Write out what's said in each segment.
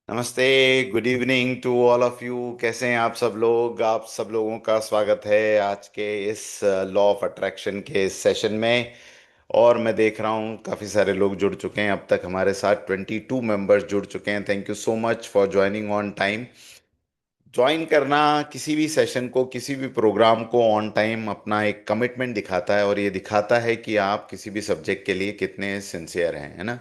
नमस्ते। Good evening to all of you. कैसे हैं आप सब लोग? आप सब लोगों का स्वागत है आज के इस लॉ ऑफ अट्रैक्शन के इस सेशन में। और मैं देख रहा हूँ काफ़ी सारे लोग जुड़ चुके हैं। अब तक हमारे साथ 22 मेंबर्स जुड़ चुके हैं। Thank you so much for joining on time. Join करना किसी भी सेशन को, किसी भी प्रोग्राम को ऑन टाइम अपना एक कमिटमेंट दिखाता है, और ये दिखाता है कि आप किसी भी सब्जेक्ट के लिए कितने सिंसियर हैं, है ना।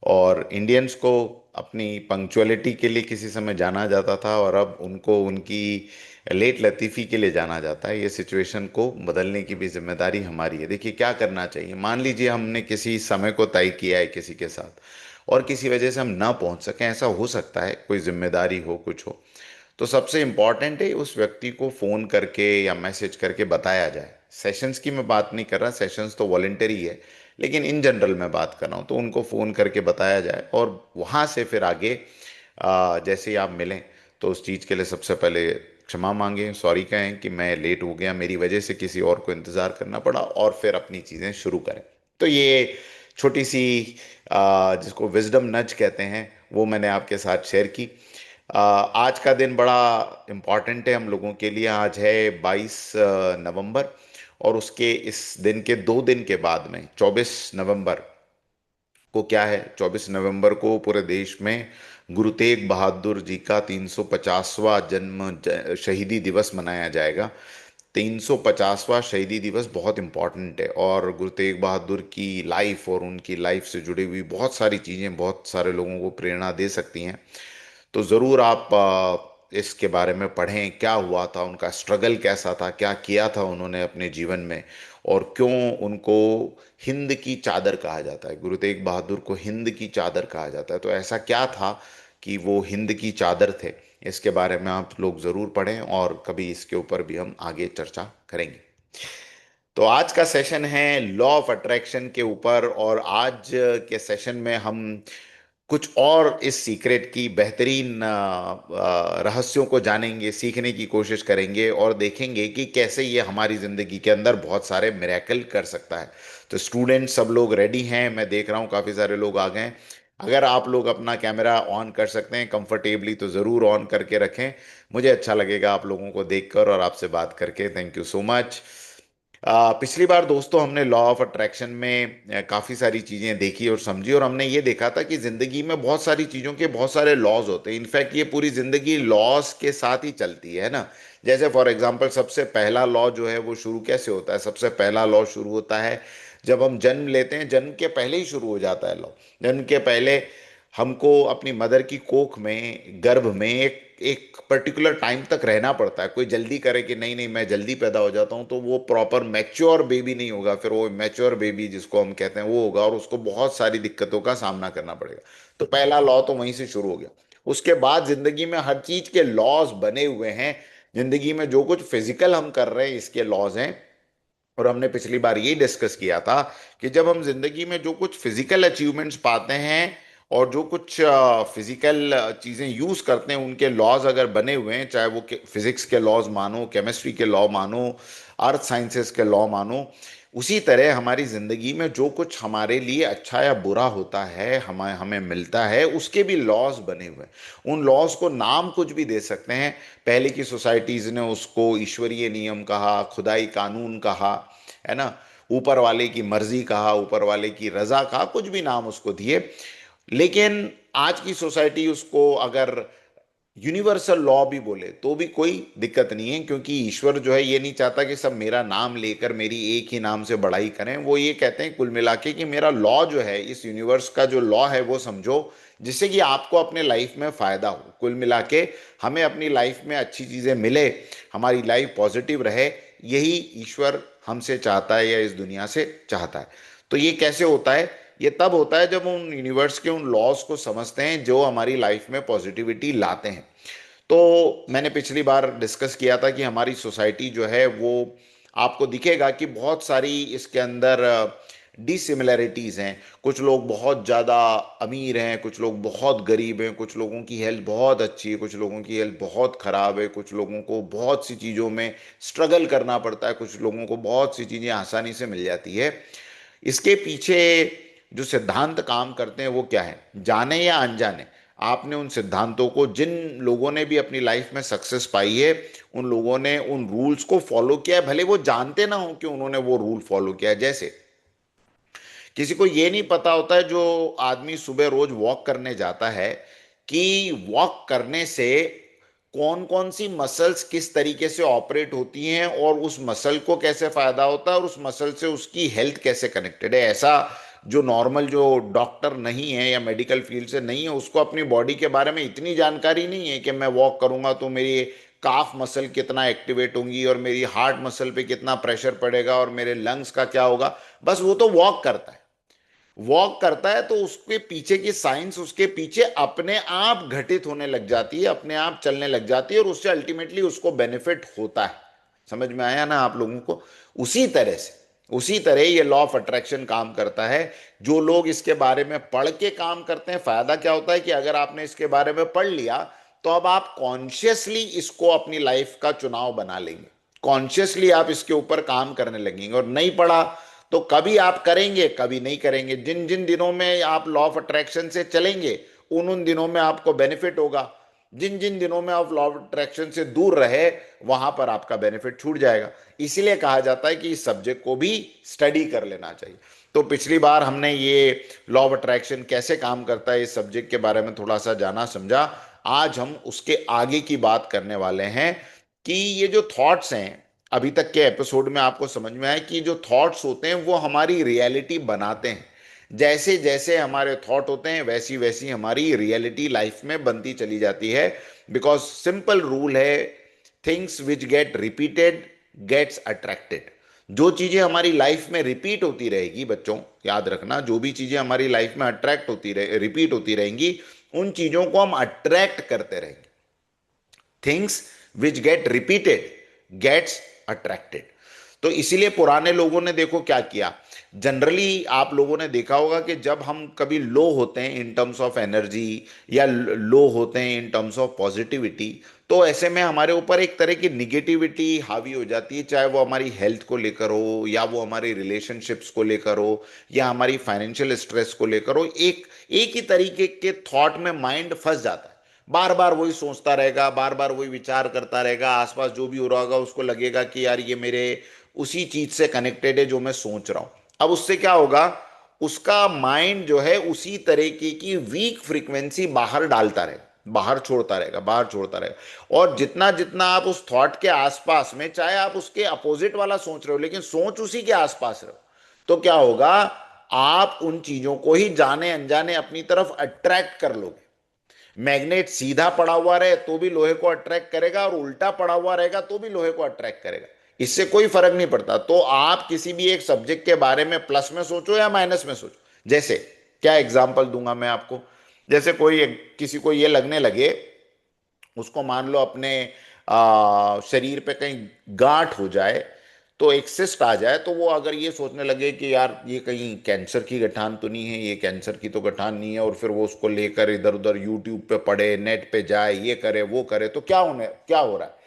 और इंडियंस को अपनी पंक्चुअलिटी के लिए किसी समय जाना जाता था, और अब उनको उनकी लेट लतीफ़ी के लिए जाना जाता है। ये सिचुएशन को बदलने की भी जिम्मेदारी हमारी है। देखिए क्या करना चाहिए। मान लीजिए हमने किसी समय को तय किया है किसी के साथ, और किसी वजह से हम ना पहुंच सकें। ऐसा हो सकता है, कोई जिम्मेदारी हो, कुछ हो। तो सबसे इम्पॉर्टेंट है उस व्यक्ति को फ़ोन करके या मैसेज करके बताया जाए। सेशंस की मैं बात नहीं कर रहा, सेशंस तो वॉलेंटरी है, लेकिन इन जनरल मैं बात कर रहा हूँ। तो उनको फ़ोन करके बताया जाए, और वहाँ से फिर आगे जैसे ही आप मिलें तो उस चीज़ के लिए सबसे पहले क्षमा मांगें, सॉरी कहें कि मैं लेट हो गया, मेरी वजह से किसी और को इंतज़ार करना पड़ा, और फिर अपनी चीज़ें शुरू करें। तो ये छोटी सी जिसको विजडम नज कहते हैं, वो मैंने आपके साथ शेयर की। आज का दिन बड़ा इम्पॉर्टेंट है हम लोगों के लिए। आज है 22 नवंबर, और उसके इस दिन के 2 दिन के बाद में 24 नवंबर को क्या है, 24 नवंबर को पूरे देश में गुरु तेग बहादुर जी का 350वां शहीदी दिवस मनाया जाएगा। 350वां शहीदी दिवस बहुत इम्पोर्टेंट है, और गुरु तेग बहादुर की लाइफ और उनकी लाइफ से जुड़ी हुई बहुत सारी चीज़ें बहुत सारे लोगों को प्रेरणा दे सकती हैं। तो ज़रूर आप इसके बारे में पढ़ें, क्या हुआ था, उनका स्ट्रगल कैसा था, क्या किया था उन्होंने अपने जीवन में, और क्यों उनको हिंद की चादर कहा जाता है। गुरु तेग बहादुर को हिंद की चादर कहा जाता है। तो ऐसा क्या था कि वो हिंद की चादर थे? इसके बारे में आप लोग ज़रूर पढ़ें, और कभी इसके ऊपर भी हम आगे चर्चा करेंगे। तो आज का सेशन है लॉ ऑफ अट्रैक्शन के ऊपर, और आज के सेशन में हम कुछ और इस सीक्रेट की बेहतरीन रहस्यों को जानेंगे, सीखने की कोशिश करेंगे, और देखेंगे कि कैसे ये हमारी जिंदगी के अंदर बहुत सारे मिरेकल कर सकता है। तो स्टूडेंट सब लोग रेडी हैं? मैं देख रहा हूँ काफ़ी सारे लोग आ गए हैं। अगर आप लोग अपना कैमरा ऑन कर सकते हैं कंफर्टेबली तो ज़रूर ऑन करके रखें। मुझे अच्छा लगेगा आप लोगों को देखकर और आपसे बात करके। Thank you so much. पिछली बार दोस्तों हमने लॉ ऑफ अट्रैक्शन में काफ़ी सारी चीज़ें देखी और समझी, और हमने ये देखा था कि ज़िंदगी में बहुत सारी चीज़ों के बहुत सारे लॉज होते हैं। इनफैक्ट ये पूरी ज़िंदगी लॉज के साथ ही चलती है ना। जैसे फॉर एग्जांपल सबसे पहला लॉ जो है वो शुरू कैसे होता है? सबसे पहला लॉ शुरू होता है जब हम जन्म लेते हैं। जन्म के पहले ही शुरू हो जाता है लॉ। जन्म के पहले हमको अपनी मदर की कोख में, गर्भ में एक पर्टिकुलर टाइम तक रहना पड़ता है। कोई जल्दी करे कि नहीं नहीं मैं जल्दी पैदा हो जाता हूँ, तो वो प्रॉपर मैच्योर बेबी नहीं होगा। फिर वो मैच्योर बेबी जिसको हम कहते हैं वो होगा, और उसको बहुत सारी दिक्कतों का सामना करना पड़ेगा। तो पहला लॉ तो वहीं से शुरू हो गया। उसके बाद जिंदगी में हर चीज के लॉज बने हुए हैं। जिंदगी में जो कुछ फिजिकल हम कर रहे हैं इसके लॉज हैं। और हमने पिछली बार ये डिस्कस किया था कि जब हम जिंदगी में जो कुछ फिजिकल अचीवमेंट्स पाते हैं, और जो कुछ फिजिकल चीजें यूज करते हैं, उनके लॉज अगर बने हुए हैं, चाहे वो फिजिक्स के लॉज मानो, केमिस्ट्री के लॉ मानो, अर्थ साइंसेस के लॉ मानो, उसी तरह हमारी जिंदगी में जो कुछ हमारे लिए अच्छा या बुरा होता है, हमें हमें मिलता है, उसके भी लॉज बने हुए हैं। उन लॉज को नाम कुछ भी दे सकते हैं। पहले की सोसाइटीज ने उसको ईश्वरीय नियम कहा, खुदाई कानून कहा, है ना, ऊपर वाले की मर्जी कहा, ऊपर वाले की रजा कहा, कुछ भी नाम उसको दिए। लेकिन आज की सोसाइटी उसको अगर यूनिवर्सल लॉ भी बोले तो भी कोई दिक्कत नहीं है, क्योंकि ईश्वर जो है ये नहीं चाहता कि सब मेरा नाम लेकर मेरी एक ही नाम से बड़ाई करें। वो ये कहते हैं कुल मिला के कि मेरा लॉ जो है, इस यूनिवर्स का जो लॉ है वो समझो, जिससे कि आपको अपने लाइफ में फायदा हो। कुल मिला के हमें अपनी लाइफ में अच्छी चीजें मिले, हमारी लाइफ पॉजिटिव रहे, यही ईश्वर हमसे चाहता है या इस दुनिया से चाहता है। तो ये कैसे होता है? ये तब होता है जब उन यूनिवर्स के उन लॉज को समझते हैं जो हमारी लाइफ में पॉजिटिविटी लाते हैं। तो मैंने पिछली बार डिस्कस किया था कि हमारी सोसाइटी जो है वो, आपको दिखेगा कि बहुत सारी इसके अंदर डिसिमिलैरिटीज हैं। कुछ लोग बहुत ज़्यादा अमीर हैं, कुछ लोग बहुत गरीब हैं, कुछ लोगों की हेल्थ बहुत अच्छी है, कुछ लोगों की हेल्थ बहुत ख़राब है, कुछ लोगों को बहुत सी चीज़ों में स्ट्रगल करना पड़ता है, कुछ लोगों को बहुत सी चीज़ें आसानी से मिल जाती है। इसके पीछे जो सिद्धांत काम करते हैं वो क्या है? जाने या अनजाने आपने उन सिद्धांतों को, जिन लोगों ने भी अपनी लाइफ में सक्सेस पाई है, उन लोगों ने उन रूल्स को फॉलो किया है, भले वो जानते ना हो कि उन्होंने वो रूल फॉलो किया है। जैसे किसी को ये नहीं पता होता है, जो आदमी सुबह रोज वॉक करने जाता है, कि वॉक करने से कौन कौन सी मसल्स किस तरीके से ऑपरेट होती हैं, और उस मसल को कैसे फायदा होता है, और उस मसल से उसकी हेल्थ कैसे कनेक्टेड है। ऐसा जो नॉर्मल जो डॉक्टर नहीं है या मेडिकल फील्ड से नहीं है, उसको अपनी बॉडी के बारे में इतनी जानकारी नहीं है कि मैं वॉक करूंगा तो मेरी काफ मसल कितना एक्टिवेट होंगी, और मेरी हार्ट मसल पे कितना प्रेशर पड़ेगा, और मेरे लंग्स का क्या होगा। बस वो तो वॉक करता है। वॉक करता है तो उसके पीछे की साइंस उसके पीछे अपने आप घटित होने लग जाती है, अपने आप चलने लग जाती है, और उससे अल्टीमेटली उसको बेनिफिट होता है। समझ में आया ना आप लोगों को? उसी तरह से, उसी तरह ये लॉ ऑफ अट्रैक्शन काम करता है। जो लोग इसके बारे में पढ़ के काम करते हैं, फायदा क्या होता है कि अगर आपने इसके बारे में पढ़ लिया, तो अब आप कॉन्शियसली इसको अपनी लाइफ का चुनाव बना लेंगे। कॉन्शियसली आप इसके ऊपर काम करने लगेंगे। और नहीं पढ़ा तो कभी आप करेंगे, कभी नहीं करेंगे। जिन जिन दिनों में आप लॉ ऑफ अट्रैक्शन से चलेंगे, उन उन दिनों में आपको बेनिफिट होगा। जिन जिन दिनों में आप लॉ ऑफ अट्रैक्शन से दूर रहे, वहां पर आपका बेनिफिट छूट जाएगा। इसीलिए कहा जाता है कि इस सब्जेक्ट को भी स्टडी कर लेना चाहिए। तो पिछली बार हमने ये लॉ ऑफ अट्रैक्शन कैसे काम करता है, इस सब्जेक्ट के बारे में थोड़ा सा जाना समझा। आज हम उसके आगे की बात करने वाले हैं, कि ये जो थॉट्स हैं, अभी तक के एपिसोड में आपको समझ में आया कि जो थॉट्स होते हैं वो हमारी रियलिटी बनाते हैं। जैसे जैसे हमारे थॉट होते हैं, वैसी वैसी हमारी रियलिटी लाइफ में बनती चली जाती है। बिकॉज सिंपल रूल है, things which get repeated gets attracted. जो चीजें हमारी लाइफ में रिपीट होती रहेगी, बच्चों याद रखना, जो भी चीजें हमारी लाइफ में अट्रैक्ट होती रहे, रिपीट होती रहेंगी, उन चीजों को हम अट्रैक्ट करते रहेंगे। Things which get repeated gets attracted. तो इसीलिए पुराने लोगों ने देखो क्या किया। जनरली आप लोगों ने देखा होगा कि जब हम कभी लो होते हैं इन टर्म्स ऑफ एनर्जी, या लो होते हैं इन टर्म्स ऑफ पॉजिटिविटी, तो ऐसे में हमारे ऊपर एक तरह की निगेटिविटी हावी हो जाती है। चाहे वो हमारी हेल्थ को लेकर हो, या वो हमारी रिलेशनशिप्स को लेकर हो, या हमारी फाइनेंशियल स्ट्रेस को लेकर हो। एक एक ही तरीके के थॉट में माइंड फंस जाता है। बार बार वही सोचता रहेगा, बार बार वही विचार करता रहेगा। आसपास जो भी हो रहा होगा उसको लगेगा कि यार ये मेरे उसी चीज से कनेक्टेड है जो मैं सोच रहा हूं। अब उससे क्या होगा, उसका माइंड जो है उसी तरीके की वीक फ्रीक्वेंसी बाहर डालता रहेगा, बाहर छोड़ता रहेगा, बाहर छोड़ता रहेगा। और जितना जितना आप उस थॉट के आसपास में, चाहे आप उसके अपोजिट वाला सोच रहे हो, लेकिन सोच उसी के आसपास रहो, तो क्या होगा, आप उन चीजों को ही जाने अनजाने अपनी तरफ अट्रैक्ट कर लोगे। मैग्नेट सीधा पड़ा हुआ रहे तो भी लोहे को अट्रैक्ट करेगा, और उल्टा पड़ा हुआ रहेगा तो भी लोहे को अट्रैक्ट करेगा। इससे कोई फर्क नहीं पड़ता। तो आप किसी भी एक सब्जेक्ट के बारे में प्लस में सोचो या माइनस में सोचो। जैसे क्या एग्जांपल दूंगा मैं आपको। जैसे कोई किसी को ये लगने लगे, उसको मान लो अपने शरीर पे कहीं गांठ हो जाए, तो एक सिस्ट आ जाए, तो वो अगर ये सोचने लगे कि यार ये कहीं कैंसर की गठान तो नहीं है, ये कैंसर की तो गठान नहीं है, और फिर वो उसको लेकर इधर उधर यूट्यूब पे पढ़े, नेट पे जाए, ये करे वो करे, तो क्या हो रहा है,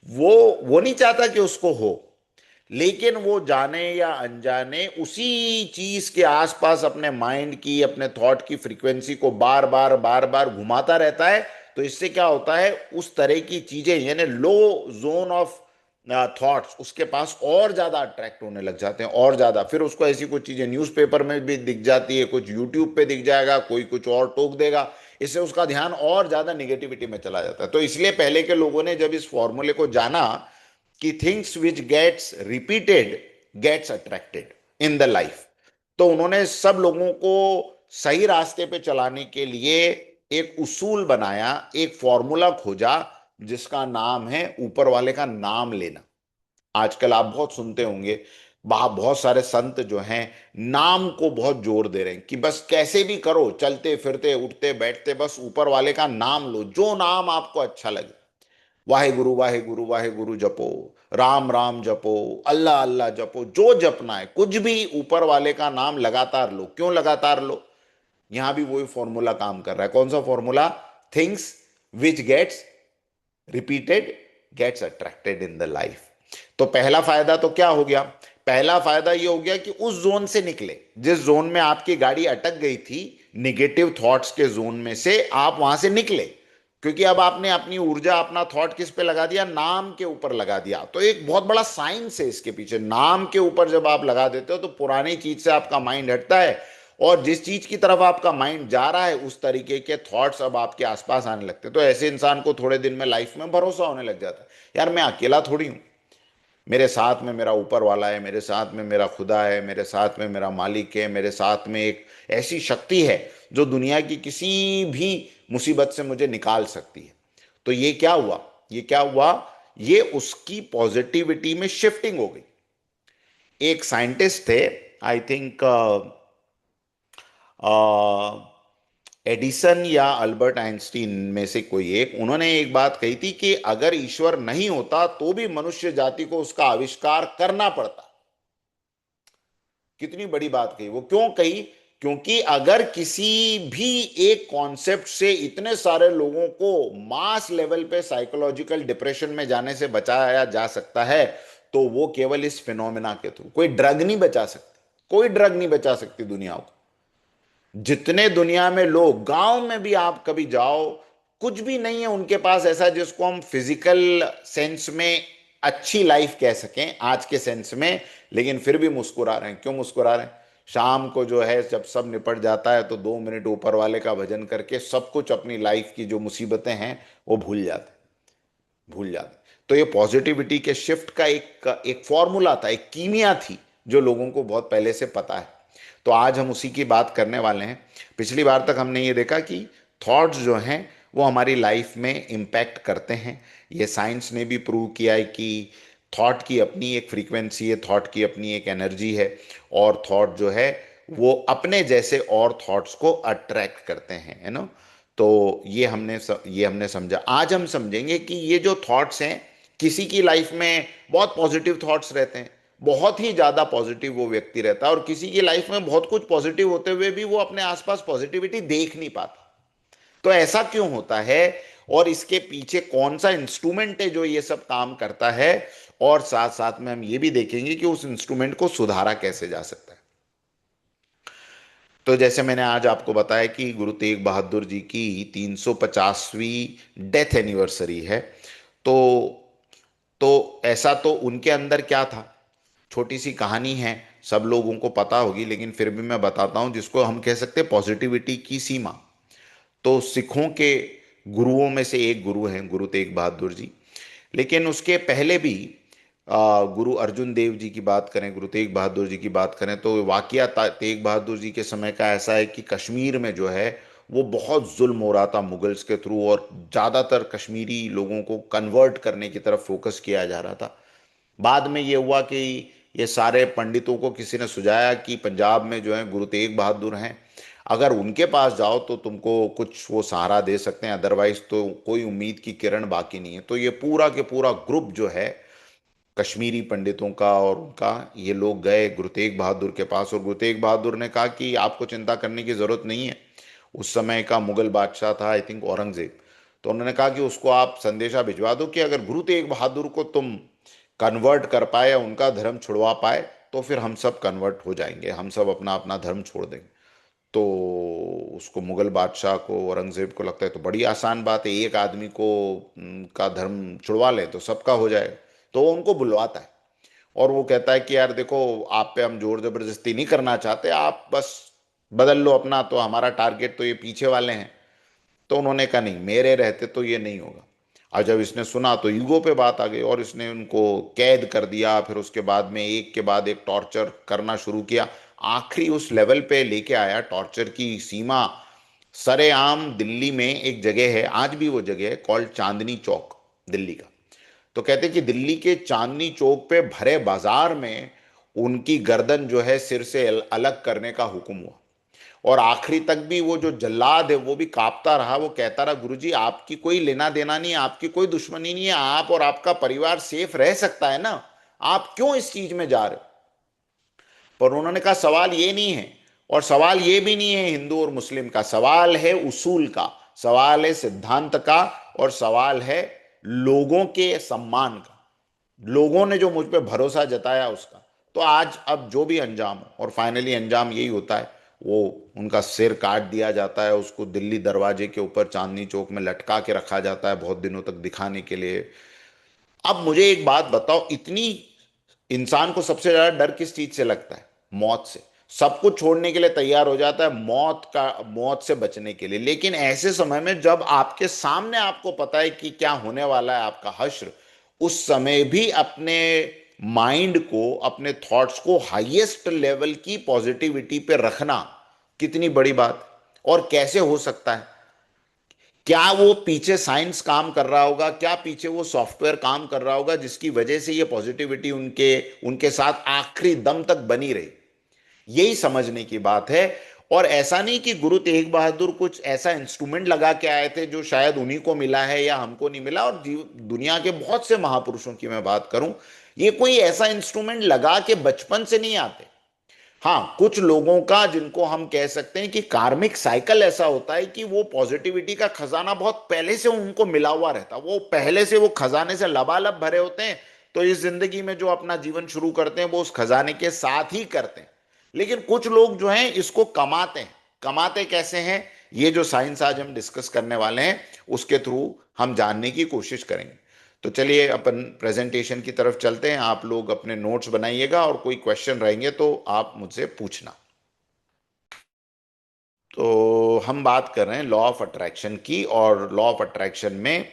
वो नहीं चाहता कि उसको हो। लेकिन वो जाने या अनजाने उसी चीज के आसपास अपने माइंड की, अपने थॉट की फ्रीक्वेंसी को बार बार घुमाता रहता है। तो इससे क्या होता है, उस तरह की चीजें, यानी लो जोन ऑफ थॉट्स उसके पास और ज्यादा अट्रैक्ट होने लग जाते हैं, और ज्यादा। फिर उसको ऐसी कुछ चीजें न्यूज़पेपर में भी दिख जाती है, कुछ यूट्यूब पे दिख जाएगा, कोई कुछ और टोक देगा। इससे उसका ध्यान और ज्यादा निगेटिविटी में चला जाता है। तो इसलिए पहले के लोगों ने जब इस फॉर्मूले को जाना कि things which gets repeated gets attracted in the life, तो उन्होंने सब लोगों को सही रास्ते पे चलाने के लिए एक उसूल बनाया, एक फॉर्मूला खोजा, जिसका नाम है ऊपर वाले का नाम लेना। आजकल आप बहुत सुनते होंगे, बहुत सारे संत जो हैं नाम को बहुत जोर दे रहे हैं, कि बस कैसे भी करो, चलते फिरते उठते बैठते बस ऊपर वाले का नाम लो, जो नाम आपको अच्छा लगे। वाहे गुरु जपो, राम राम जपो, अल्लाह अल्लाह जपो, जो जपना है कुछ भी, ऊपर वाले का नाम लगातार लो। क्यों लगातार लो? यहां भी वही फॉर्मूला काम कर रहा है। कौन सा formula? Things which gets repeated gets attracted in the life. तो पहला फायदा तो क्या हो गया? पहला फायदा ये हो गया कि उस जोन से निकले जिस जोन में आपकी गाड़ी अटक गई थी, निगेटिव थॉट्स के जोन में से आप वहां से निकले, क्योंकि अब आपने अपनी ऊर्जा, अपना थॉट किस पे लगा दिया? नाम के ऊपर लगा दिया। तो एक बहुत बड़ा साइंस है इसके पीछे। नाम के ऊपर जब आप लगा देते हो तो पुरानी चीज से आपका माइंड हटता है, और जिस चीज की तरफ आपका माइंड जा रहा है उस तरीके के थॉट्स अब आपके आसपास आने लगते हैं। तो ऐसे इंसान को थोड़े दिन में लाइफ में भरोसा होने लग जाता है, यार मैं अकेला थोड़ी हूं, मेरे साथ में मेरा ऊपर वाला है, मेरे साथ में मेरा खुदा है, मेरे साथ में मेरा मालिक है, मेरे साथ में एक ऐसी शक्ति है जो दुनिया की किसी भी मुसीबत से मुझे निकाल सकती है। तो ये क्या हुआ? ये क्या हुआ? ये उसकी पॉजिटिविटी में शिफ्टिंग हो गई। एक साइंटिस्ट थे, आई थिंक एडिसन या अल्बर्ट आइंस्टीन में से कोई एक, उन्होंने एक बात कही थी कि अगर ईश्वर नहीं होता तो भी मनुष्य जाति को उसका आविष्कार करना पड़ता। कितनी बड़ी बात कही वो! क्यों कही? क्योंकि अगर किसी भी एक कॉन्सेप्ट से इतने सारे लोगों को मास लेवल पे साइकोलॉजिकल डिप्रेशन में जाने से बचाया जा सकता है, तो वो केवल इस फिनोमेना के थ्रू। कोई ड्रग नहीं बचा सकती, कोई ड्रग नहीं बचा सकती दुनिया को। जितने दुनिया में लोग, गांव में भी आप कभी जाओ, कुछ भी नहीं है उनके पास ऐसा जिसको हम फिजिकल सेंस में अच्छी लाइफ कह सकें आज के सेंस में, लेकिन फिर भी मुस्कुरा रहे हैं। क्यों मुस्कुरा रहे हैं? शाम को जो है जब सब निपट जाता है तो 2 मिनट ऊपर वाले का भजन करके सब कुछ, अपनी लाइफ की जो मुसीबतें हैं वो भूल जाते। तो ये पॉजिटिविटी के शिफ्ट का एक एक फॉर्मूला था, एक कीमिया थी जो लोगों को बहुत पहले से पता है। तो आज हम उसी की बात करने वाले हैं। पिछली बार तक हमने ये देखा कि थॉट्स जो हैं वो हमारी लाइफ में इम्पैक्ट करते हैं। ये साइंस ने भी प्रूव किया है कि थॉट की अपनी एक फ्रीक्वेंसी है, थॉट की अपनी एक एनर्जी है, और थॉट जो है वो अपने जैसे और थॉट्स को अट्रैक्ट करते हैं, है ना। तो ये हमने समझा। आज हम समझेंगे कि ये जो थॉट्स हैं, किसी की लाइफ में बहुत पॉजिटिव थॉट्स रहते हैं, बहुत ही ज्यादा पॉजिटिव वो व्यक्ति रहता है, और किसी की लाइफ में बहुत कुछ पॉजिटिव होते हुए भी वो अपने आसपास पॉजिटिविटी देख नहीं पाता। तो ऐसा क्यों होता है, और इसके पीछे कौन सा इंस्ट्रूमेंट है जो ये सब काम करता है, और साथ साथ में हम ये भी देखेंगे कि उस इंस्ट्रूमेंट को सुधारा कैसे जा सकता है। तो जैसे मैंने आज आपको बताया कि गुरु तेग बहादुर जी की 350वीं डेथ एनिवर्सरी है। तो ऐसा तो उनके अंदर क्या था, छोटी सी कहानी है, सब लोगों को पता होगी, लेकिन फिर भी मैं बताता हूं, जिसको हम कह सकते हैं पॉजिटिविटी की सीमा। तो सिखों के गुरुओं में से एक गुरु हैं गुरु तेग बहादुर जी। लेकिन उसके पहले भी गुरु अर्जुन देव जी की बात करें, गुरु तेग बहादुर जी की बात करें, तो वाकया तेग बहादुर जी के समय का ऐसा है कि कश्मीर में जो है वो बहुत जुल्म हो रहा था मुगल्स के थ्रू, और ज़्यादातर कश्मीरी लोगों को कन्वर्ट करने की तरफ फोकस किया जा रहा था। बाद में ये हुआ कि ये सारे पंडितों को किसी ने सुझाया कि पंजाब में जो है गुरु तेग बहादुर हैं, अगर उनके पास जाओ तो तुमको कुछ वो सहारा दे सकते हैं, अदरवाइज तो कोई उम्मीद की किरण बाकी नहीं है। तो ये पूरा के पूरा ग्रुप जो है कश्मीरी पंडितों का और उनका, ये लोग गए गुरु तेग बहादुर के पास, और गुरु तेग बहादुर ने कहा कि आपको चिंता करने की जरूरत नहीं है। उस समय का मुगल बादशाह था आई थिंक औरंगजेब। तो उन्होंने कहा कि उसको आप संदेशा भिजवा दो कि अगर गुरु तेग बहादुर को तुम कन्वर्ट कर पाए या उनका धर्म छुड़वा पाए तो फिर हम सब कन्वर्ट हो जाएंगे, हम सब अपना अपना धर्म छोड़ देंगे। तो उसको, मुगल बादशाह को, औरंगजेब को लगता है तो बड़ी आसान बात है, एक आदमी को का धर्म छुड़वा ले तो सबका हो जाएगा। तो वो उनको बुलवाता है, और वो कहता है कि यार देखो, आप पे हम जोर जबरदस्ती नहीं करना चाहते, आप बस बदल लो अपना, तो हमारा टारगेट तो ये पीछे वाले हैं। तो उन्होंने कहा नहीं, मेरे रहते तो ये नहीं होगा। और जब इसने सुना तो ईगो पे बात आ गई, और इसने उनको कैद कर दिया। फिर उसके बाद में एक के बाद एक टॉर्चर करना शुरू किया, आखिरी उस लेवल पे लेके आया टॉर्चर की सीमा। सरेआम दिल्ली में एक जगह है, आज भी वो जगह है, कॉल्ड चांदनी चौक, दिल्ली का। तो कहते कि दिल्ली के चांदनी चौक पे भरे बाजार में उनकी गर्दन जो है सिर से अलग करने का हुक्म हुआ, और आखिरी तक भी वो जो जल्लाद है वो भी कांपता रहा। वो कहता रहा, गुरुजी आपकी कोई लेना देना नहीं है, आपकी कोई दुश्मनी नहीं है, आप और आपका परिवार सेफ रह सकता है ना, आप क्यों इस चीज में जा रहे हो? पर उन्होंने कहा सवाल ये नहीं है, और सवाल ये भी नहीं है हिंदू और मुस्लिम का, सवाल है उसूल का, सवाल है सिद्धांत का, और सवाल है लोगों के सम्मान का, लोगों ने जो मुझ पे भरोसा जताया उसका। तो आज अब जो भी अंजाम हो, और फाइनली अंजाम यही होता है, वो उनका सिर काट दिया जाता है, उसको दिल्ली दरवाजे के ऊपर चांदनी चौक में लटका के रखा जाता है बहुत दिनों तक दिखाने के लिए। अब मुझे एक बात बताओ, इतनी इंसान को सबसे ज्यादा डर किस चीज से लगता है? मौत से। सब कुछ छोड़ने के लिए तैयार हो जाता है मौत से बचने के लिए। लेकिन ऐसे समय में जब आपके सामने आपको पता है कि क्या होने वाला है, आपका हश्र, उस समय भी अपने माइंड को, अपने थॉट्स को हाईएस्ट लेवल की पॉजिटिविटी पे रखना कितनी बड़ी बात। और कैसे हो सकता है? क्या वो पीछे साइंस काम कर रहा होगा, क्या पीछे वो सॉफ्टवेयर काम कर रहा होगा जिसकी वजह से ये पॉजिटिविटी उनके उनके साथ आखिरी दम तक बनी रही? यही समझने की बात है। और ऐसा नहीं कि गुरु तेग बहादुर कुछ ऐसा इंस्ट्रूमेंट लगा के आए थे जो शायद उन्हीं को मिला है या हमको नहीं मिला, और दुनिया के बहुत से महापुरुषों की मैं बात करूं, ये कोई ऐसा इंस्ट्रूमेंट लगा के बचपन से नहीं आते। हाँ, कुछ लोगों का, जिनको हम कह सकते हैं कि कार्मिक साइकिल, ऐसा होता है कि वो पॉजिटिविटी का खजाना बहुत पहले से उनको मिला हुआ रहता, वो पहले से वो खजाने से लबालब भरे होते हैं। तो इस जिंदगी में जो अपना जीवन शुरू करते हैं वो उस खजाने के साथ ही करते हैं। लेकिन कुछ लोग जो हैं इसको कमाते हैं। कमाते कैसे हैं, ये जो साइंस आज हम डिस्कस करने वाले हैं उसके थ्रू हम जानने की कोशिश करेंगे। तो चलिए अपन प्रेजेंटेशन की तरफ चलते हैं। आप लोग अपने नोट्स बनाइएगा और कोई क्वेश्चन रहेंगे तो आप मुझसे पूछना। तो हम बात कर रहे हैं लॉ ऑफ अट्रैक्शन की, और लॉ ऑफ अट्रैक्शन में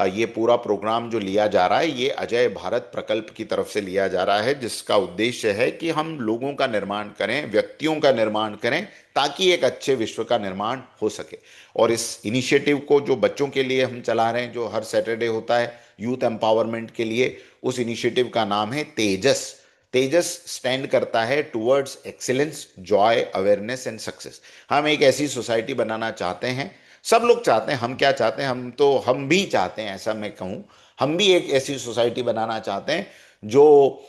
ये पूरा प्रोग्राम जो लिया जा रहा है ये अजय भारत प्रकल्प की तरफ से लिया जा रहा है, जिसका उद्देश्य है कि हम लोगों का निर्माण करें, व्यक्तियों का निर्माण करें, ताकि एक अच्छे विश्व का निर्माण हो सके। और इस इनिशिएटिव को जो बच्चों के लिए हम चला रहे हैं, जो हर सैटरडे होता है यूथ एम्पावरमेंट के लिए, उस इनिशिएटिव का नाम है तेजस। तेजस स्टैंड करता है towards excellence, Joy, awareness and success. हम एक ऐसी सोसाइटी बनाना चाहते हैं, सब लोग चाहते हैं। हम क्या चाहते हैं, हम भी चाहते हैं, ऐसा मैं कहूँ, हम भी एक ऐसी सोसाइटी बनाना चाहते हैं जो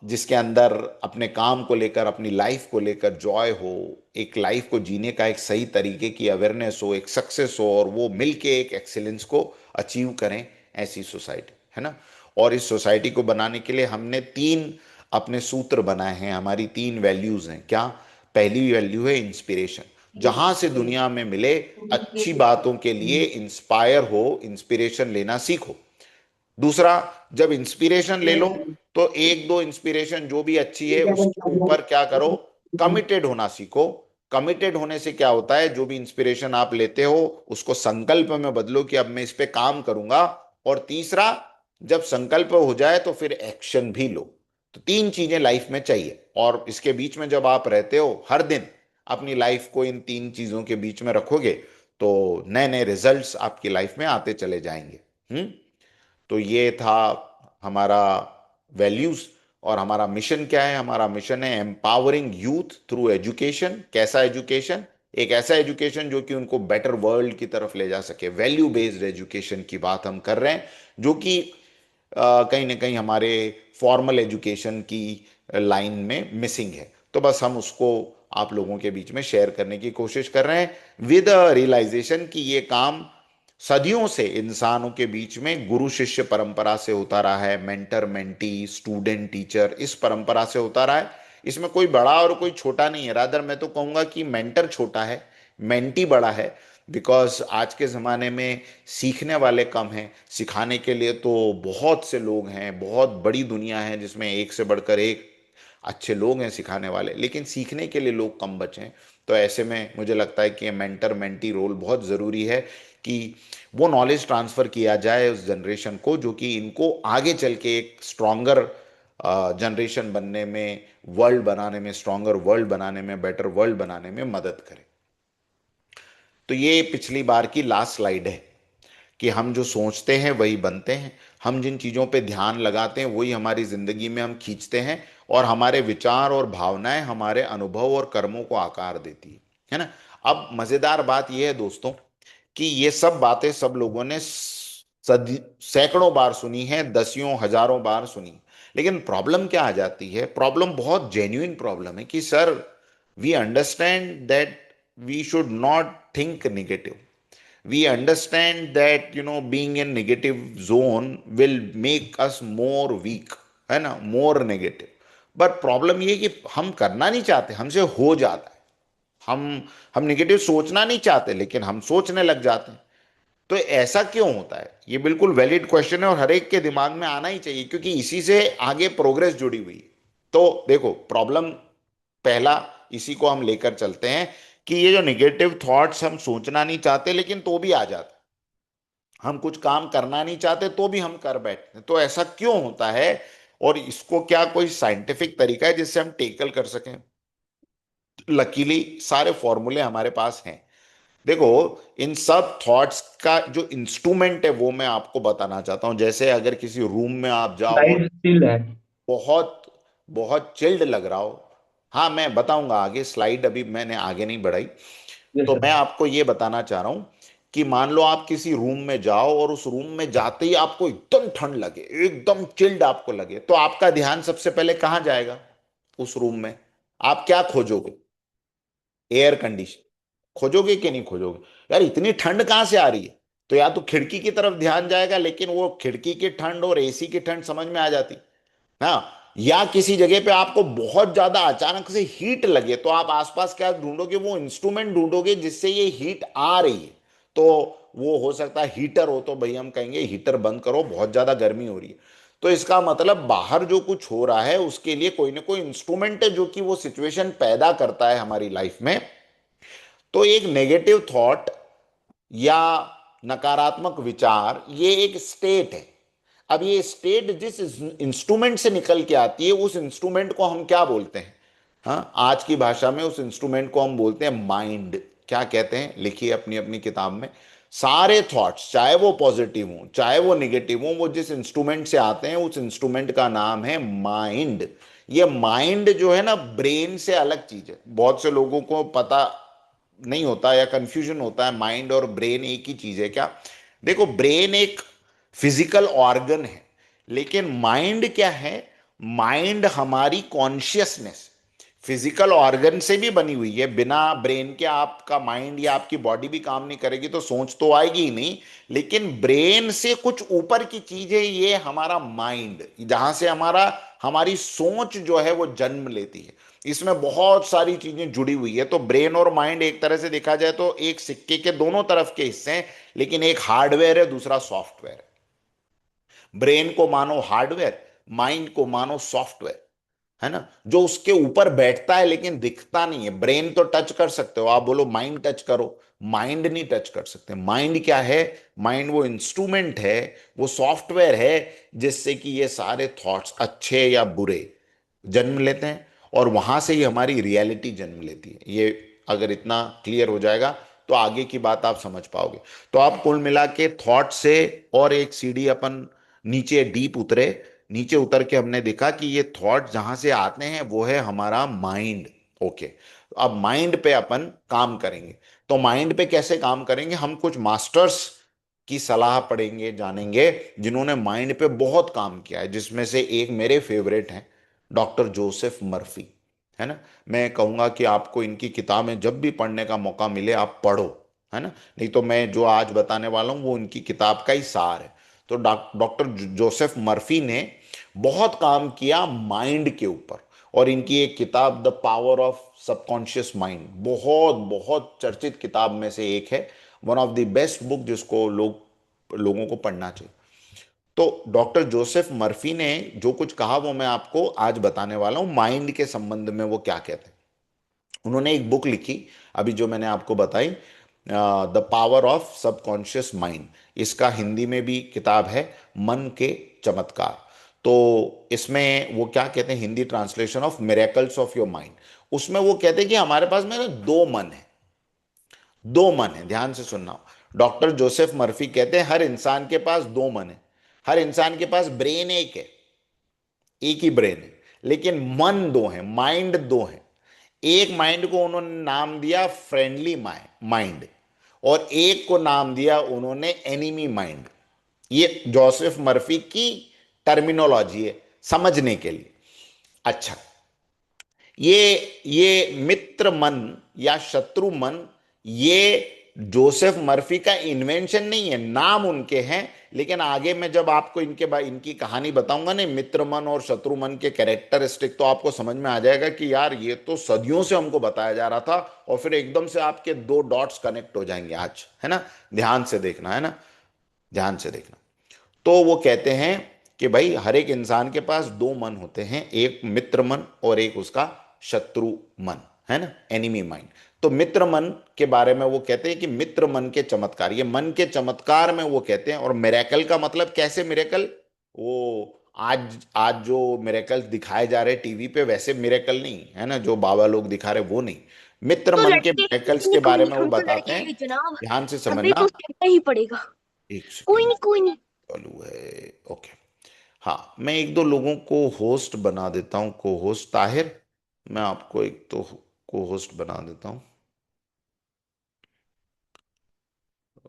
जिसके अंदर अपने काम को लेकर, अपनी लाइफ को लेकर जॉय हो, एक लाइफ को जीने का एक सही तरीके की अवेयरनेस हो, एक सक्सेस हो, और वो मिलके एक एक्सीलेंस को अचीव करें। ऐसी सोसाइटी है ना। और इस सोसाइटी को बनाने के लिए हमने तीन अपने सूत्र बनाए हैं, हमारी तीन वैल्यूज हैं। क्या? पहली वैल्यू है इंस्पिरेशन। जहां से दुनिया में मिले अच्छी बातों के लिए इंस्पायर हो, इंस्पिरेशन लेना सीखो। दूसरा, जब इंस्पिरेशन ले लो तो एक दो इंस्पिरेशन जो भी अच्छी है उसके ऊपर क्या करो, कमिटेड होना सीखो। कमिटेड होने से क्या होता है, जो भी इंस्पिरेशन आप लेते हो उसको संकल्प में बदलो कि अब मैं इस पे काम करूंगा। और तीसरा, जब संकल्प हो जाए तो फिर एक्शन भी लो। तो तीन चीजें लाइफ में चाहिए, और इसके बीच में जब आप रहते हो हर दिन, अपनी लाइफ को इन तीन चीजों के बीच में रखोगे तो नए नए रिजल्ट्स आपकी लाइफ में आते चले जाएंगे। तो ये था हमारा वैल्यूज। और हमारा मिशन क्या है? हमारा मिशन है एम्पावरिंग यूथ थ्रू एजुकेशन। कैसा एजुकेशन? एक ऐसा एजुकेशन जो कि उनको बेटर वर्ल्ड की तरफ ले जा सके। वैल्यू बेस्ड एजुकेशन की बात हम कर रहे हैं, जो कि कहीं ना कहीं हमारे फॉर्मल एजुकेशन की लाइन में मिसिंग है। तो बस हम उसको आप लोगों के बीच में शेयर करने की कोशिश कर रहे हैं, विद रियलाइजेशन कि ये काम सदियों से इंसानों के बीच में गुरु शिष्य परंपरा से होता रहा है। मेंटर मेंटी, स्टूडेंट टीचर, इस परंपरा से होता रहा है। इसमें कोई बड़ा और कोई छोटा नहीं है। रादर मैं तो कहूंगा कि मेंटर छोटा है, मेंटी बड़ा है। बिकॉज आज के ज़माने में सीखने वाले कम हैं, सिखाने के लिए तो बहुत से लोग हैं, बहुत बड़ी दुनिया है जिसमें एक से बढ़कर एक अच्छे लोग हैं सिखाने वाले, लेकिन सीखने के लिए लोग कम बचे हैं। तो ऐसे में मुझे लगता है कि मेंटर मेंटी रोल बहुत ज़रूरी है, कि वो नॉलेज ट्रांसफ़र किया जाए उस जनरेशन को, जो कि इनको आगे चल के एक स्ट्रॉन्गर जनरेशन बनने में, वर्ल्ड बनाने में, स्ट्रॉन्गर वर्ल्ड बनाने में, बेटर वर्ल्ड बनाने में मदद करे। तो ये पिछली बार की लास्ट स्लाइड है कि हम जो सोचते हैं वही बनते हैं। हम जिन चीज़ों पे ध्यान लगाते हैं वही हमारी ज़िंदगी में हम खींचते हैं, और हमारे विचार और भावनाएं हमारे अनुभव और कर्मों को आकार देती है ना। अब मज़ेदार बात यह है दोस्तों कि ये सब बातें सब लोगों ने सदी सैकड़ों बार सुनी है, दसियों हजारों बार सुनी। लेकिन प्रॉब्लम क्या आ जाती है? प्रॉब्लम बहुत जेन्युइन प्रॉब्लम है कि sir, we understand that we should not think negative. we understand that being in negative zone will make us more weak, है ना, more negative। बट प्रॉब्लम ये है कि हम करना नहीं चाहते, हमसे हो जाता है। हम हम निगेटिव सोचना नहीं चाहते लेकिन हम सोचने लग जाते हैं। तो ऐसा क्यों होता है? ये बिल्कुल वैलिड क्वेश्चन है और हर एक के दिमाग में आना ही चाहिए, क्योंकि इसी से आगे प्रोग्रेस जुड़ी हुई है। तो देखो, प्रॉब्लम पहला इसी को हम लेकर चलते हैं कि ये जो निगेटिव थॉट्स हम सोचना नहीं चाहते लेकिन तो भी आ जाते, हम कुछ काम करना नहीं चाहते तो भी हम कर बैठते हैं। तो ऐसा क्यों होता है? और इसको क्या कोई साइंटिफिक तरीका है जिससे हम टेकल कर सकें? लकीली सारे फॉर्मूले हमारे पास हैं। देखो, इन सब थॉट्स का जो इंस्ट्रूमेंट है वो मैं आपको बताना चाहता हूं। जैसे अगर किसी रूम में आप जाओ और लाइट स्टिल है। बहुत बहुत चिल्ड लग रहा हो, हाँ मैं बताऊंगा आगे, स्लाइड अभी मैंने आगे नहीं बढ़ाई। यस तो सर। मैं आपको ये बताना चाह रहा हूं कि मान लो आप किसी रूम में जाओ और उस रूम में जाते ही आपको एकदम ठंड लगे, एकदम चिल्ड आपको लगे, तो आपका ध्यान सबसे पहले कहाँ जाएगा? उस रूम में आप क्या खोजोगे? एयर कंडीशन खोजोगे कि नहीं खोजोगे? यार इतनी ठंड कहाँ से आ रही है? तो या तो खिड़की की तरफ ध्यान जाएगा, लेकिन वो खिड़की की ठंड और एसी की ठंड समझ में आ जाती। हाँ, या किसी जगह पे आपको बहुत ज्यादा अचानक से हीट लगे तो आप आसपास क्या ढूंढोगे? वो इंस्ट्रूमेंट ढूंढोगे जिससे ये हीट आ रही है। तो वो हो सकता है हीटर हो, तो भाई हम कहेंगे हीटर बंद करो, बहुत ज्यादा गर्मी हो रही है। तो इसका मतलब बाहर जो कुछ हो रहा है उसके लिए कोई ना कोई इंस्ट्रूमेंट है जो कि वो सिचुएशन पैदा करता है हमारी लाइफ में। तो एक नेगेटिव थॉट या नकारात्मक विचार ये एक स्टेट है। अब ये स्टेट जिस इंस्ट्रूमेंट से निकल के आती है उस इंस्ट्रूमेंट को हम क्या बोलते हैं? हाँ, आज की भाषा में उस इंस्ट्रूमेंट को हम बोलते हैं माइंड। क्या कहते हैं? लिखिए अपनी अपनी किताब में। सारे थॉट्स, चाहे वो पॉजिटिव हों चाहे वो निगेटिव हों, वो जिस इंस्ट्रूमेंट से आते हैं उस इंस्ट्रूमेंट का नाम है माइंड। ये माइंड जो है ना, ब्रेन से अलग चीज है। बहुत से लोगों को पता नहीं होता या कंफ्यूजन होता है, माइंड और ब्रेन एक ही चीज है क्या? देखो, ब्रेन एक फिजिकल ऑर्गन है, लेकिन माइंड क्या है? माइंड हमारी कॉन्शियसनेस फिजिकल ऑर्गन से भी बनी हुई है। बिना ब्रेन के आपका माइंड या आपकी बॉडी भी काम नहीं करेगी, तो सोच तो आएगी ही नहीं। लेकिन ब्रेन से कुछ ऊपर की चीज है ये हमारा माइंड, जहां से हमारी सोच जो है वो जन्म लेती है। इसमें बहुत सारी चीजें जुड़ी हुई है। तो ब्रेन और माइंड एक तरह से देखा जाए तो एक सिक्के के दोनों तरफ के हिस्से हैं, लेकिन एक हार्डवेयर है, दूसरा सॉफ्टवेयर है। ब्रेन को मानो हार्डवेयर, माइंड को मानो सॉफ्टवेयर, है ना, जो उसके ऊपर बैठता है लेकिन दिखता नहीं है। ब्रेन तो टच कर सकते हो, आप बोलो माइंड टच करो, माइंड नहीं टच कर सकते। माइंड क्या है? माइंड वो इंस्ट्रूमेंट है, वो सॉफ्टवेयर है जिससे कि ये सारे थॉट्स अच्छे या बुरे जन्म लेते हैं, और वहां से ही हमारी रियलिटी जन्म लेती है। ये अगर इतना क्लियर हो जाएगा तो आगे की बात आप समझ पाओगे। तो आप कुल मिला के थॉट से और एक सीढ़ी अपन नीचे डीप उतरे। नीचे उतर के हमने देखा कि ये थॉट जहां से आते हैं वो है हमारा माइंड। ओके, अब माइंड पे अपन काम करेंगे। तो माइंड पे कैसे काम करेंगे? हम कुछ मास्टर्स की सलाह पढ़ेंगे, जानेंगे, जिन्होंने माइंड पे बहुत काम किया है, जिसमें से एक मेरे फेवरेट हैं, डॉक्टर जोसेफ मर्फी, है ना। मैं कहूंगा कि आपको इनकी किताबें जब भी पढ़ने का मौका मिले आप पढ़ो, है ना। नहीं तो मैं जो आज बताने वाला हूँ वो उनकी किताब का ही सार है। तो डॉक्टर जोसेफ मर्फी ने बहुत काम किया माइंड के ऊपर, और इनकी एक किताब the power of subconscious mind बहुत बहुत चर्चित किताब में से एक है। One of the best book जिसको लोगों को पढ़ना चाहिए। तो डॉक्टर जोसेफ मर्फी ने जो कुछ कहा वो मैं आपको आज बताने वाला हूं, माइंड के संबंध में वो क्या कहते हैं। उन्होंने एक बुक लिखी, अभी जो मैंने आपको बताई, the power of subconscious mind. इसका हिंदी में भी किताब है, मन के चमत्कार। तो इसमें वो क्या कहते हैं, Hindi translation of miracles of your mind. उसमें वो कहते हैं कि हमारे पास में ना दो मन है। दो मन है, ध्यान से सुनना। डॉक्टर जोसेफ मर्फी कहते हैं हर इंसान के पास दो मन है। हर इंसान के पास ब्रेन एक है, एक ही ब्रेन है, लेकिन मन दो है, माइंड दो है। एक माइंड को उन्होंने नाम दिया फ्रेंडली माइंड, और एक को नाम दिया उन्होंने एनिमी माइंड। ये जोसेफ मर्फी की टर्मिनोलॉजी है समझने के लिए। अच्छा, ये मित्र मन या शत्रु मन, ये जोसेफ मर्फी का इन्वेंशन नहीं है, नाम उनके हैं। लेकिन आगे मैं जब आपको इनकी कहानी बताऊंगा ना, मित्र मन और शत्रु मन के कैरेक्टरिस्टिक, तो आपको समझ में आ जाएगा कि यार ये तो सदियों से हमको बताया जा रहा था, और फिर एकदम से आपके दो डॉट्स कनेक्ट हो जाएंगे आज, है ना। ध्यान से देखना, है ना, ध्यान से देखना। तो वो कहते हैं कि भाई हर एक इंसान के पास दो मन होते हैं, एक मित्र मन और एक उसका शत्रु मन, है ना, एनिमी माइंड। तो मित्र मन के बारे में वो कहते हैं कि मित्र मन के चमत्कार, ये मन के चमत्कार में वो कहते हैं। और मिरेकल का मतलब कैसे मिरेकल, वो आज आज जो मिरेकल दिखाए जा रहे टीवी पे, वैसे मिरेकल नहीं है ना, जो बाबा लोग दिखा रहे वो नहीं। मित्र तो मन के लड़के, मिरेकल्स कोई नहीं के कोई बारे नहीं, में वो हम तो बताते लड़के हैं। हैं जनाब, ध्यान से हमें समझना। तो करना ही पड़ेगा। एक कोई सेकेंड, नहीं कोई नहीं। चालू है, ओके। हाँ, मैं एक दो लोगों को होस्ट बना देता हूँ, को होस्ट ताहिर, मैं आपको एक तो को होस्ट बना देता हूँ।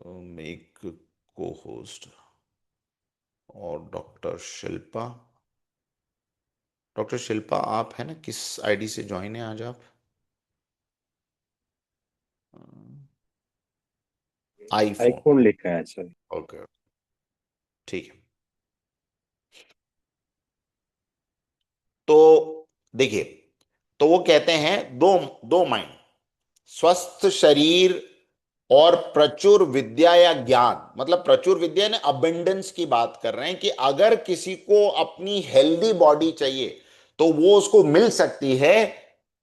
मेक को होस्ट। और डॉक्टर शिल्पा आप है ना, किस आईडी से ज्वाइन है आज आप? आईफोन। आईफोन लिखा है सर। ओके, ठीक है। तो देखिए, तो वो कहते हैं दो दो माइंड, स्वस्थ शरीर और प्रचुर विद्या या ज्ञान, मतलब प्रचुर विद्या ने अबंडेंस की बात कर रहे हैं कि अगर किसी को अपनी हेल्दी बॉडी चाहिए तो वो उसको मिल सकती है,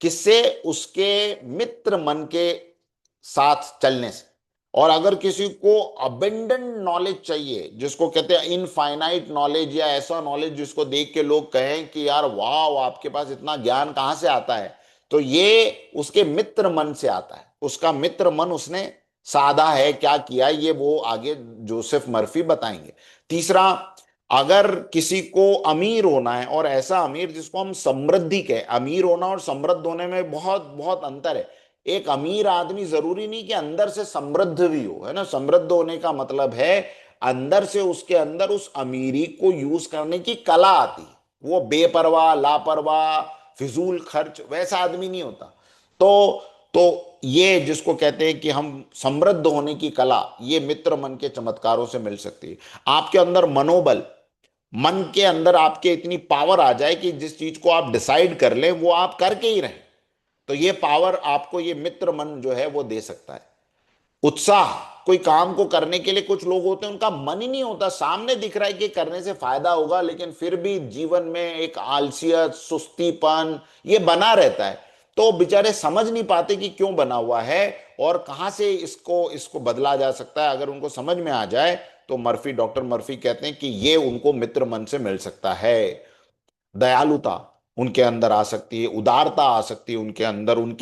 किससे? उसके मित्र मन के साथ चलने से। और अगर किसी को अबेंडेंट नॉलेज चाहिए, जिसको कहते हैं इनफाइनाइट नॉलेज, या ऐसा नॉलेज जिसको देख के लोग कहें कि यार वाह, आपके पास इतना ज्ञान कहां से आता है, तो ये उसके मित्र मन से आता है। उसका मित्र मन उसने साधा है, क्या किया ये वो आगे जोसेफ मर्फी बताएंगे। तीसरा, अगर किसी को अमीर होना है, और ऐसा अमीर जिसको हम समृद्धि कहें, अमीर होना और समृद्ध होने में बहुत बहुत अंतर है। एक अमीर आदमी जरूरी नहीं कि अंदर से समृद्ध भी हो, है ना। समृद्ध होने का मतलब है अंदर से उसके अंदर उस अमीरी को यूज करने की कला आती है। वो बेपरवाह, लापरवाह, फिजूल खर्च वैसा आदमी नहीं होता। तो ये जिसको कहते हैं कि हम समृद्ध होने की कला, ये मित्र मन के चमत्कारों से मिल सकती है। आपके अंदर मनोबल, मन के अंदर आपके इतनी पावर आ जाए कि जिस चीज को आप डिसाइड कर लें वो आप करके ही रहें, तो ये पावर आपको ये मित्र मन जो है वो दे सकता है। उत्साह, कोई काम को करने के लिए कुछ लोग होते हैं उनका मन ही नहीं होता, सामने दिख रहा है कि करने से फायदा होगा, लेकिन फिर भी जीवन में एक आलसियत, सुस्तीपन ये बना रहता है। तो बेचारे समझ नहीं पाते कि क्यों बना हुआ है और कहां से इसको इसको बदला जा सकता है। अगर उनको समझ में आ जाए तो डॉक्टर मर्फी कहते हैं कि ये उनको मित्र मन से मिल सकता है। दयालुता उनके अंदर आ सकती है, उदारता आ सकती है उनके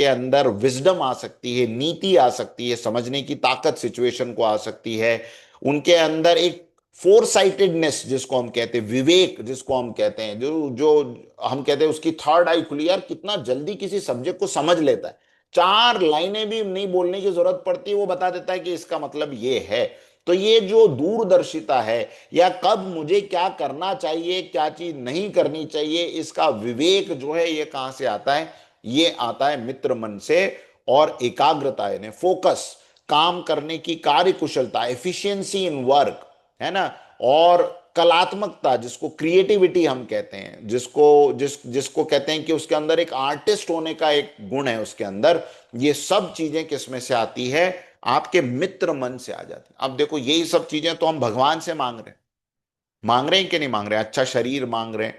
अंदर विजडम आ सकती है, नीति आ सकती है, समझने की ताकत सिचुएशन को आ सकती है। उनके अंदर एक फोरसाइटेडनेस जिसको हम कहते हैं, विवेक जिसको हम कहते हैं, जो जो हम कहते हैं उसकी थर्ड आई खुली, यार कितना जल्दी किसी सब्जेक्ट को समझ लेता है। चार लाइनें भी नहीं बोलने की जरूरत पड़ती है, वो बता देता है कि इसका मतलब ये है। तो ये जो दूरदर्शिता है, या कब मुझे क्या करना चाहिए, क्या चीज नहीं करनी चाहिए, इसका विवेक जो है ये कहां से आता है? ये आता है मित्र मन से। और एकाग्रता यानी फोकस, काम करने की कार्य कुशलता, एफिशिएंसी इन वर्क, है ना। और कलात्मकता जिसको क्रिएटिविटी हम कहते हैं, जिसको कहते हैं कि उसके अंदर एक आर्टिस्ट होने का एक गुण है उसके अंदर। ये सब चीजें किसमें से आती है? आपके मित्र मन से आ जाती है। अब देखो, यही सब चीजें तो हम भगवान से मांग रहे हैं कि नहीं मांग रहे हैं? अच्छा शरीर मांग रहे हैं,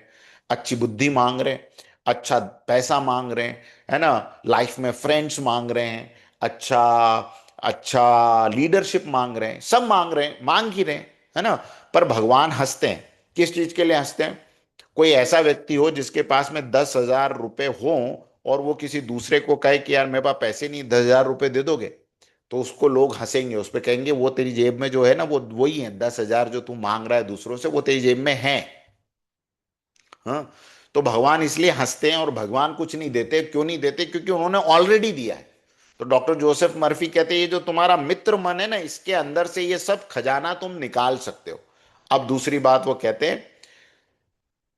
अच्छी बुद्धि मांग रहे हैं, अच्छा पैसा मांग रहे हैं, है ना, लाइफ में फ्रेंड्स मांग रहे हैं, अच्छा अच्छा लीडरशिप मांग रहे हैं, सब मांग रहे हैं, मांग ही रहे हैं, है ना। पर भगवान हंसते हैं, किस चीज के लिए हंसते हैं? कोई ऐसा व्यक्ति हो जिसके पास में 10,000 रुपए हो, और वो किसी दूसरे को कहे कि यार मेरे पास पैसे नहीं, 10,000 रुपए दे दोगे? तो उसको लोग हंसेंगे, उस पे कहेंगे वो तेरी जेब में जो है ना, वो वही है, 10,000 जो तू मांग रहा है दूसरों से, वो तेरी जेब में है। हाँ। तो भगवान इसलिए हंसते हैं, और भगवान कुछ नहीं देते। क्यों नहीं देते? क्योंकि उन्होंने ऑलरेडी दिया है। तो डॉक्टर जोसेफ मर्फी कहते हैं ये जो तुम्हारा मित्र मन है ना, इसके अंदर से ये सब खजाना तुम निकाल सकते हो। अब दूसरी बात वो कहते हैं,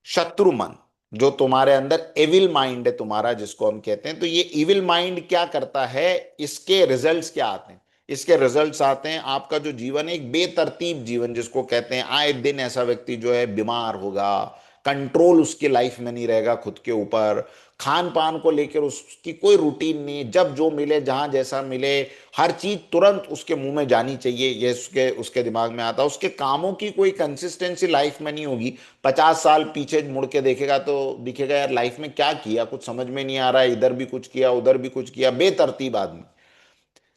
शत्रु मन, जो तुम्हारे अंदर एविल माइंड है तुम्हारा, जिसको हम कहते हैं, तो ये इविल माइंड क्या करता है, इसके रिजल्ट्स क्या आते हैं? इसके रिजल्ट्स आते हैं, आपका जो जीवन है एक बेतरतीब जीवन जिसको कहते हैं, आए दिन ऐसा व्यक्ति जो है बीमार होगा, कंट्रोल उसकी लाइफ में नहीं रहेगा खुद के ऊपर, खान पान को लेकर उसकी कोई रूटीन नहीं, जब जो मिले जहां जैसा मिले हर चीज तुरंत उसके मुंह में जानी चाहिए, ये उसके उसके दिमाग में आता है, उसके कामों की कोई कंसिस्टेंसी लाइफ में नहीं होगी। 50 साल पीछे मुड़ के देखेगा तो दिखेगा यार लाइफ में क्या किया, कुछ समझ में नहीं आ रहा है, इधर भी कुछ किया उधर भी कुछ किया, बेतरतीब आदमी,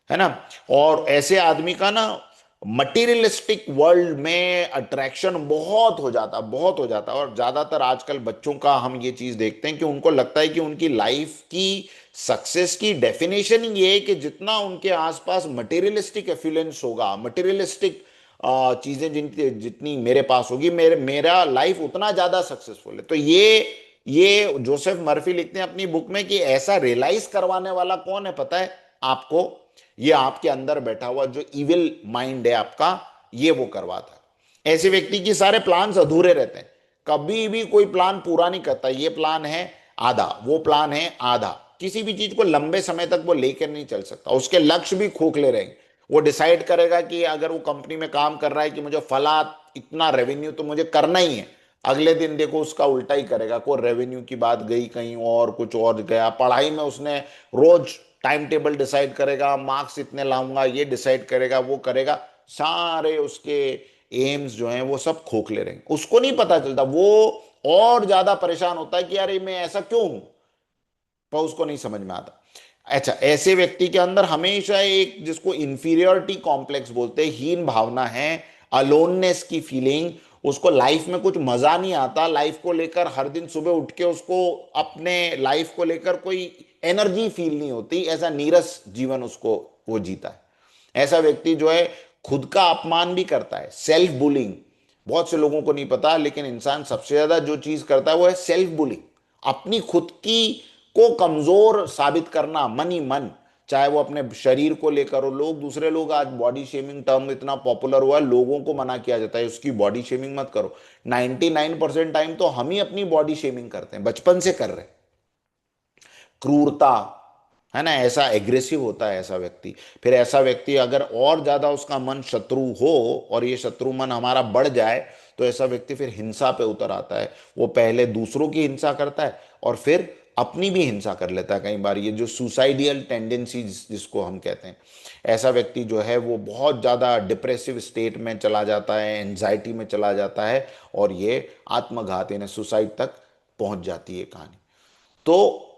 है ना। और ऐसे आदमी का ना मटेरियलिस्टिक वर्ल्ड में अट्रैक्शन बहुत हो जाता है। और ज्यादातर आजकल बच्चों का हम ये चीज देखते हैं कि उनको लगता है कि उनकी लाइफ की सक्सेस की डेफिनेशन ही ये है कि जितना उनके आसपास मटेरियलिस्टिक एफिलेंस होगा, मटेरियलिस्टिक चीजें जितनी मेरे पास होगी, मेरा लाइफ उतना ज्यादा सक्सेसफुल है। तो ये जोसेफ मर्फी लिखते हैं अपनी बुक में कि ऐसा रियलाइज करवाने वाला कौन है पता है आपको? ये आपके अंदर बैठा हुआ जो इविल माइंड है आपका, ये वो करवाता है। ऐसे व्यक्ति के सारे प्लान्स अधूरे रहते हैं, कभी भी कोई प्लान पूरा नहीं करता। ये प्लान है आधा, वो प्लान है आधा, किसी भी चीज को लंबे समय तक वो लेकर नहीं चल सकता। उसके लक्ष्य भी खोखले रहेंगे। वो डिसाइड करेगा कि अगर वो कंपनी में काम कर रहा है कि मुझे फला इतना रेवेन्यू तो मुझे करना ही है, अगले दिन देखो उसका उल्टा ही करेगा, कोई रेवेन्यू की बात गई कहीं और, कुछ और गया। पढ़ाई में उसने रोज टाइम टेबल डिसाइड करेगा, मार्क्स इतने लाऊंगा, ये डिसाइड करेगा, वो करेगा, सारे उसके एम्स जो हैं वो सब खोखले रहेंगे, उसको नहीं पता चलता। वो और ज्यादा परेशान होता है कि यार ये मैं ऐसा क्यों हूं, पर उसको नहीं समझ में आता। अच्छा, ऐसे व्यक्ति के अंदर हमेशा एक जिसको इंफीरियोरिटी कॉम्प्लेक्स बोलते हैं, हीन भावना है, अलोननेस की फीलिंग, उसको लाइफ में कुछ मजा नहीं आता, लाइफ को लेकर हर दिन सुबह उठ के उसको अपने लाइफ को लेकर कोई एनर्जी फील नहीं होती, ऐसा नीरस जीवन उसको वो जीता है। ऐसा व्यक्ति जो है खुद का अपमान भी करता है, सेल्फ बुलिंग। बहुत से लोगों को नहीं पता, लेकिन इंसान सबसे ज्यादा जो चीज करता है वो है सेल्फ बुलिंग, अपनी खुद की को कमजोर साबित करना मन ही मन, चाहे वो अपने शरीर को लेकर हो। दूसरे लोग, आज बॉडी शेमिंग टर्म इतना पॉपुलर हुआ है, लोगों को मना किया जाता है उसकी बॉडी शेमिंग मत करो। 99% टाइम तो हम ही अपनी बॉडी शेमिंग करते हैं, बचपन से कर रहे हैं। क्रूरता, है ना, ऐसा एग्रेसिव होता है ऐसा व्यक्ति। फिर ऐसा व्यक्ति अगर और ज्यादा उसका मन शत्रु हो और ये शत्रु मन हमारा बढ़ जाए, तो ऐसा व्यक्ति फिर हिंसा पे उतर आता है। वो पहले दूसरों की हिंसा करता है और फिर अपनी भी हिंसा कर लेता है कई बार, ये जो सुसाइडियल टेंडेंसी जिसको हम कहते हैं। ऐसा व्यक्ति जो है वो बहुत ज्यादा डिप्रेसिव स्टेट में चला जाता है, एंजाइटी में चला जाता है, और ये आत्मघात यानी सुसाइड तक पहुंच जाती है कहानी। तो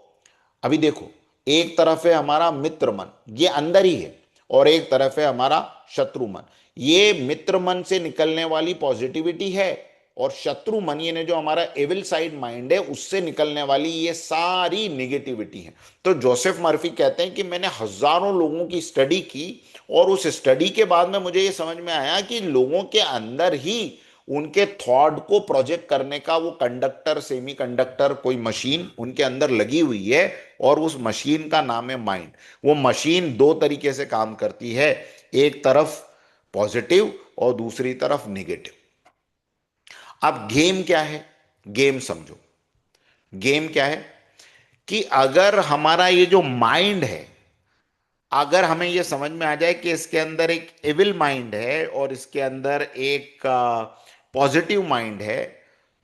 अभी देखो, एक तरफ है हमारा मित्र मन, ये अंदर ही है, और एक तरफ है हमारा शत्रु मन। ये मित्र मन से निकलने वाली पॉजिटिविटी है, और शत्रु मन यानी जो हमारा एविल साइड माइंड है उससे निकलने वाली ये सारी निगेटिविटी है। तो जोसेफ मर्फी कहते हैं कि मैंने हजारों लोगों की स्टडी की, और उस स्टडी के बाद में मुझे ये समझ में आया कि लोगों के अंदर ही उनके थॉट को प्रोजेक्ट करने का वो कंडक्टर, सेमी कंडक्टर, कोई मशीन उनके अंदर लगी हुई है, और उस मशीन का नाम है माइंड। वो मशीन दो तरीके से काम करती है, एक तरफ पॉजिटिव और दूसरी तरफ निगेटिव। अब गेम क्या है? गेम समझो। गेम क्या है कि अगर हमारा ये जो माइंड है, अगर हमें ये समझ में आ जाए कि इसके अंदर एक एविल माइंड है और इसके अंदर एक पॉजिटिव माइंड है,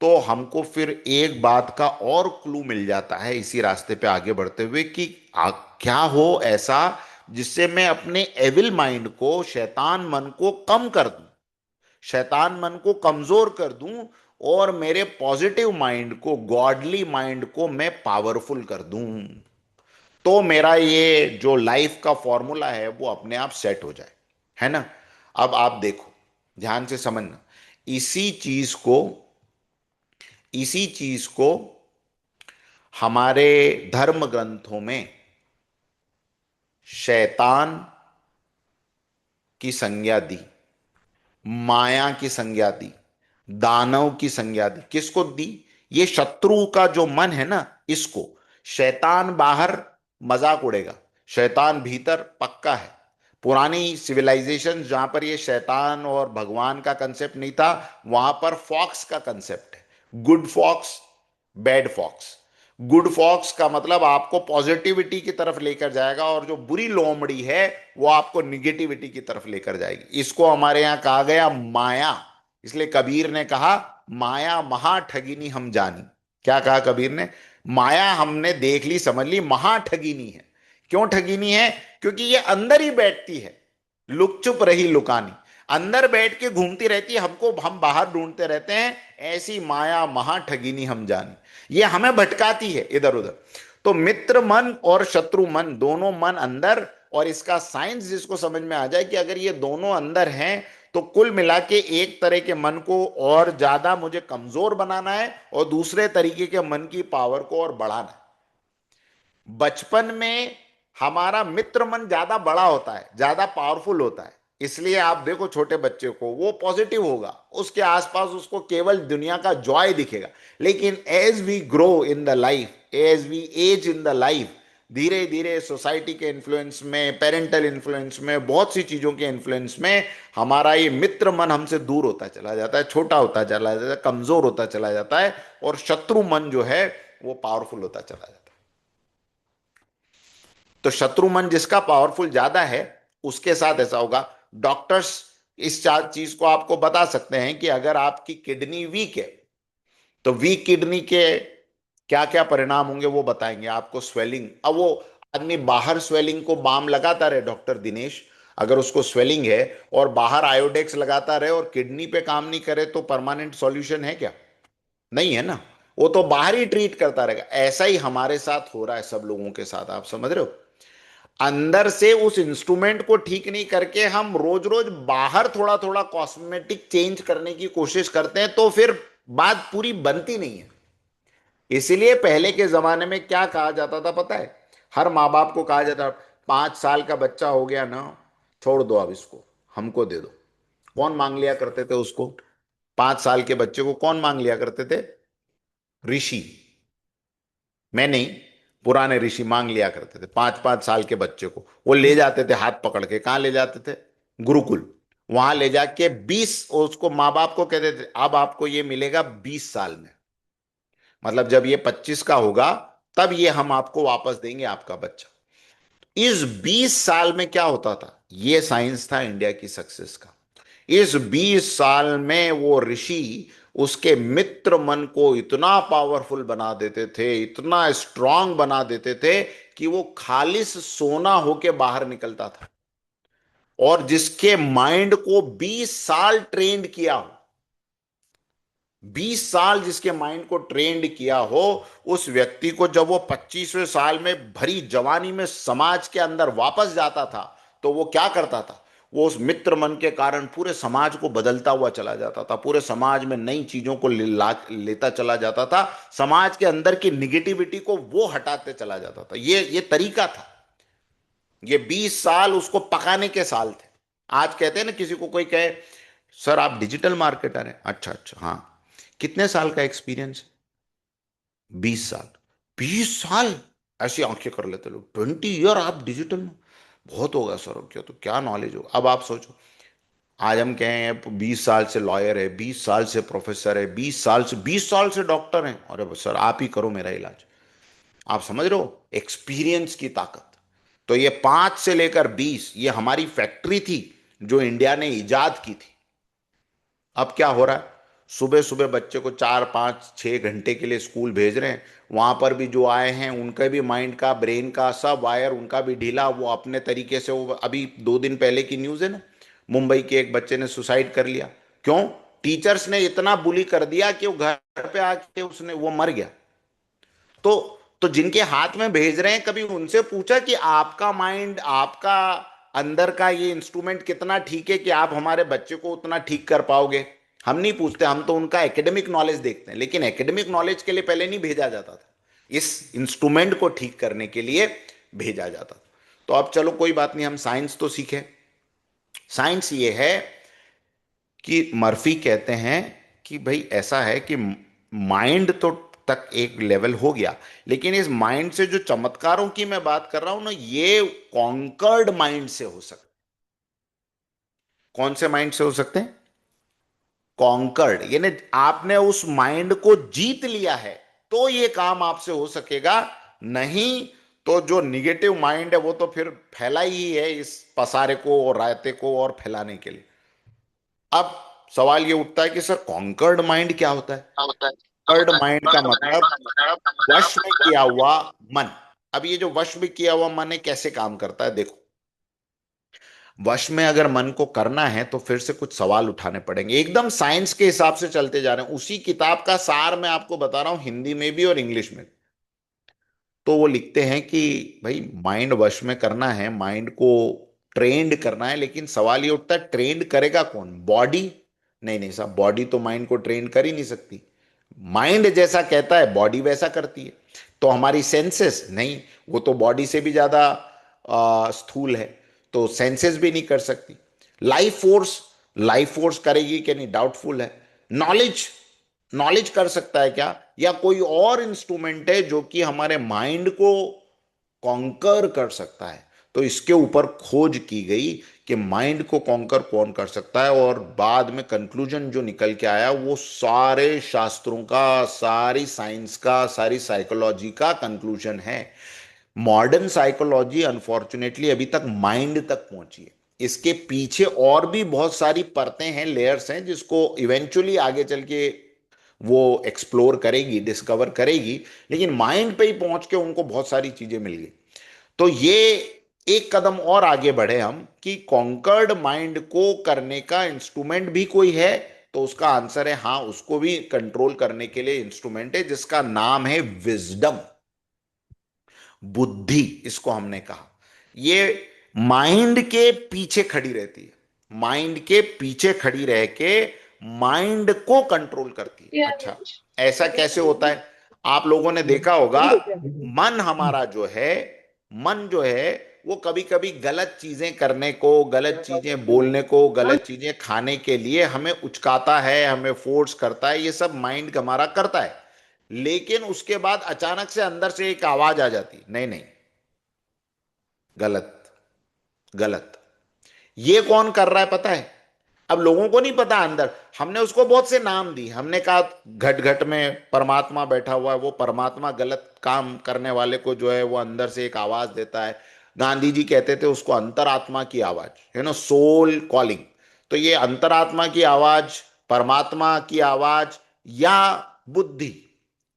तो हमको फिर एक बात का और क्लू मिल जाता है इसी रास्ते पे आगे बढ़ते हुए कि क्या हो ऐसा जिससे मैं अपने एविल माइंड को, शैतान मन को कम कर दूं, शैतान मन को कमजोर कर दूं, और मेरे पॉजिटिव माइंड को, गॉडली माइंड को मैं पावरफुल कर दूं। तो मेरा ये जो लाइफ का फॉर्मूला है वो अपने आप सेट हो जाए, है ना। अब आप देखो, ध्यान से समझना, इसी चीज को इसी चीज को हमारे धर्म ग्रंथों में शैतान की संज्ञा दी, माया की संज्ञा दी, दानव की संज्ञा दी। किसको दी? ये शत्रु का जो मन है ना, इसको। शैतान बाहर मजाक उड़ेगा, शैतान भीतर पक्का है। पुरानी सिविलाइजेशन जहां पर ये शैतान और भगवान का कंसेप्ट नहीं था, वहां पर फॉक्स का कंसेप्ट है, good fox, bad fox. Good fox का मतलब आपको पॉजिटिविटी की तरफ लेकर जाएगा, और जो बुरी लोमड़ी है वो आपको निगेटिविटी की तरफ लेकर जाएगी। इसको हमारे यहाँ कहा गया माया। इसलिए कबीर ने कहा, माया महा ठगिनी हम जानी। क्या कहा कबीर ने? माया हमने देख ली, समझ ली, महा ठगिनी है। क्यों ठगिनी है? क्योंकि ये अंदर ही बैठती है, लुक चुप रही लुकानी। अंदर बैठ के घूमती रहती है, हमको हम बाहर ढूंढते रहते हैं। ऐसी माया महा ठगिनी हम जानी, ये हमें भटकाती है इधर उधर। तो मित्र मन और शत्रु मन, दोनों मन अंदर, और इसका साइंस जिसको समझ में आ जाए कि अगर ये दोनों अंदर हैं, तो कुल मिला के एक तरह के मन को और ज्यादा मुझे कमजोर बनाना है, और दूसरे तरीके के मन की पावर को और बढ़ाना है। बचपन में हमारा मित्र मन ज्यादा बड़ा होता है, ज्यादा पावरफुल होता है। इसलिए आप देखो छोटे बच्चे को, वो पॉजिटिव होगा, उसके आसपास उसको केवल दुनिया का जॉय दिखेगा। लेकिन as we grow in the life, as we age in the life, धीरे धीरे सोसाइटी के इन्फ्लुएंस में, पेरेंटल इन्फ्लुएंस में, बहुत सी चीजों के इन्फ्लुएंस में हमारा ये मित्र मन हमसे दूर होता चला जाता है, छोटा होता चला जाता है, कमजोर होता चला जाता है, और शत्रु मन जो है वो पावरफुल होता चला जाता है। तो शत्रु मन जिसका पावरफुल ज्यादा है, उसके साथ ऐसा होगा। डॉक्टर्स इस चार चीज को आपको बता सकते हैं कि अगर आपकी किडनी वीक है, तो वीक किडनी के क्या क्या परिणाम होंगे वो बताएंगे आपको। स्वेलिंग, अब वो आदमी बाहर स्वेलिंग को बाम लगाता रहे डॉक्टर दिनेश, अगर उसको स्वेलिंग है और बाहर आयोडेक्स लगाता रहे और किडनी पे काम नहीं करे, तो परमानेंट सॉल्यूशन है क्या? नहीं है ना। वो तो बाहर ही ट्रीट करता रहेगा। ऐसा ही हमारे साथ हो रहा है सब लोगों के साथ, आप समझ रहे हो? अंदर से उस इंस्ट्रूमेंट को ठीक नहीं करके हम रोज रोज बाहर थोड़ा थोड़ा कॉस्मेटिक चेंज करने की कोशिश करते हैं, तो फिर बात पूरी बनती नहीं है। इसीलिए पहले के जमाने में क्या कहा जाता था पता है? हर माँ बाप को कहा जाता, 5 साल का बच्चा हो गया ना, छोड़ दो अब इसको, हमको दे दो। कौन मांग लिया करते थे उसको? 5 साल के बच्चे को कौन मांग लिया करते थे? ऋषि। मैं नहीं, पुराने ऋषि मांग लिया करते थे 5 5 साल के बच्चे को। वो ले जाते थे हाथ पकड़ के, कहाँ ले जाते थे? गुरुकुल। वहां ले जाके 20, उसको माँ बाप को कहते थे अब आपको ये मिलेगा 20 साल में, मतलब जब ये 25 का होगा तब ये हम आपको वापस देंगे आपका बच्चा। इस 20 साल में क्या होता था? ये साइंस था इंडिया की सक्सेस का। इस 20 साल में वो ऋषि उसके मित्र मन को इतना पावरफुल बना देते थे, इतना स्ट्रांग बना देते थे, कि वो खालिस सोना होके बाहर निकलता था। और जिसके माइंड को 20 साल ट्रेंड किया हो, 20 साल जिसके माइंड को ट्रेंड किया हो, उस व्यक्ति को जब वो 25वें साल में भरी जवानी में समाज के अंदर वापस जाता था, तो वो क्या करता था? वो उस मित्र मन के कारण पूरे समाज को बदलता हुआ चला जाता था, पूरे समाज में नई चीजों को लेता चला जाता था, समाज के अंदर की निगेटिविटी को वो हटाते चला जाता था। ये तरीका था। ये 20 साल उसको पकाने के साल थे। आज कहते हैं ना, किसी को कोई कहे सर आप डिजिटल मार्केटर हैं, अच्छा अच्छा हाँ, कितने साल का एक्सपीरियंस? 20 साल। 20 साल? ऐसी आंखें कर लेते लोग, 20 ईयर आप डिजिटल में? बहुत होगा सर, क्या तो क्या नॉलेज होगा। अब आप सोचो, आज हम कहें 20 साल से लॉयर है, 20 साल से प्रोफेसर है, 20 साल से डॉक्टर हैं, अरे सर आप ही करो मेरा इलाज। आप समझ रहे हो एक्सपीरियंस की ताकत? तो ये 5 से लेकर 20, ये हमारी फैक्ट्री थी जो इंडिया ने इजाद की थी। अब क्या हो रहा है? सुबह सुबह बच्चे को 4 5 6 घंटे के लिए स्कूल भेज रहे हैं। वहां पर भी जो आए हैं उनका भी माइंड का, ब्रेन का सब वायर उनका भी ढीला, वो अपने तरीके से, वो अभी 2 दिन पहले की न्यूज़ है ना, मुंबई के एक बच्चे ने सुसाइड कर लिया। क्यों? टीचर्स ने इतना बुली कर दिया कि वो घर पे आके उसने वो मर गया। तो जिनके हाथ में भेज रहे हैं, कभी उनसे पूछा कि आपका माइंड, आपका अंदर का ये इंस्ट्रूमेंट कितना ठीक है कि आप हमारे बच्चे को उतना ठीक कर पाओगे? हम नहीं पूछते, हम तो उनका एकेडमिक नॉलेज देखते हैं। लेकिन एकेडमिक नॉलेज के लिए पहले नहीं भेजा जाता था, इस इंस्ट्रूमेंट को ठीक करने के लिए भेजा जाता था। तो अब चलो कोई बात नहीं, हम साइंस तो सीखे। साइंस ये है कि मर्फी कहते हैं कि भाई ऐसा है कि माइंड तो तक एक लेवल हो गया, लेकिन इस माइंड से जो चमत्कारों की मैं बात कर रहा हूं ना, ये कॉन्कर्ड माइंड से हो सकते। कौन से माइंड से हो सकते हैं? कॉन्कर्ड, यानी आपने उस माइंड को जीत लिया है, तो ये काम आपसे हो सकेगा। नहीं तो जो निगेटिव माइंड है वो तो फिर फैला ही है इस पसारे को और रायते को और फैलाने के लिए। अब सवाल ये उठता है कि सर कॉन्कर्ड माइंड क्या होता है? कॉन्कर्ड माइंड का मतलब वश में किया हुआ मन। अब ये जो वश में किया हुआ मन है कैसे काम करता है देखो। वश में अगर मन को करना है तो फिर से कुछ सवाल उठाने पड़ेंगे, एकदम साइंस के हिसाब से चलते जा रहे हैं। उसी किताब का सार मैं आपको बता रहा हूं, हिंदी में भी और इंग्लिश में भी। तो वो लिखते हैं कि भाई माइंड वश में करना है, माइंड को ट्रेंड करना है, लेकिन सवाल ये उठता है ट्रेंड करेगा कौन? बॉडी? नहीं नहीं साहब, बॉडी तो माइंड को ट्रेन कर ही नहीं सकती। माइंड जैसा कहता है बॉडी वैसा करती है। तो हमारी सेंसेस नहीं, वो तो बॉडी से भी ज्यादा स्थूल है, तो सेंसेस भी नहीं कर सकती। लाइफ फोर्स करेगी कि नहीं, डाउटफुल है। नॉलेज, नॉलेज कर सकता है क्या? या कोई और इंस्ट्रूमेंट है जो कि हमारे माइंड को कॉन्कर कर सकता है? तो इसके ऊपर खोज की गई कि माइंड को कॉन्कर कौन कर सकता है, और बाद में कंक्लूजन जो निकल के आया वो सारे शास्त्रों का, सारी साइंस का, सारी साइकोलॉजी का कंक्लूजन है। मॉडर्न साइकोलॉजी अनफॉर्चुनेटली अभी तक माइंड तक पहुंची है। इसके पीछे और भी बहुत सारी परतें हैं, लेयर्स हैं, जिसको इवेंचुअली आगे चल के वो एक्सप्लोर करेगी, डिस्कवर करेगी। लेकिन माइंड पे ही पहुंच के उनको बहुत सारी चीजें मिल गई। तो ये एक कदम और आगे बढ़े हम कि कॉन्कर्ड माइंड को करने का इंस्ट्रूमेंट भी कोई है। तो उसका आंसर है हाँ, उसको भी कंट्रोल करने के लिए इंस्ट्रूमेंट है जिसका नाम है विजडम, बुद्धि इसको हमने कहा। ये माइंड के पीछे खड़ी रहती है, माइंड के पीछे खड़ी रह के माइंड को कंट्रोल करती है। अच्छा, ऐसा कैसे होता है? आप लोगों ने देखा होगा, मन हमारा जो है, मन जो है वो कभी कभी गलत चीजें करने को, गलत चीजें बोलने को, गलत चीजें खाने के लिए हमें उचकाता है, हमें फोर्स करता है, ये सब माइंड हमारा करता है। लेकिन उसके बाद अचानक से अंदर से एक आवाज आ जाती, नहीं नहीं, गलत, गलत। ये कौन कर रहा है पता है? अब लोगों को नहीं पता अंदर। हमने उसको बहुत से नाम दी, हमने कहा घट घट में परमात्मा बैठा हुआ है, वो परमात्मा गलत काम करने वाले को जो है वो अंदर से एक आवाज देता है। गांधी जी कहते थे उसको अंतरात्मा की आवाज, है ना, सोल कॉलिंग। तो ये अंतरात्मा की आवाज, परमात्मा की आवाज, या बुद्धि,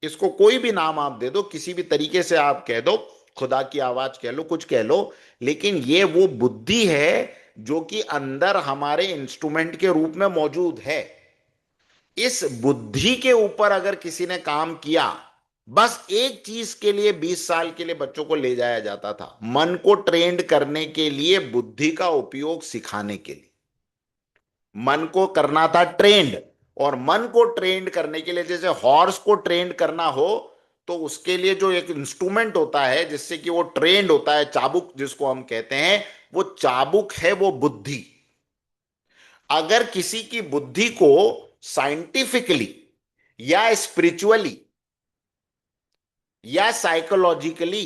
इसको कोई भी नाम आप दे दो, किसी भी तरीके से आप कह दो, खुदा की आवाज कह लो, कुछ कह लो, लेकिन ये वो बुद्धि है जो कि अंदर हमारे इंस्ट्रूमेंट के रूप में मौजूद है। इस बुद्धि के ऊपर अगर किसी ने काम किया, बस एक चीज के लिए 20 साल के लिए बच्चों को ले जाया जाता था, मन को ट्रेंड करने के लिए, बुद्धि का उपयोग सिखाने के लिए। मन को करना था ट्रेंड, और मन को ट्रेंड करने के लिए जैसे हॉर्स को ट्रेंड करना हो, तो उसके लिए जो एक इंस्ट्रूमेंट होता है जिससे कि वो ट्रेंड होता है, चाबुक जिसको हम कहते हैं, वो चाबुक है वो बुद्धि। अगर किसी की बुद्धि को साइंटिफिकली या स्पिरिचुअली या साइकोलॉजिकली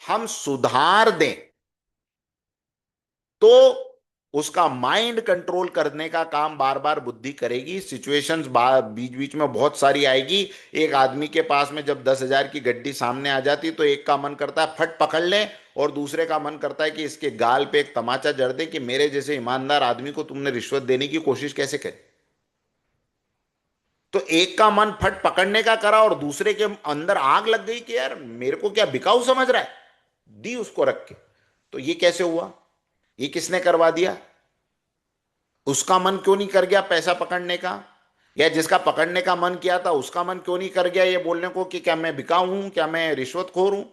हम सुधार दें, तो उसका माइंड कंट्रोल करने का काम बार बार बुद्धि करेगी। सिचुएशंस बीच बीच में बहुत सारी आएगी। एक आदमी के पास में जब 10,000 की गड्डी सामने आ जाती तो एक का मन करता है फट पकड़ ले, और दूसरे का मन करता है कि इसके गाल पे एक तमाचा जड़ दे कि मेरे जैसे ईमानदार आदमी को तुमने रिश्वत देने की कोशिश कैसे करी। तो एक का मन फट पकड़ने का करा और दूसरे के अंदर आग लग गई कि यार मेरे को क्या बिकाऊ समझ रहा है, दी उसको रख के। तो ये कैसे हुआ? ये किसने करवा दिया? उसका मन क्यों नहीं कर गया पैसा पकड़ने का? या जिसका पकड़ने का मन किया था उसका मन क्यों नहीं कर गया ये बोलने को कि क्या मैं बिकाऊ हूं, क्या मैं रिश्वतखोर हूं?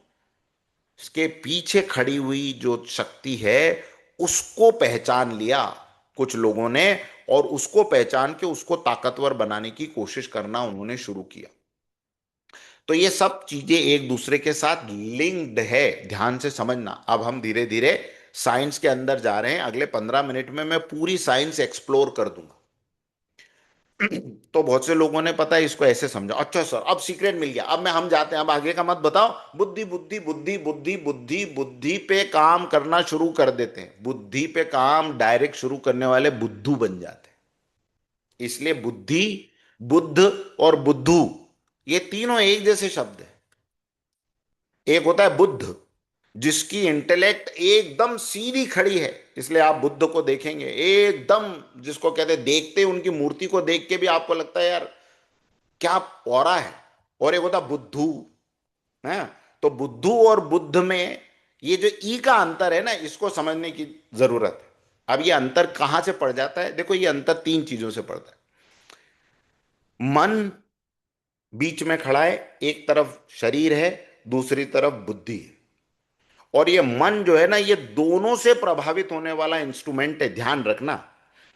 इसके पीछे खड़ी हुई जो शक्ति है उसको पहचान लिया कुछ लोगों ने, और उसको पहचान के उसको ताकतवर बनाने की कोशिश करना उन्होंने शुरू किया। तो ये सब चीजें एक दूसरे के साथ लिंक्ड है, ध्यान से समझना। अब हम धीरे धीरे साइंस के अंदर जा रहे हैं, अगले 15 मिनट में मैं पूरी साइंस एक्सप्लोर कर दूंगा। तो बहुत से लोगों ने पता है इसको ऐसे समझा, अच्छा सर अब सीक्रेट मिल गया, अब मैं हम जाते हैं, अब आगे का मत बताओ, बुद्धि बुद्धि बुद्धि बुद्धि बुद्धि बुद्धि पे काम करना शुरू कर देते हैं। बुद्धि पे काम डायरेक्ट शुरू करने वाले बुद्धू बन जाते हैं। इसलिए बुद्धि, बुद्ध और बुद्धू, ये तीनों एक जैसे शब्द है। एक होता है बुद्ध, जिसकी इंटेलेक्ट एकदम सीधी खड़ी है, इसलिए आप बुद्ध को देखेंगे एकदम, जिसको कहते हैं देखते उनकी मूर्ति को देख के भी आपको लगता है यार क्या ऑरा है। और एक होता है बुद्धू, है। तो बुद्धू और बुद्ध में ये जो ई का अंतर है ना, इसको समझने की जरूरत है। अब ये अंतर कहां से पड़ जाता है? देखो, ये अंतर तीन चीजों से पड़ता है। मन बीच में खड़ा है, एक तरफ शरीर है, दूसरी तरफ बुद्धि है। और ये मन जो है ना, ये दोनों से प्रभावित होने वाला इंस्ट्रूमेंट है, ध्यान रखना।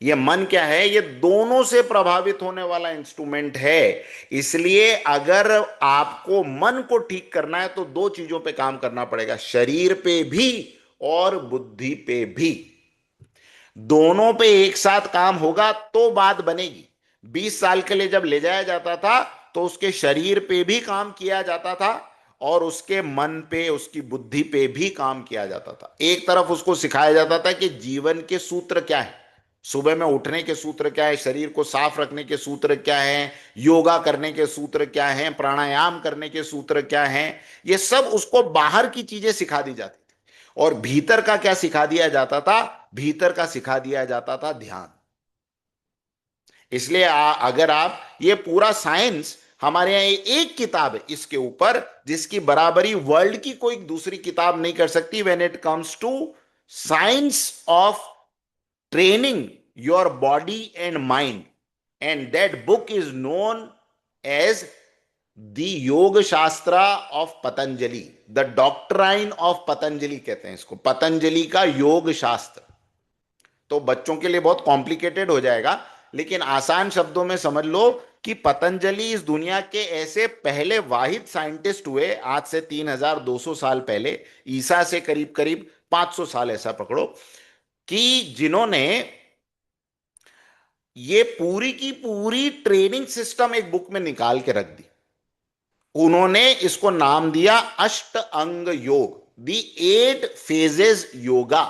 ये मन क्या है? ये दोनों से प्रभावित होने वाला इंस्ट्रूमेंट है। इसलिए अगर आपको मन को ठीक करना है तो दो चीजों पे काम करना पड़ेगा, शरीर पे भी और बुद्धि पे भी। दोनों पे एक साथ काम होगा तो बात बनेगी। 20 साल के लिए जब ले जाया जाता था तो उसके शरीर पे भी काम किया जाता था और उसके मन पे, उसकी बुद्धि पे भी काम किया जाता था। एक तरफ उसको सिखाया जाता था कि जीवन के सूत्र क्या है, सुबह में उठने के सूत्र क्या है, शरीर को साफ रखने के सूत्र क्या है, योगा करने के सूत्र क्या है, प्राणायाम करने के सूत्र क्या है। ये सब उसको बाहर की चीजें सिखा दी जाती थी। और भीतर का क्या सिखा दिया जाता था? भीतर का सिखा दिया जाता था ध्यान। इसलिए अगर आप, ये पूरा साइंस हमारे यहाँ एक किताब है इसके ऊपर, जिसकी बराबरी वर्ल्ड की कोई दूसरी किताब नहीं कर सकती when it comes to science of training your body and mind. And that book is known as the Yoga Shastra of Patanjali, the doctrine of Patanjali कहते हैं इसको, पतंजलि का योग शास्त्र। तो बच्चों के लिए बहुत कॉम्प्लिकेटेड हो जाएगा, लेकिन आसान शब्दों में समझ लो कि पतंजलि इस दुनिया के ऐसे पहले वाहिद साइंटिस्ट हुए, आज से 3200 साल पहले, ईसा से करीब करीब 500 साल ऐसा पकड़ो, कि जिन्होंने ये पूरी की पूरी ट्रेनिंग सिस्टम एक बुक में निकाल के रख दी। उन्होंने इसको नाम दिया अष्ट अंग योग, दी 8 फेजेस योगा।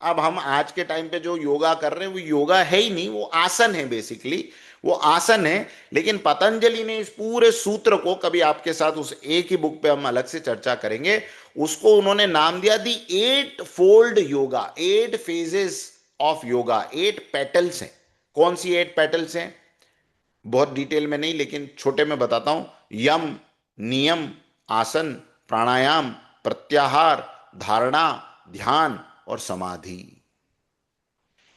अब हम आज के टाइम पे जो योगा कर रहे हैं वो योगा है ही नहीं, वो आसन है, बेसिकली वो आसन है। लेकिन पतंजलि ने इस पूरे सूत्र को, कभी आपके साथ उस एक ही बुक पे हम अलग से चर्चा करेंगे, उसको उन्होंने नाम दिया दी 8 fold yoga, 8 phases of yoga. 8 petals हैं। कौन सी 8 पेटल्स हैं? बहुत डिटेल में नहीं, लेकिन छोटे में बताता हूं। यम, नियम, आसन, प्राणायाम, प्रत्याहार, धारणा, ध्यान और समाधि।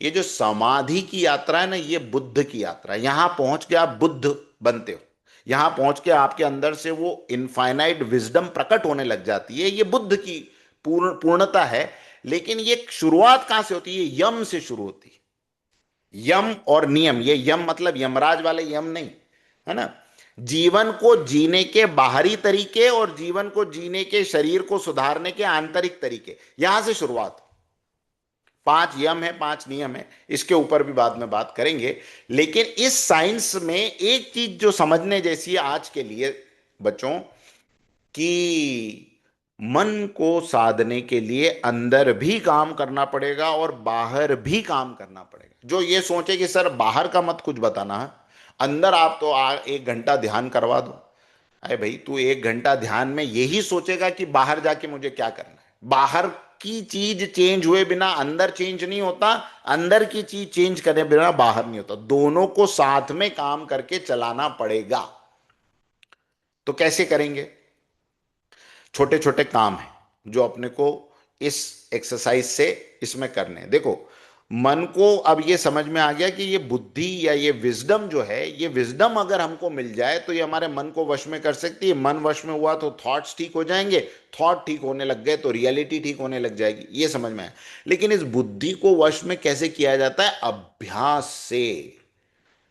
ये जो समाधि की यात्रा है ना, ये बुद्ध की यात्रा है। यहां पहुंच के आप बुद्ध बनते हो, यहां पहुंच के आपके अंदर से वो इनफाइनाइट विजडम प्रकट होने लग जाती है। ये बुद्ध की पूर्णता है। लेकिन ये शुरुआत कहां से होती है? यम से शुरू होती है। यम और नियम, ये यम मतलब यमराज वाले यम नहीं, है ना। जीवन को जीने के बाहरी तरीके और जीवन को जीने के, शरीर को सुधारने के आंतरिक तरीके, यहां से शुरुआत। 5 यम है, 5 नियम है, इसके ऊपर भी बाद में बात करेंगे। लेकिन इस साइंस में एक चीज जो समझने जैसी है आज के लिए बच्चों, कि मन को साधने के लिए अंदर भी काम करना पड़ेगा और बाहर भी काम करना पड़ेगा। जो ये सोचे कि सर बाहर का मत कुछ बताना है, अंदर आप तो 1 घंटा ध्यान करवा दो। अरे भाई, तू 1 घंटा ध्यान में यही सोचेगा कि बाहर जाके मुझे क्या करना है। बाहर की चीज चेंज हुए बिना अंदर चेंज नहीं होता, अंदर की चीज चेंज करे बिना बाहर नहीं होता। दोनों को साथ में काम करके चलाना पड़ेगा। तो कैसे करेंगे? छोटे छोटे काम हैं जो अपने को इस एक्सरसाइज से इसमें करने हैं। देखो, मन को अब ये समझ में आ गया कि ये बुद्धि या ये विजडम जो है, ये विजडम अगर हमको मिल जाए तो ये हमारे मन को वश में कर सकती है। मन वश में हुआ तो थॉट्स ठीक हो जाएंगे, थॉट ठीक होने लग गए तो रियलिटी ठीक होने लग जाएगी। ये समझ में आया। लेकिन इस बुद्धि को वश में कैसे किया जाता है? अभ्यास से।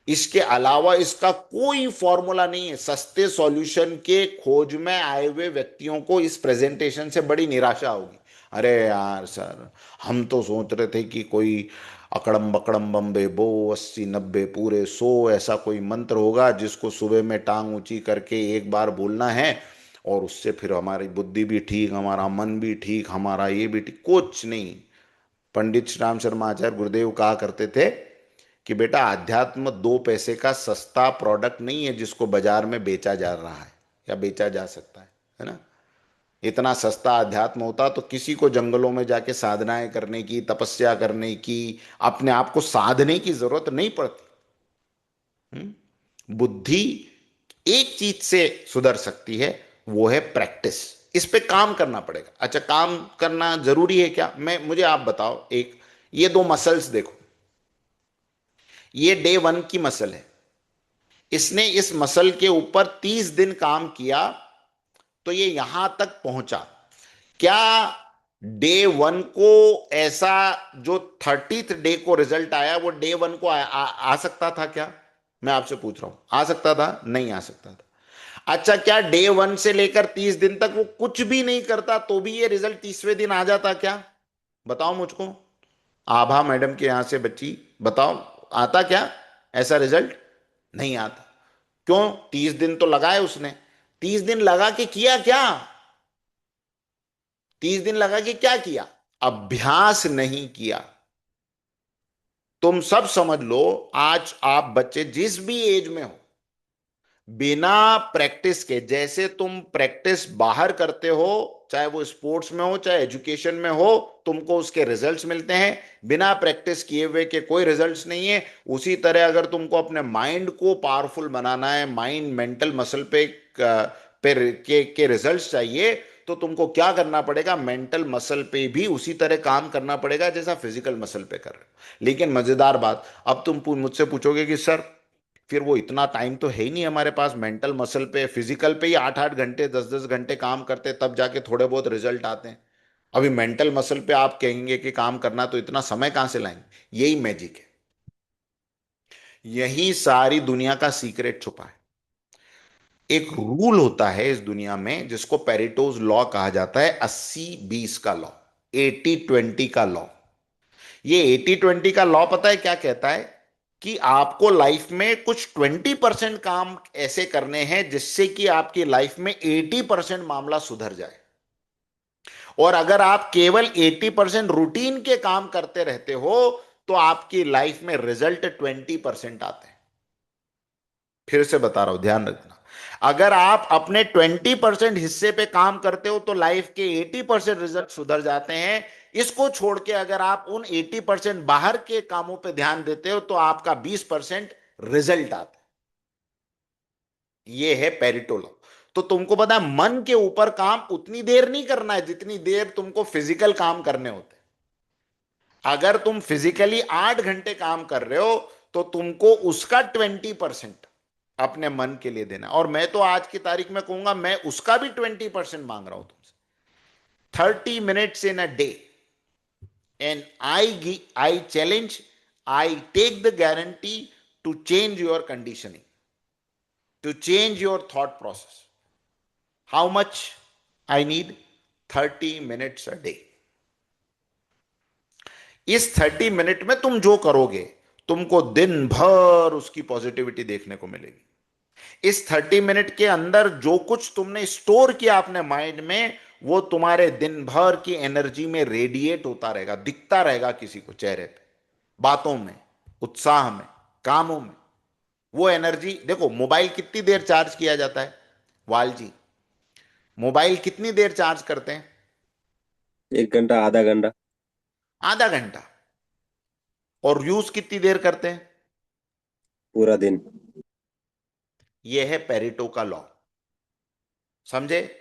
इसके अलावा इसका कोई फॉर्मूला नहीं है। सस्ते सॉल्यूशन के खोज में आए हुए व्यक्तियों को इस प्रेजेंटेशन से बड़ी निराशा होगी। अरे यार सर, हम तो सोच रहे थे कि कोई अकड़म बकड़म बम्बे बो 80 90 पूरे 100 ऐसा कोई मंत्र होगा जिसको सुबह में टांग ऊंची करके एक बार बोलना है और उससे फिर हमारी बुद्धि भी ठीक, हमारा मन भी ठीक, हमारा ये भी ठीक। कुछ नहीं। पंडित श्री राम शर्मा आचार्य गुरुदेव कहा करते थे कि बेटा अध्यात्म 2 पैसे का सस्ता प्रोडक्ट नहीं है जिसको बाजार में बेचा जा रहा है या बेचा जा सकता है ना। इतना सस्ता अध्यात्म होता तो किसी को जंगलों में जाके साधनाएं करने की, तपस्या करने की, अपने आप को साधने की जरूरत नहीं पड़ती। बुद्धि एक चीज से सुधर सकती है, वो है प्रैक्टिस। इस पे काम करना पड़ेगा। अच्छा, काम करना जरूरी है क्या? मुझे आप बताओ। एक, ये 2 मसल्स देखो, ये डे 1 की मसल है। इसने इस मसल के ऊपर 30 दिन काम किया तो ये यहां तक पहुंचा। क्या डे 1 को ऐसा जो 30th डे को रिजल्ट आया वो डे 1 को आ सकता था क्या? मैं आपसे पूछ रहा हूं, आ सकता था? नहीं आ सकता था। अच्छा, क्या डे 1 से लेकर 30 दिन तक वो कुछ भी नहीं करता तो भी ये रिजल्ट 30वें दिन आ जाता क्या? बताओ मुझको। आभा मैडम के यहां से बच्ची, बताओ, आता क्या ऐसा रिजल्ट? नहीं आता। क्यों? 30 दिन तो लगाए उसने। 30 दिन लगा के किया क्या? 30 दिन लगा के क्या किया? अभ्यास नहीं किया। तुम सब समझ लो, आज आप बच्चे जिस भी एज में हो, बिना प्रैक्टिस के, जैसे तुम प्रैक्टिस बाहर करते हो, चाहे वो स्पोर्ट्स में हो चाहे एजुकेशन में हो, तुमको उसके रिजल्ट्स मिलते हैं। बिना प्रैक्टिस किए हुए के कोई रिजल्ट्स नहीं है। उसी तरह अगर तुमको अपने माइंड को पावरफुल बनाना है, माइंड मेंटल मसल पे रिजल्ट्स चाहिए, तो तुमको क्या करना पड़ेगा? मेंटल मसल पे भी उसी तरह काम करना पड़ेगा जैसा फिजिकल मसल पे कर रहे हो। लेकिन मजेदार बात, अब तुम मुझसे पूछोगे कि सर, फिर वो इतना टाइम तो है ही नहीं हमारे पास। मेंटल मसल पे, फिजिकल पे ही 8-8 घंटे 10-10 घंटे काम करते तब जाके थोड़े बहुत रिजल्ट आते हैं। अभी मेंटल मसल पे आप कहेंगे कि काम करना, तो इतना समय कहां से लाएंगे? यही मैजिक है। यही सारी दुनिया का सीक्रेट छुपा है। एक रूल होता है इस दुनिया में जिसको पेरेटोज लॉ कहा जाता है, 80-20 का लॉ, 80-20 का लॉ। ये 80-20 का लॉ पता है क्या कहता है? कि आपको लाइफ में कुछ 20% काम ऐसे करने हैं जिससे कि आपकी लाइफ में 80% मामला सुधर जाए। और अगर आप केवल 80% रूटीन के काम करते रहते हो तो आपकी लाइफ में रिजल्ट 20% आते हैं। फिर से बता रहा हूं, ध्यान रखना। अगर आप अपने 20% हिस्से पे काम करते हो तो लाइफ के 80% रिजल्ट सुधर जाते हैं। इसको छोड़ के अगर आप उन 80% बाहर के कामों पे ध्यान देते हो तो आपका 20% रिजल्ट आता है। ये है पेरेटो लॉ। तो तुमको पता है, मन के ऊपर काम उतनी देर नहीं करना है जितनी देर तुमको फिजिकल काम करने होते हैं। अगर तुम फिजिकली 8 घंटे काम कर रहे हो तो तुमको उसका 20% अपने मन के लिए देना। और मैं तो आज की तारीख में कहूंगा, मैं उसका भी 20% मांग रहा हूं तुमसे। 30 minutes in a day, and I challenge, I take the guarantee to change your conditioning, to change your thought process. How much I need? 30 minutes a day. इस 30 मिनट में तुम जो करोगे, तुमको दिन भर उसकी पॉजिटिविटी देखने को मिलेगी। इस 30 मिनट के अंदर जो कुछ तुमने स्टोर किया अपने माइंड में, वो तुम्हारे दिन भर की एनर्जी में रेडिएट होता रहेगा, दिखता रहेगा किसी को चेहरे पे, बातों में, उत्साह में, कामों में। वो एनर्जी देखो, मोबाइल कितनी देर चार्ज किया जाता है? वाल जी, मोबाइल कितनी देर चार्ज करते हैं? 1 घंटा, आधा घंटा। आधा घंटा। और यूज कितनी देर करते हैं? पूरा दिन। यह है पेरेटो का लॉ। समझे?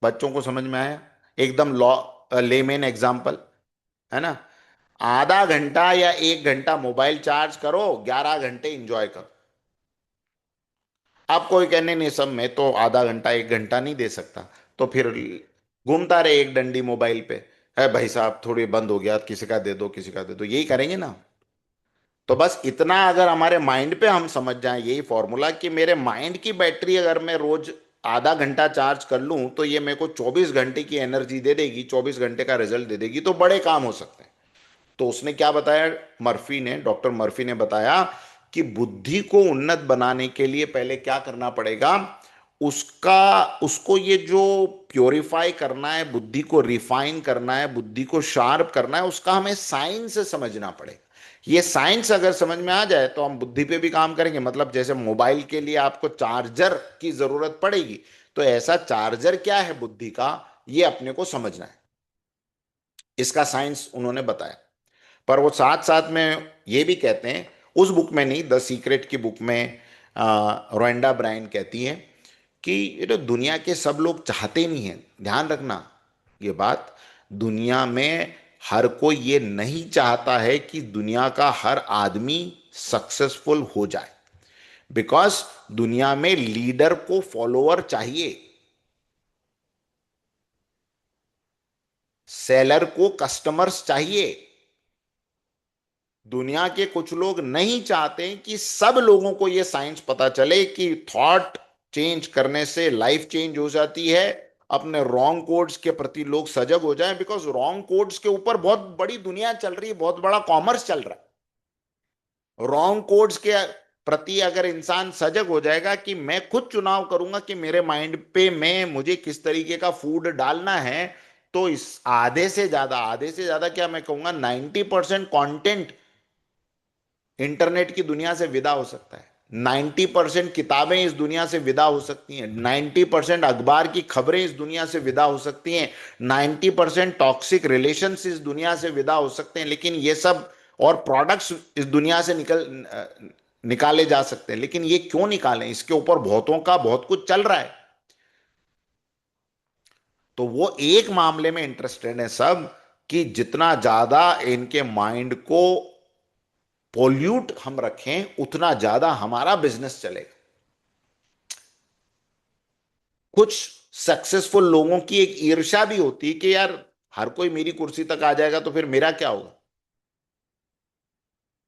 बच्चों को समझ में आया? एकदम लॉ, लेमेन एग्जाम्पल, है ना। आधा घंटा या 1 घंटा मोबाइल चार्ज करो, 11 घंटे इंजॉय करो। आप कोई कहने नहीं, सब मैं तो आधा घंटा 1 घंटा नहीं दे सकता, तो फिर घूमता रहे एक डंडी मोबाइल पे। है भाई साहब, थोड़ी बंद हो गया, किसी का दे दो, किसी का दे दो, यही करेंगे ना। तो बस इतना अगर हमारे माइंड पे हम समझ जाएं यही फॉर्मूला, कि मेरे माइंड की बैटरी अगर मैं रोज आधा घंटा चार्ज कर लूं तो ये मेरे को 24 घंटे की एनर्जी दे देगी, 24 घंटे का रिजल्ट दे देगी, तो बड़े काम हो सकते हैं। तो उसने क्या बताया, मर्फी ने, डॉक्टर मर्फी ने बताया कि बुद्धि को उन्नत बनाने के लिए पहले क्या करना पड़ेगा? उसका उसको ये जो प्योरीफाई करना है, बुद्धि को रिफाइन करना है, बुद्धि को शार्प करना है, उसका हमें साइंस से समझना पड़ेगा। ये साइंस अगर समझ में आ जाए तो हम बुद्धि पे भी काम करेंगे। मतलब जैसे मोबाइल के लिए आपको चार्जर की जरूरत पड़ेगी, तो ऐसा चार्जर क्या है बुद्धि का, ये अपने को समझना है। इसका साइंस उन्होंने बताया। पर वो साथ साथ में ये भी कहते हैं, उस बुक में नहीं, द सीक्रेट की बुक में रोएंडा ब्रायन कहती है कि ये तो दुनिया के सब लोग चाहते नहीं हैं, ध्यान रखना ये बात। दुनिया में हर कोई ये नहीं चाहता है कि दुनिया का हर आदमी सक्सेसफुल हो जाए। बिकॉज दुनिया में लीडर को फॉलोअर चाहिए, सेलर को कस्टमर्स चाहिए। दुनिया के कुछ लोग नहीं चाहते कि सब लोगों को यह साइंस पता चले कि थॉट चेंज करने से लाइफ चेंज हो जाती है। अपने रॉन्ग कोड्स के प्रति लोग सजग हो जाएं, बिकॉज रॉन्ग कोड्स के ऊपर बहुत बड़ी दुनिया चल रही है, बहुत बड़ा कॉमर्स चल रहा है। रॉन्ग कोड्स के प्रति अगर इंसान सजग हो जाएगा कि मैं खुद चुनाव करूंगा कि मेरे माइंड पे मैं मुझे किस तरीके का फूड डालना है, तो इस आधे से ज्यादा क्या मैं कहूंगा, 90% कंटेंट इंटरनेट की दुनिया से विदा हो सकता है। 90% किताबें इस दुनिया से विदा हो सकती हैं। 90% अखबार की खबरें इस दुनिया से विदा हो सकती हैं। 90% टॉक्सिक रिलेशंस इस दुनिया से विदा हो सकते हैं। लेकिन ये सब और प्रोडक्ट्स इस दुनिया से निकाले जा सकते हैं। लेकिन ये क्यों निकालें, इसके ऊपर बहुतों का बहुत कुछ चल रहा है। तो वो एक मामले में इंटरेस्टेड है सब, कि जितना ज्यादा इनके माइंड को पोल्यूट हम रखें, उतना ज्यादा हमारा बिजनेस चलेगा। कुछ सक्सेसफुल लोगों की एक ईर्ष्या भी होती है कि यार हर कोई मेरी कुर्सी तक आ जाएगा तो फिर मेरा क्या होगा।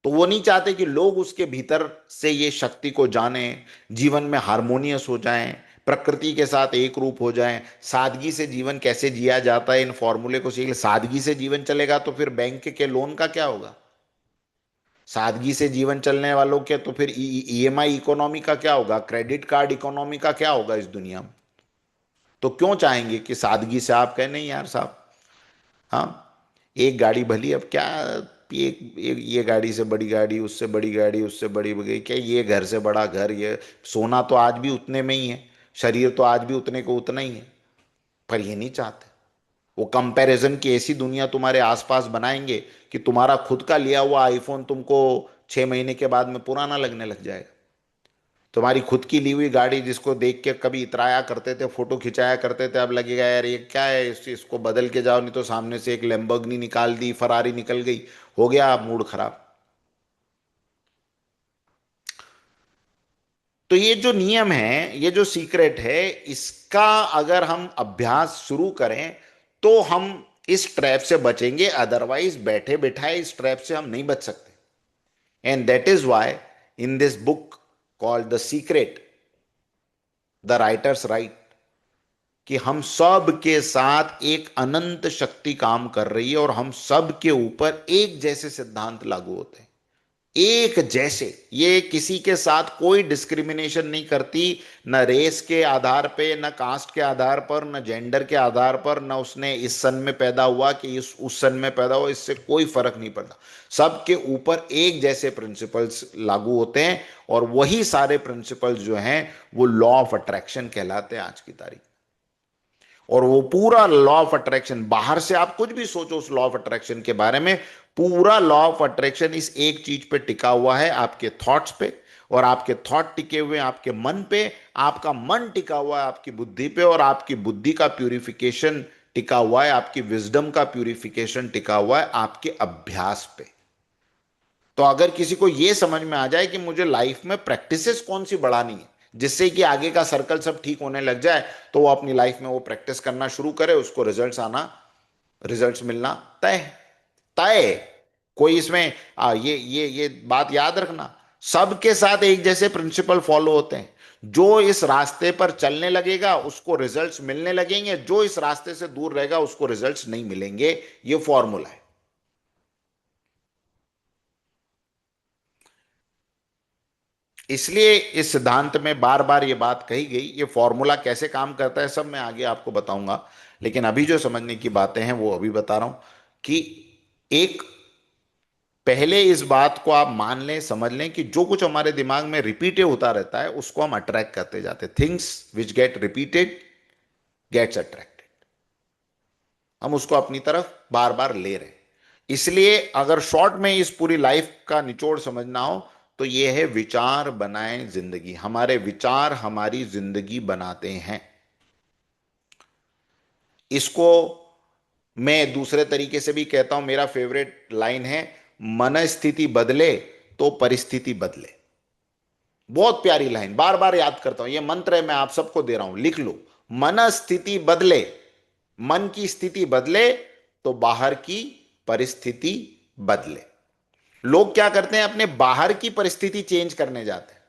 तो वो नहीं चाहते कि लोग उसके भीतर से ये शक्ति को जाने, जीवन में हारमोनियस हो जाएं, प्रकृति के साथ एक रूप हो जाएं, सादगी से जीवन कैसे जिया जाता है इन फॉर्मूले को सीख ले। सादगी से जीवन चलेगा तो फिर बैंक के लोन का क्या होगा। सादगी से जीवन चलने वालों के तो फिर ईएमआई इकोनॉमी का क्या होगा, क्रेडिट कार्ड इकोनॉमी का क्या होगा इस दुनिया में। तो क्यों चाहेंगे कि सादगी से आप कहें नहीं यार साहब, हाँ एक गाड़ी भली, अब क्या, ये गाड़ी से बड़ी गाड़ी, उससे बड़ी गाड़ी, उससे बड़ी बड़ी क्या, ये घर से बड़ा घर, ये सोना तो आज भी उतने में ही है, शरीर तो आज भी उतने को उतना ही है। पर ये नहीं चाहते। वो कंपैरिजन की ऐसी दुनिया तुम्हारे आसपास बनाएंगे कि तुम्हारा खुद का लिया हुआ आईफोन तुमको 6 महीने के बाद में पुराना लगने लग जाएगा। तुम्हारी खुद की ली हुई गाड़ी जिसको देख के कभी इतराया करते थे, फोटो खिंचाया करते थे, अब लगेगा यार ये क्या है, इसको बदल के जाओ, नहीं तो सामने से एक लैम्बोर्गिनी निकाल दी, फरारी निकल गई, हो गया मूड खराब। तो ये जो नियम है, ये जो सीक्रेट है, इसका अगर हम अभ्यास शुरू करें तो हम इस ट्रैप से बचेंगे। अदरवाइज बैठे बिठाए इस ट्रैप से हम नहीं बच सकते। And that is why in this book called the secret, the writers write, कि हम सब के साथ एक अनंत शक्ति काम कर रही है और हम सब के ऊपर एक जैसे सिद्धांत लागू होते हैं। एक जैसे, ये किसी के साथ कोई डिस्क्रिमिनेशन नहीं करती, न रेस के आधार पे, न कास्ट के आधार पर, न जेंडर के आधार पर, न उसने इस सन में पैदा हुआ कि इस उस सन में पैदा हुआ, इससे कोई फर्क नहीं पड़ता। सबके ऊपर एक जैसे प्रिंसिपल्स लागू होते हैं। और वही सारे प्रिंसिपल्स जो हैं वो लॉ ऑफ अट्रैक्शन कहलाते हैं आज की तारीख। और वो पूरा लॉ ऑफ अट्रैक्शन, बाहर से आप कुछ भी सोचो उस लॉ ऑफ अट्रैक्शन के बारे में, पूरा लॉ ऑफ अट्रैक्शन इस एक चीज पे टिका हुआ है, आपके थॉट्स पे। और आपके थॉट टिके हुए हैं आपके मन पे, आपका मन टिका हुआ है आपकी बुद्धि पे, और आपकी बुद्धि का प्यूरिफिकेशन टिका हुआ है, आपकी विजडम का प्यूरिफिकेशन टिका हुआ है आपके अभ्यास पे। तो अगर किसी को यह समझ में आ जाए कि मुझे लाइफ में प्रैक्टिसेस कौन सी बढ़ानी है जिससे कि आगे का सर्कल सब ठीक होने लग जाए, तो वो अपनी लाइफ में वो प्रैक्टिस करना शुरू करे, उसको रिजल्ट्स मिलना तय तय। कोई इसमें ये बात याद रखना, सबके साथ एक जैसे प्रिंसिपल फॉलो होते हैं। जो इस रास्ते पर चलने लगेगा उसको रिजल्ट्स मिलने लगेंगे, जो इस रास्ते से दूर रहेगा उसको रिजल्ट्स नहीं मिलेंगे। ये फॉर्मूला है। इसलिए इस सिद्धांत में बार बार ये बात कही गई। ये फॉर्मूला कैसे काम करता है सब मैं आगे आपको बताऊंगा, लेकिन अभी जो समझने की बातें हैं वो अभी बता रहा हूं कि एक पहले इस बात को आप मान लें, समझ लें कि जो कुछ हमारे दिमाग में रिपीटेड होता रहता है उसको हम अट्रैक्ट करते जाते हैं। Things which get repeated gets attracted. हम उसको अपनी तरफ बार बार ले रहे हैं। इसलिए अगर शॉर्ट में इस पूरी लाइफ का निचोड़ समझना हो तो यह है, विचार बनाएं जिंदगी। हमारे विचार हमारी जिंदगी बनाते हैं। इसको मैं दूसरे तरीके से भी कहता हूं, मेरा फेवरेट लाइन है, मन स्थिति बदले तो परिस्थिति बदले। बहुत प्यारी लाइन, बार बार याद करता हूं, यह मंत्र है, मैं आप सबको दे रहा हूं, लिख लो। मन स्थिति बदले, मन की स्थिति बदले तो बाहर की परिस्थिति बदले। लोग क्या करते हैं, अपने बाहर की परिस्थिति चेंज करने जाते हैं।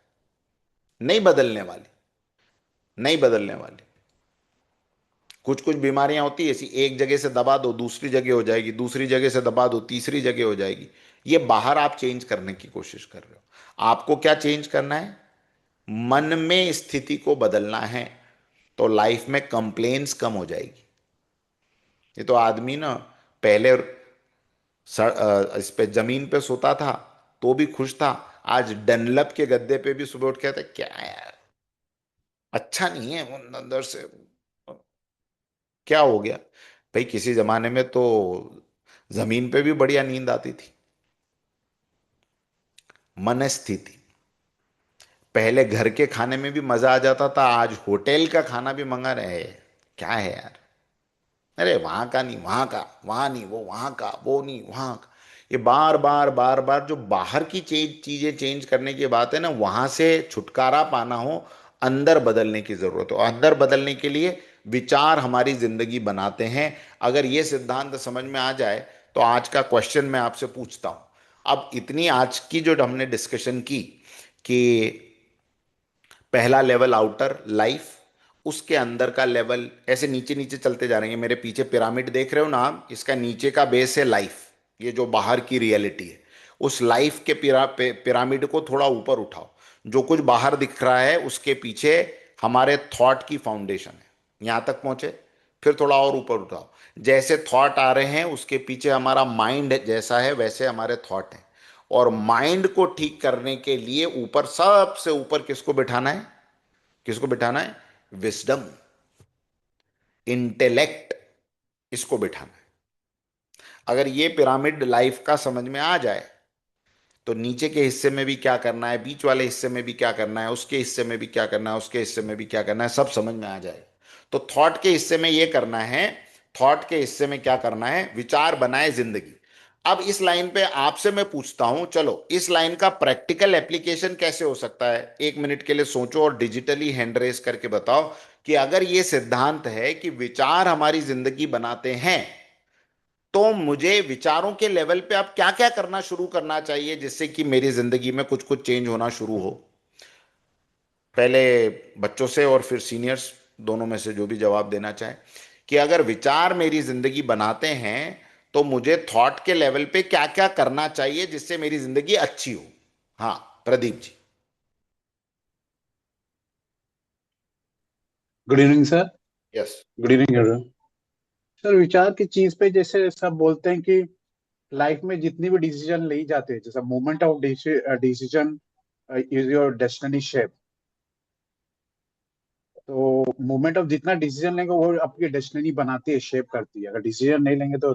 नहीं बदलने वाली, नहीं बदलने वाली। कुछ कुछ बीमारियां होती है ऐसी, एक जगह से दबा दो दूसरी जगह हो जाएगी, दूसरी जगह से दबा दो तीसरी जगह हो जाएगी। ये बाहर आप चेंज करने की कोशिश कर रहे हो। आपको क्या चेंज करना है? मन में स्थिति को बदलना है। तो लाइफ में कंप्लेन्स कम हो जाएगी। ये तो आदमी ना, पहले इस पे जमीन पे सोता था तो भी खुश था। आज डनलप के गद्दे पे भी सुबह उठ के आता है, क्या यार अच्छा नहीं है वो अंदर से, क्या हो गया? भाई किसी जमाने में तो जमीन पे भी बढ़िया नींद आती थी। मन स्थिति। पहले घर के खाने में भी मजा आ जाता था, आज होटल का खाना भी मंगा रहे हैं। क्या है यार? अरे वहां का नहीं वहां का, वहां नहीं वो वहां का, वो नहीं वहां का। ये बार बार बार बार जो बाहर की चीजें चेंज करने की बात है ना, वहां से छुटकारा पाना हो, अंदर बदलने की जरूरत हो। अंदर बदलने के लिए विचार हमारी जिंदगी बनाते हैं। अगर ये सिद्धांत समझ में आ जाए तो आज का क्वेश्चन मैं आपसे पूछता हूं। अब इतनी आज की जो हमने डिस्कशन की कि पहला लेवल आउटर लाइफ, उसके अंदर का लेवल, ऐसे नीचे नीचे चलते जा रहे हैं। मेरे पीछे पिरामिड देख रहे हो ना आप, इसका नीचे का बेस है लाइफ। ये जो बाहर की रियलिटी है, उस लाइफ के पिरामिड को थोड़ा ऊपर उठाओ। जो कुछ बाहर दिख रहा है उसके पीछे हमारे थॉट की फाउंडेशन है। यहां तक पहुंचे? फिर थोड़ा और ऊपर उठाओ। जैसे थॉट आ रहे हैं उसके पीछे हमारा माइंड जैसा है, वैसे हमारे थॉट हैं। और माइंड को ठीक करने के लिए ऊपर, सबसे ऊपर किसको बिठाना है? किसको बिठाना है? विस्डम, इंटेलेक्ट, इसको बिठाना है। अगर ये पिरामिड लाइफ का समझ में आ जाए तो नीचे के हिस्से में भी क्या करना है, बीच वाले हिस्से में भी क्या करना है, उसके हिस्से में भी क्या करना है, उसके हिस्से में भी क्या करना है, सब समझ में आ जाएगा। तो थॉट के हिस्से में ये करना है, थॉट के हिस्से में क्या करना है, विचार बनाए जिंदगी। अब इस लाइन पे आपसे मैं पूछता हूं, चलो इस लाइन का प्रैक्टिकल एप्लीकेशन कैसे हो सकता है? एक मिनट के लिए सोचो और डिजिटली हैंड रेस करके बताओ कि अगर ये सिद्धांत है कि विचार हमारी जिंदगी बनाते हैं, तो मुझे विचारों के लेवल पे अब क्या क्या करना शुरू करना चाहिए जिससे कि मेरी जिंदगी में कुछ कुछ चेंज होना शुरू हो? पहले बच्चों से और फिर सीनियर्स, दोनों में से जो भी जवाब देना चाहे, कि अगर विचार मेरी जिंदगी बनाते हैं तो मुझे थॉट के लेवल पे क्या क्या करना चाहिए जिससे मेरी जिंदगी अच्छी हो। हाँ, Pradeep ji. Good evening sir. Yes. Good evening everyone. Sir, विचार की चीज पे जैसे सब बोलते हैं कि लाइफ में जितनी भी डिसीजन ली जाते हैं, जैसे moment of decision is your destiny shape. तो मोमेंट ऑफ जितना डिसीजन लेंगे वो आपकी डेस्टिनी बनाती है, शेप करती है। अगर डिसीजन नहीं लेंगे तो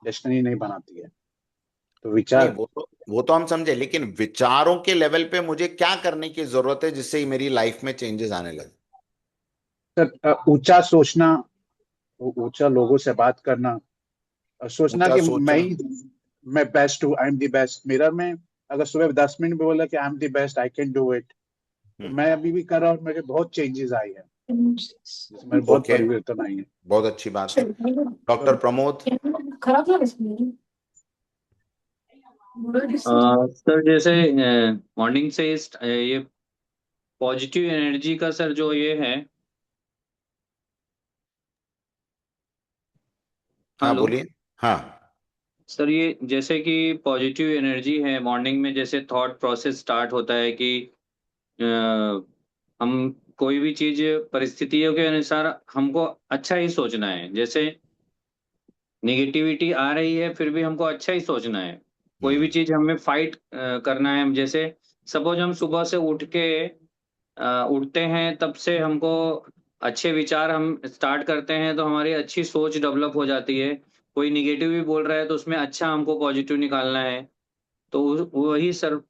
डेस्टिनी नहीं बनाती है। तो नहीं, विचार। वो तो हम समझे, लेकिन विचारों के लेवल पे मुझे क्या करने की जरूरत है जिससे मेरी लाइफ में चेंजेस आने लगे? सर, ऊंचा सोचना, ऊंचा लोगों से बात करना, और सोचना ऊंचा कि सोचना। मैं बेस्ट हूँ, I am the best. Mirror में अगर सुबह 10 मिनट में बोला कि I am the best, I can do it, तो हम्म। मैं अभी भी कर रहा हूँ। मेरे बहुत चेंजेस आई है, जिसमें बहुत ओके, परिवर्तन आई है। बहुत अच्छी बात है। डॉक्टर प्रमोद। सर जैसे मॉर्निंग से ये पॉजिटिव एनर्जी का सर जो ये है। हाँ हेलो। बोलिए। हाँ। सर ये जैसे कि पॉजिटिव एनर्जी है मॉर्निंग में, जैसे थॉट प्रोसेस स्टार्ट होता है कि अ, हम कोई भी चीज परिस्थितियों के अनुसार हमको अच्छा ही सोचना है। जैसे निगेटिविटी आ रही है फिर भी हमको अच्छा ही सोचना है। कोई भी चीज हमें फाइट करना है, जैसे सपोज हम सुबह से उठ के उठते हैं, तब से हमको अच्छे विचार हम स्टार्ट करते हैं तो हमारी अच्छी सोच डेवलप हो जाती है। कोई निगेटिव भी बोल रहा है तो उसमें अच्छा हमको पॉजिटिव निकालना है। तो वही सर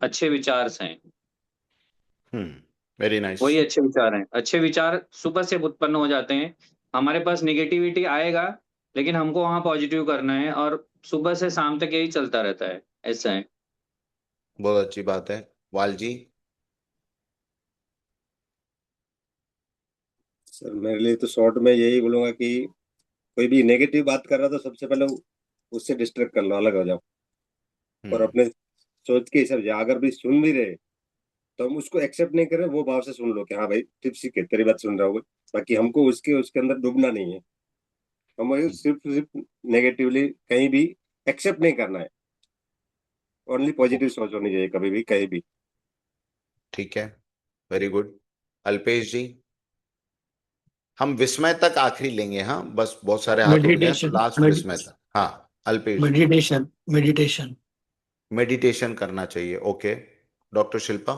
अच्छे विचार हैं। Very nice. वही अच्छे विचार हैं। अच्छे विचार सुबह से उत्पन्न हो जाते हैं। हमारे पास निगेटिविटी आएगा, लेकिन हमको वहां पॉजिटिव करना है, और सुबह से शाम तक यही चलता रहता है। ऐसा है। बहुत अच्छी बात है। वाल जी। सर मेरे लिए तो शॉर्ट में यही बोलूंगा कि कोई भी नेगेटिव बात कर रहा तो सबसे पहले उससे डिस्ट्रैक्ट कर लो, अलग हो जाओ, और हम्म। अपने सोच के हिसाब से अगर भी सुन भी रहे तो हम उसको एक्सेप्ट नहीं करें, वो भाव से सुन लो कि हाँ भाई ठीक सीख है, तेरी बात सुन रहा हूँ। बाकी हमको उसके उसके अंदर डूबना नहीं है, हमें सिर्फ सिर्फ नेगेटिवली कहीं भी एक्सेप्ट नहीं करना है। ओनली पॉजिटिव सोच होनी चाहिए कभी भी कहीं भी। ठीक है, वेरी गुड। अल्पेश जी। हम विस्मय तक आखिरी लेंगे, हाँ, बस बहुत सारे हाथ उठ गए हैं, तो मेडिटेशन लास्ट विस्मय तक। हाँ, अल्पेश जी। मेडिटेशन मेडिटेशन मेडिटेशन करना चाहिए, ओके। डॉक्टर शिल्पा।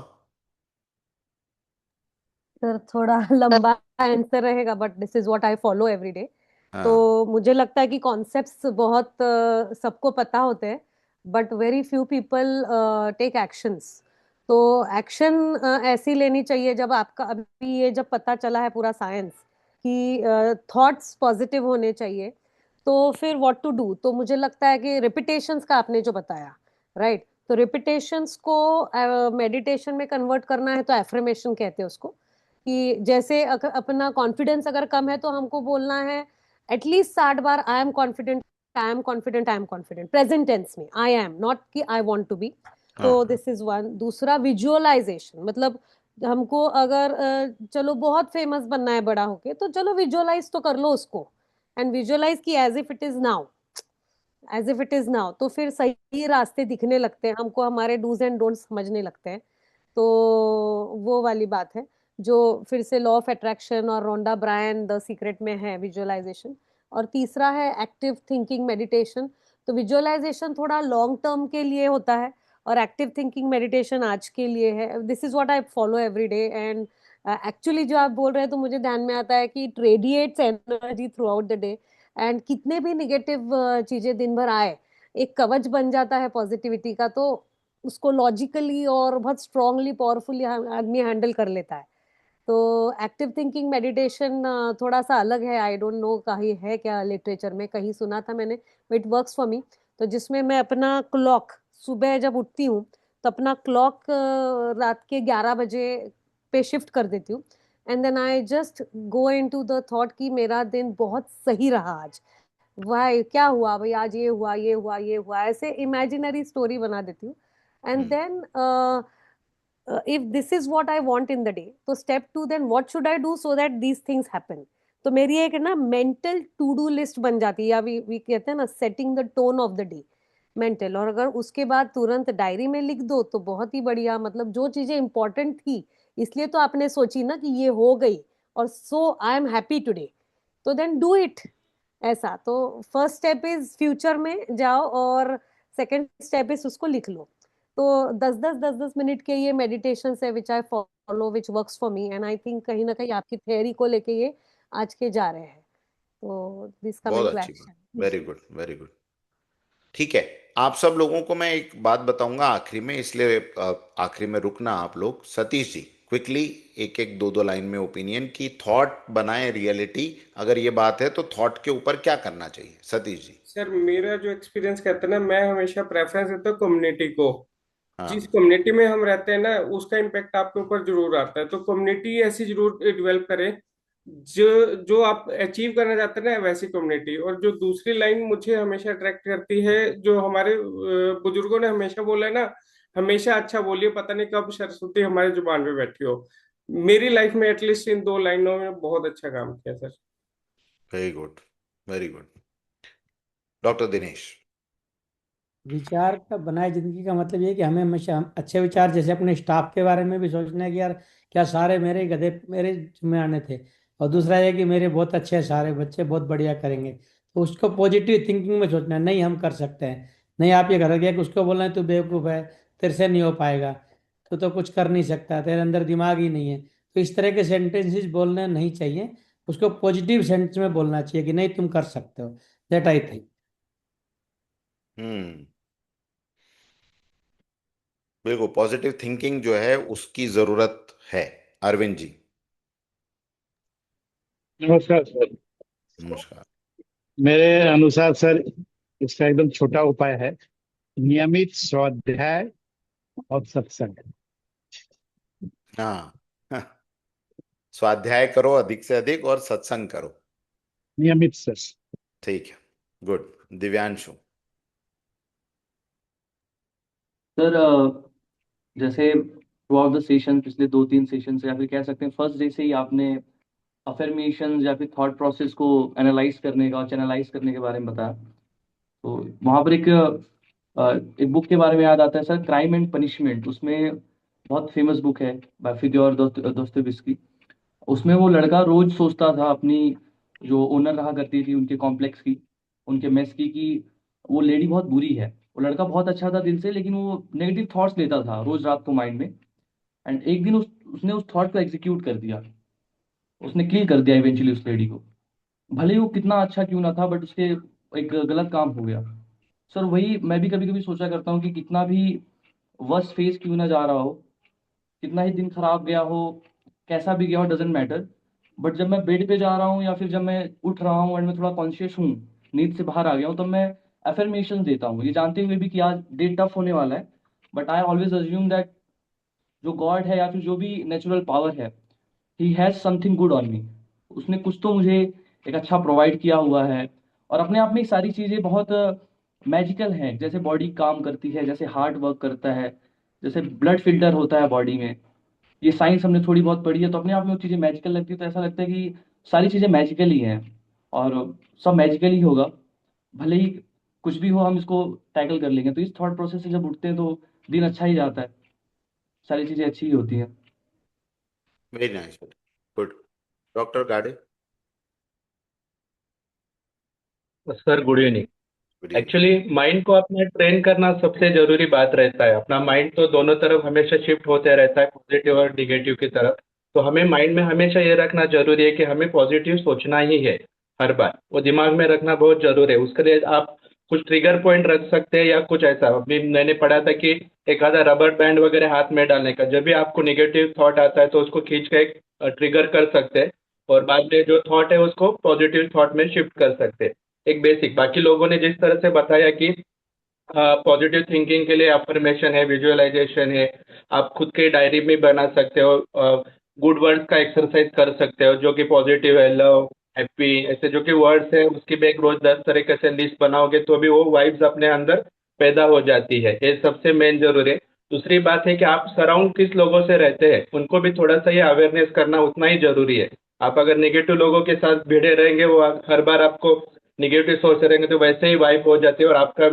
सर थोड़ा लंबा आंसर रहेगा, but this is what I follow every day. तो हाँ। मुझे लगता है कि कॉन्सेप्ट्स बहुत सबको पता होते हैं, but very few people take actions. तो एक्शन ऐसी लेनी चाहिए जब आपका अभी ये जब पता चला है पूरा साइंस कि थॉट्स पॉजिटिव होने चाहिए, तो फिर व्हाट टू डू। तो मुझे लगता है कि रिपीटेशंस का आपने जो बताया, राइट, तो रिपीटेशंस को मेडिटेशन में कन्वर्ट करना है तो एफर्मेशन कहते हैं उसको। कि जैसे अपना कॉन्फिडेंस अगर कम है तो हमको बोलना है एटलीस्ट 60 बार, I am confident, I am confident, I am confident, present tense में, आई एम, नॉट कि आई वांट टू बी। तो हाँ। This is one. दूसरा विजुअलाइजेशन, मतलब हमको अगर चलो बहुत फेमस बनना है बड़ा होके, तो चलो विजुअलाइज तो कर लो उसको, एंड विजुअलाइज की as if it is now, as if it is now, तो फिर सही रास्ते दिखने लगते हैं हमको, हमारे डूज एंड डोंट समझने लगते हैं। तो वो वाली बात है जो फिर से लॉ ऑफ अट्रैक्शन और रोंडा ब्रायन द सीक्रेट में है, विजुअलाइजेशन। और तीसरा है एक्टिव थिंकिंग मेडिटेशन। तो विजुअलाइजेशन थोड़ा लॉन्ग टर्म के लिए होता है, और एक्टिव थिंकिंग मेडिटेशन आज के लिए है। This is what I follow every day. And actually जो आप बोल रहे हैं तो मुझे ध्यान में आता है कि it radiates energy through out the day. And कितने भी निगेटिव चीजें दिन भर आए, एक कवच बन जाता है पॉजिटिविटी का, तो उसको लॉजिकली और बहुत स्ट्रांगली पावरफुली आदमी हैंडल कर लेता है। तो एक्टिव थिंकिंग मेडिटेशन थोड़ा सा अलग है, आई डोंट नो कहीं है क्या लिटरेचर में, कहीं सुना था मैंने, इट वर्क्स फॉर मी। तो जिसमें मैं अपना क्लॉक, सुबह जब उठती हूँ तो अपना क्लॉक रात के 11 बजे पे शिफ्ट कर देती हूँ। And then I just go into the thought कि मेरा दिन बहुत सही रहा आज, वाह क्या हुआ भाई, आज ये हुआ, ये हुआ, ये हुआ, ऐसे इमेजिनरी स्टोरी बना देती हूँ। And hmm. Then if this is what I want in the day, तो step 2, then what should I do so that these things happen। तो मेरी एक ना मेंटल टू डू लिस्ट बन जाती है, या वी कहते हैं ना setting the tone of the day, mental. और अगर उसके बाद तुरंत डायरी में लिख दो तो बहुत ही बढ़िया, मतलब जो चीजें इंपॉर्टेंट थी, इसलिए तो आपने सोची ना कि ये हो गई, और सो आई एम हैप्पी टुडे, तो देन डू इट। ऐसा तो फर्स्ट स्टेप इज फ्यूचर में जाओ, और सेकंड स्टेप इज उसको लिख लो। तो 10-10 10-10 मिनट के ये मेडिटेशन है which I follow, which works for me, and I think कहीं ना कहीं आपकी थ्योरी को लेके ये आज के जा रहे हैं। तो दिस बहुत कमिंग टू अच्छी बात। Action. Very good, very good. ठीक है। आप सब लोगों को मैं एक बात बताऊंगा आखिरी में, इसलिए आखिरी में रुकना आप लोग। सतीश जी, क्विकली, एक एक दो दो लाइन में ओपिनियन की, थॉट बनाए रियलिटी, अगर ये बात है तो थॉट के ऊपर क्या करना चाहिए, सतीश जी। सर मेरा जो एक्सपीरियंस कहता है ना, मैं हमेशा प्रेफरेंस देता हूँ कम्युनिटी को। जिस हाँ। कम्युनिटी में हम रहते हैं ना, उसका इम्पेक्ट आपके ऊपर जरूर आता है। तो कम्युनिटी ऐसी जरूर डेवलप करें जो जो आप अचीव करना चाहते हैं ना, वैसी कम्युनिटी। और जो दूसरी लाइन मुझे हमेशा अट्रैक्ट करती है, जो हमारे बुजुर्गों ने हमेशा बोला है ना, हमेशा अच्छा बोलिए, पता नहीं कब सरस्वती हमारी जुबान पे बैठी हो। मेरी लाइफ में एटलीस्ट इन दो लाइनों में बहुत अच्छा काम किया sir. Very good, very good. Doctor Dinesh. विचार का बनाए जिंदगी का मतलब ये है कि हमें हमेशा अच्छे विचार, जैसे अपने स्टाफ के बारे में भी सोचना है कि यार क्या सारे मेरे गधे मेरे जिम्मे आने थे। और दूसरा ये कि मेरे बहुत अच्छे हैं, सारे बच्चे बहुत बढ़िया करेंगे, तो उसको पॉजिटिव थिंकिंग में सोचना है, नहीं हम कर सकते हैं। नहीं, आप ये कर गया कि उसको बोलना है तू बेवकूफ़ है, तेरे से नहीं हो पाएगा, तो कुछ कर नहीं सकता, तेरे अंदर दिमाग ही नहीं है। तो इस तरह के सेंटेंसेस बोलने नहीं चाहिए, उसको पॉजिटिव सेंस में बोलना चाहिए कि नहीं तुम कर सकते हो। That I think. हम्म। बिल्कुल, पॉजिटिव थिंकिंग जो है उसकी जरूरत है। अरविंद जी। नमस्कार सर। नमस्कार। मेरे अनुसार सर इसका एकदम छोटा उपाय है, नियमित स्वाध्याय और सत्संग। हाँ। स्वाध्याय करो अधिक से अधिक और सत्संग करो। नियमित सर। ठीक है। गुड। दिव्यांशु। सर जैसे थ्रू आउट द सेशन, पिछले 2-3 सेशन से या फिर कह सकते हैं फर्स्ट डे से ही आपने अफर्मेशन या फिर थॉट प्रोसेस को एनालाइज करने का और चैनलाइज करने के बारे में बताया। तो वहाँ पर एक बुक के बारे में याद आता है सर, क्राइम एंड पनिशमेंट। उसमें बहुत फेमस बुक है बाय फियोदोर दोस्तोयेव्स्की। उसमें वो लड़का रोज सोचता था अपनी जो ओनर रहा करती थी उनके कॉम्प्लेक्स की, उनके मेस की, कि वो लेडी बहुत बुरी है। वो लड़का बहुत अच्छा था दिल से, लेकिन वो नेगेटिव थॉट्स लेता था रोज रात को माइंड में। एंड एक दिन उसने उस थॉट को एग्जीक्यूट कर दिया, उसने किल कर दिया इवेंचुअली उस लेडी को। भले ही वो कितना अच्छा क्यों ना था, बट उसके एक गलत काम हो गया। सर वही मैं भी कभी कभी सोचा करता हूँ कि कितना भी वर्स्ट फेज क्यों ना जा रहा हो, कितना ही दिन खराब गया हो, कैसा भी गया हो, डजेंट मैटर। बट जब मैं बेड पे जा रहा हूँ या फिर जब मैं उठ रहा हूँ एंड मैं थोड़ा कॉन्शियस हूँ, नींद से बाहर आ गया हूँ, तब मैं एफर्मेशन देता हूँ, ये जानते हुए भी कि आज डे टफ होने वाला है। But I always assume that जो गॉड है या फिर जो भी नेचुरल पावर है, he has something good on me. उसने कुछ तो मुझे एक अच्छा प्रोवाइड किया हुआ है। और अपने आप में ये सारी चीजें बहुत मैजिकल हैं, जैसे बॉडी काम करती है, जैसे हार्ट वर्क करता है, जैसे ब्लड फिल्टर होता है बॉडी में। ये साइंस हमने थोड़ी बहुत पढ़ी है, तो अपने आप में वो चीजें मैजिकल लगती है। तो ऐसा लगता है कि सारी चीजें मैजिकल ही हैं और सब मैजिकल ही होगा। भले ही कुछ भी हो, हम इसको टैकल कर लेंगे। तो इस थॉट प्रोसेस से जब उठते हैं तो दिन अच्छा ही जाता है, सारी चीजें अच्छी ही होती हैं। Very nice. गुड। डॉक्टर गाडे। Sir good evening. Good evening. Actually mind को अपना ट्रेन करना सबसे जरूरी बात रहता है। अपना माइंड तो दोनों तरफ हमेशा शिफ्ट होते रहता है, पॉजिटिव और निगेटिव की तरफ। तो हमें माइंड में हमेशा ये रखना जरूरी है कि हमें पॉजिटिव सोचना ही है हर बार। वो दिमाग में रखना बहुत जरूरी है। उसके लिए आप कुछ ट्रिगर पॉइंट रख सकते हैं या कुछ ऐसा। अभी मैंने पढ़ा था कि एक आधा रबर बैंड वगैरह हाथ में डालने का, जब भी आपको निगेटिव थॉट आता है तो उसको खींच के एक ट्रिगर कर सकते हैं और बाद में जो थॉट है उसको पॉजिटिव थॉट में शिफ्ट कर सकते हैं। एक बेसिक। बाकी लोगों ने जिस तरह से बताया कि पॉजिटिव थिंकिंग के लिए अफर्मेशन है, विजुअलाइजेशन है, आप खुद के डायरी में बना सकते हो, गुड वर्ड्स का एक्सरसाइज कर सकते हो जो कि पॉजिटिव है, लव, हैप्पी, ऐसे जो कि वर्ड्स है उसकी भी एक रोज 10 तरीके से लिस्ट बनाओगे तो भी वो वाइब्स अपने अंदर पैदा हो जाती है। ये सबसे मेन जरूरी है। दूसरी बात है कि आप सराउंड किस लोगों से रहते हैं उनको भी थोड़ा सा ये अवेयरनेस करना उतना ही जरूरी है। आप अगर नेगेटिव लोगों के साथ भिड़े रहेंगे, वो हर बार आपको निगेटिव सोचते रहेंगे तो वैसे ही वाइप हो जाती है और आपका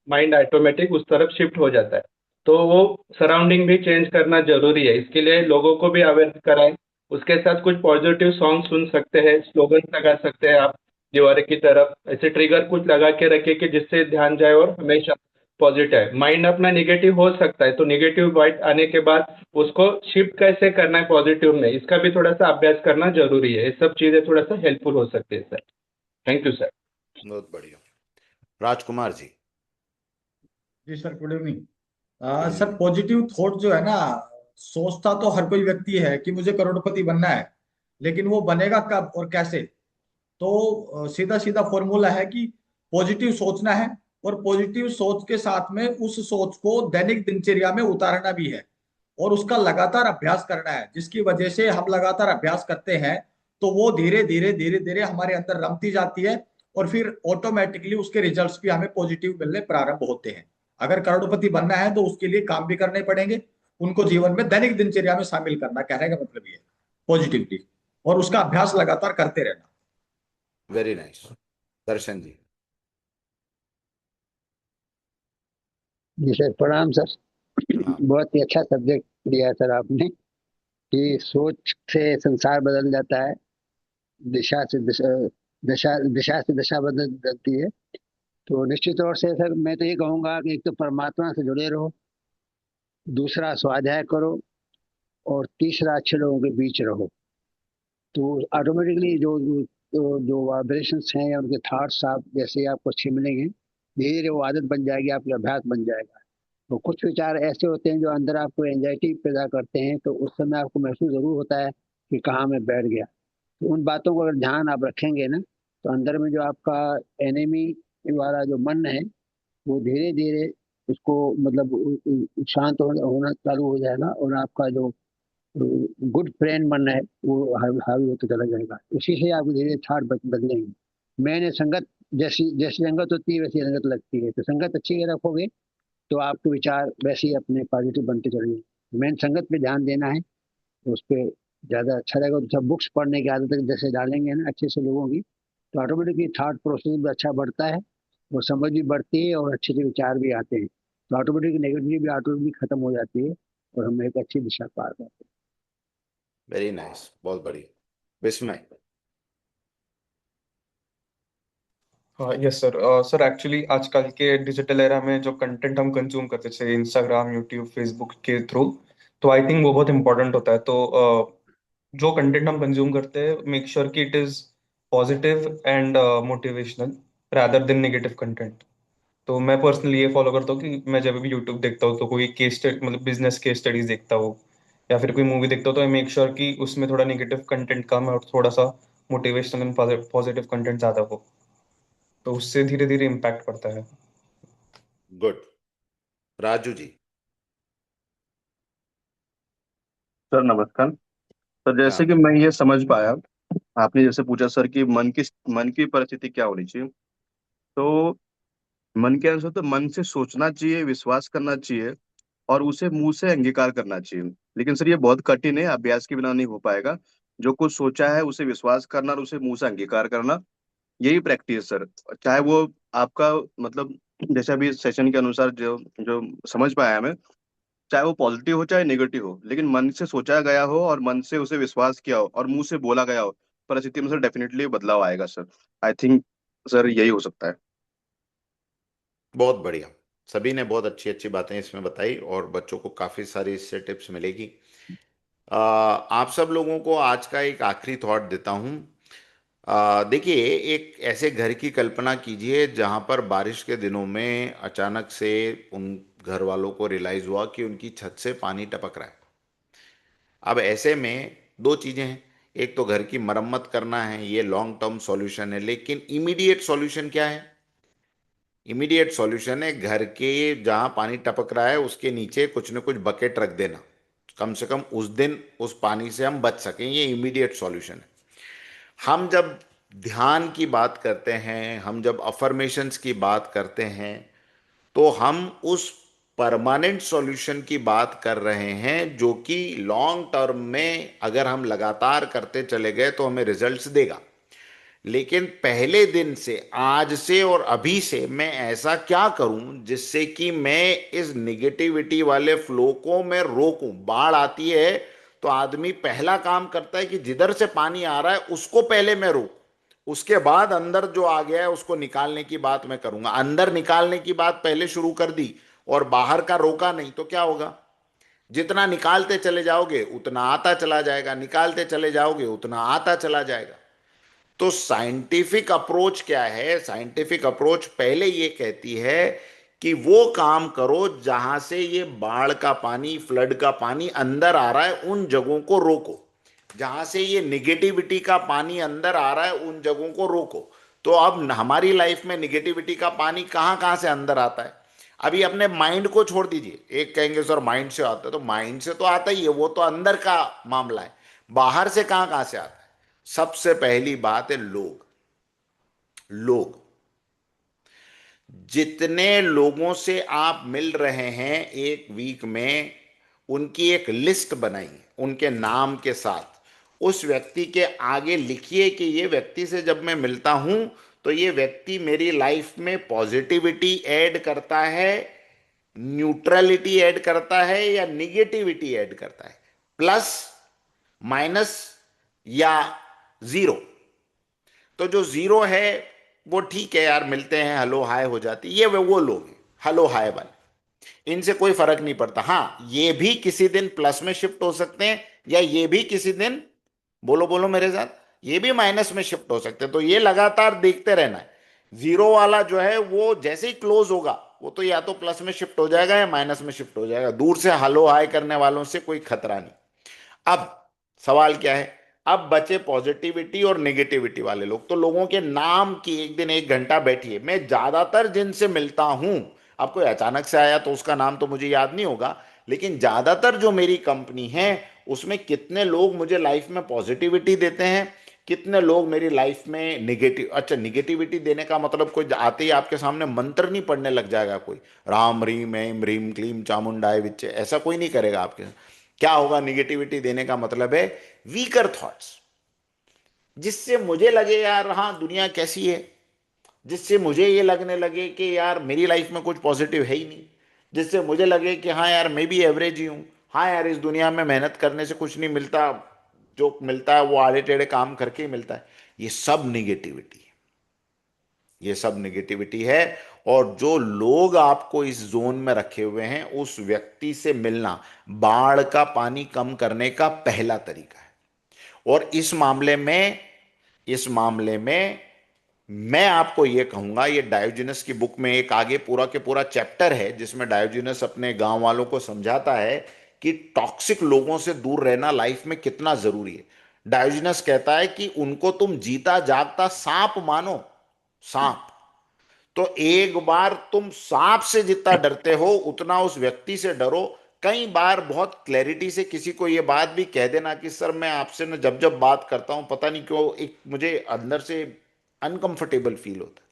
माइंड ऑटोमेटिक उस तरफ शिफ्ट हो जाता है। तो वो सराउंडिंग भी चेंज करना जरूरी है। इसके लिए लोगों को भी अवेयर कराएं। उसके साथ कुछ पॉजिटिव सॉन्ग सुन सकते हैं, स्लोगन लगा सकते हैं आप दीवार की तरफ, ऐसे ट्रिगर कुछ लगा के रखिए कि जिससे ध्यान जाए और हमेशा पॉजिटिव है। माइंड अपना निगेटिव हो सकता है तो निगेटिव वाइट आने के बाद उसको शिफ्ट कैसे करना है पॉजिटिव में, इसका भी थोड़ा सा अभ्यास करना जरूरी है। ये सब चीजें थोड़ा सा हेल्पफुल हो सकती है सर। Thank you sir. बहुत बढ़िया। राजकुमार जी। जी sir, good evening. Good sir evening. Positive thought जो है ना, सोचता तो हर कोई व्यक्ति है कि मुझे करोड़पति बनना है, लेकिन वो बनेगा कब और कैसे? तो सीधा सीधा फॉर्मूला है कि पॉजिटिव सोचना है, और पॉजिटिव सोच के साथ में उस सोच को दैनिक दिनचर्या में उतारना भी है, और उसका लगातार अभ्यास करना है, जिसकी वजह से हम लगातार अभ्यास करते हैं तो वो धीरे धीरे धीरे धीरे हमारे अंदर रमती जाती है, और फिर ऑटोमेटिकली उसके रिजल्ट्स भी हमें पॉजिटिव मिलने प्रारंभ होते हैं। अगर करोड़पति बनना है तो उसके लिए काम भी करने पड़ेंगे, उनको जीवन में दैनिक दिनचर्या में शामिल करना, कहने का मतलब ये पॉजिटिवली, और उसका अभ्यास लगातार करते रहना। Very nice. दर्शन जी। जी सर, प्रणाम सर। प्रणाम। बहुत ही अच्छा सब्जेक्ट दिया है सर आपने, कि सोच से संसार बदल जाता है, दिशा से दिशा, दिशा दिशा से दशा बदलती है। तो निश्चित तौर से सर मैं तो ये कहूँगा कि एक तो परमात्मा से जुड़े रहो, दूसरा स्वाध्याय करो, और तीसरा अच्छे लोगों के बीच रहो। तो ऑटोमेटिकली जो वाइब्रेशंस हैं या उनके थॉट्स आप जैसे ही आपको अच्छे मिलेंगे, धीरे धीरे वो आदत बन जाएगी, आपका अभ्यास बन जाएगा। तो कुछ विचार ऐसे होते हैं जो अंदर आपको एंजाइटी पैदा करते हैं, तो उस समय आपको महसूस जरूर होता है कि कहाँ मैं बैठ गया। तो उन बातों को अगर ध्यान आप रखेंगे ना, तो अंदर में जो आपका एनिमी वाला जो मन है वो धीरे धीरे उसको मतलब शांत होना चालू हो जाएगा, और आपका जो गुड फ्रेंड मन है वो हावी होता चला जाएगा। उसी से आपको धीरे थाट बदलेंगे। मैंने संगत जैसी जैसी संगत होती है वैसी रंगत लगती है। तो संगत अच्छी रखोगे तो आपके विचार वैसे ही अपने पॉजिटिव बनते चलेंगे। मेन संगत पे ध्यान देना है, तो उस पर ज़्यादा अच्छा रहेगा। तो सब बुक्स पढ़ने की आदत जैसे डालेंगे ना अच्छे से लोगों की, तो ऑटोमेटिकली थॉट प्रोसेस भी अच्छा बढ़ता है, और समझ भी बढ़ती है, और अच्छे से विचार भी आते हैं। तो ऑटोमेटिक नेगेटिविटी भी ऑटोमेटिकली खत्म हो जाती है, और हम एक अच्छी दिशा पार करते हैं। वेरी नाइस, बहुत बढ़िया। विस्मय। हाँ यस सर। सर एक्चुअली आजकल के डिजिटल एरा में जो कंटेंट हम कंज्यूम करते हैं इंस्टाग्राम, यूट्यूब, फेसबुक के थ्रू, तो आई थिंक वो बहुत इंपॉर्टेंट होता है। तो जो कंटेंट हम कंज्यूम करते हैं, मेक श्योर कि it is positive and motivational rather than negative content. तो मैं पर्सनली ये फॉलो करता हूँ कि मैं जब भी यूट्यूब देखता हूँ तो कोई केस मतलब बिजनेस केस स्टडीज देखता हूँ, या फिर कोई मूवी देखता हूँ, तो आई मेक श्योर कि उसमें थोड़ा नेगेटिव कंटेंट कम है और थोड़ा सा मोटिवेशनल एंड पॉजिटिव कंटेंट ज्यादा हो, तो उससे धीरे धीरे इम्पैक्ट पड़ता है। गुड। राजू जी। सर नमस्कार। सर जैसे कि हाँ। मैं ये समझ पाया, आपने जैसे पूछा सर कि मन की परिस्थिति क्या होनी चाहिए, तो मन के अनुसार तो मन से सोचना चाहिए, विश्वास करना चाहिए, और उसे मुंह से अंगीकार करना चाहिए। लेकिन सर ये बहुत कठिन है, अभ्यास के बिना नहीं हो पाएगा। जो कुछ सोचा है उसे विश्वास करना और उसे मुंह से अंगीकार करना, यही प्रैक्टिस सर। चाहे वो आपका मतलब जैसे अभी सेशन के अनुसार जो जो समझ पाया मैं, चाहे वो पॉजिटिव हो चाहे नेगेटिव हो, लेकिन मन से सोचा गया हो और मन से उसे विश्वास किया हो और मुंह से बोला गया हो, परिस्थिति में सर डेफिनेटली बदलाव आएगा सर। आई थिंक सर यही हो सकता है। बहुत बढ़िया। सभी ने बहुत अच्छी अच्छी बातें इसमें बताई और बच्चों को काफी सारी इससे टिप्स मिलेगी। आप सब लोगों को आज का एक आखिरी थॉट देता हूं। देखिए, एक ऐसे घर की कल्पना कीजिए जहां पर बारिश के दिनों में अचानक से उन घर वालों को रियलाइज हुआ कि उनकी छत से पानी टपक रहा है। अब ऐसे में दो चीजें हैं। एक तो घर की मरम्मत करना है, ये लॉन्ग टर्म सॉल्यूशन है, लेकिन इमीडिएट सॉल्यूशन क्या है? इमीडिएट सॉल्यूशन है घर के जहां पानी टपक रहा है उसके नीचे कुछ न कुछ बकेट रख देना, कम से कम उस दिन उस पानी से हम बच सकें। ये इमीडिएट सॉल्यूशन है। हम जब ध्यान की बात करते हैं, हम जब अफर्मेशंस की बात करते हैं, तो हम उस परमानेंट सॉल्यूशन की बात कर रहे हैं जो कि लॉन्ग टर्म में अगर हम लगातार करते चले गए तो हमें रिजल्ट्स देगा। लेकिन पहले दिन से, आज से और अभी से मैं ऐसा क्या करूं जिससे कि मैं इस निगेटिविटी वाले फ्लो को मैं रोकूं। बाढ़ आती है तो आदमी पहला काम करता है कि जिधर से पानी आ रहा है उसको पहले मैं रोक, उसके बाद अंदर जो आ गया है उसको निकालने की बात मैं करूंगा। अंदर निकालने की बात पहले शुरू कर दी और बाहर का रोका नहीं तो क्या होगा? जितना निकालते चले जाओगे उतना आता चला जाएगा, निकालते चले जाओगे उतना आता चला जाएगा। तो साइंटिफिक अप्रोच क्या है? साइंटिफिक अप्रोच पहले ये कहती है कि वो काम करो जहां से ये बाढ़ का पानी, फ्लड का पानी अंदर आ रहा है, उन जगहों को रोको। जहां से ये निगेटिविटी का पानी अंदर आ रहा है उन जगहों को रोको। तो अब हमारी लाइफ में निगेटिविटी का पानी कहां कहां से अंदर आता है? अभी अपने माइंड को छोड़ दीजिए। एक कहेंगे सर माइंड से आता है, तो माइंड से तो आता ही है, वो तो अंदर का मामला है। बाहर से कहां कहां से आता है? सबसे पहली बात है लोग। लोग, जितने लोगों से आप मिल रहे हैं एक वीक में, उनकी एक लिस्ट बनाइए उनके नाम के साथ। उस व्यक्ति के आगे लिखिए कि ये व्यक्ति से जब मैं मिलता हूं तो ये व्यक्ति मेरी लाइफ में पॉजिटिविटी ऐड करता है, न्यूट्रलिटी ऐड करता है, या निगेटिविटी ऐड करता है, प्लस, माइनस या जीरो। तो जो जीरो है वो ठीक है यार, मिलते हैं, हेलो हाय हो जाती, ये वो लोग हैं हेलो हाय वाले, इनसे कोई फर्क नहीं पड़ता। हाँ, ये भी किसी दिन प्लस में शिफ्ट हो सकते हैं, या ये भी किसी दिन, बोलो बोलो मेरे साथ, ये भी माइनस में शिफ्ट हो सकते हैं। तो ये लगातार देखते रहना है। जीरो वाला जो है वो जैसे ही क्लोज होगा, वो तो या तो प्लस में शिफ्ट हो जाएगा या माइनस में शिफ्ट हो जाएगा। दूर से हेलो हाय करने वालों से कोई खतरा नहीं। अब सवाल क्या है, अब बचे पॉजिटिविटी और नेगेटिविटी वाले लोग। तो लोगों के नाम की एक दिन 1 घंटा बैठिए। मैं ज्यादातर जिनसे मिलता हूं, अब कोई अचानक से आया तो उसका नाम तो मुझे याद नहीं होगा, लेकिन ज्यादातर जो मेरी कंपनी है उसमें कितने लोग मुझे लाइफ में पॉजिटिविटी देते हैं, कितने लोग मेरी लाइफ में निगेटिव। अच्छा, निगेटिविटी देने का मतलब कोई आते ही आपके सामने मंत्र नहीं पढ़ने लग जाएगा, कोई राम रीम एम रीम क्लीम चामुंडाय विच्चे, ऐसा कोई नहीं करेगा आपके साथ। क्या होगा, निगेटिविटी देने का मतलब है वीकर थॉट्स, जिससे मुझे लगे यार हाँ दुनिया कैसी है, जिससे मुझे ये लगने लगे कि यार मेरी लाइफ में कुछ पॉजिटिव है ही नहीं, जिससे मुझे लगे कि हाँ यार मैं भी एवरेज ही हूँ, हाँ यार इस दुनिया में मेहनत करने से कुछ नहीं मिलता, जो मिलता है वो आड़े टेढ़े काम करके ही मिलता है। ये सब निगेटिविटी है, ये सब निगेटिविटी है। और जो लोग आपको इस जोन में रखे हुए हैं, उस व्यक्ति से मिलना बाढ़ का पानी कम करने का पहला तरीका है। और इस मामले में मैं आपको यह कहूंगा, ये डायोजनस की बुक में एक आगे पूरा के पूरा चैप्टर है जिसमें डायोजनस अपने गांव वालों को समझाता है कि टॉक्सिक लोगों से दूर रहना लाइफ में कितना जरूरी है। डायोजनस कहता है कि उनको तुम जीता जागता सांप मानो, सांप। तो एक बार तुम सांप से जितना डरते हो उतना उस व्यक्ति से डरो। कई बार बहुत क्लैरिटी से किसी को ये बात भी कह देना कि सर मैं आपसे ना जब जब बात करता हूं पता नहीं क्यों एक मुझे अंदर से अनकंफर्टेबल फील होता है,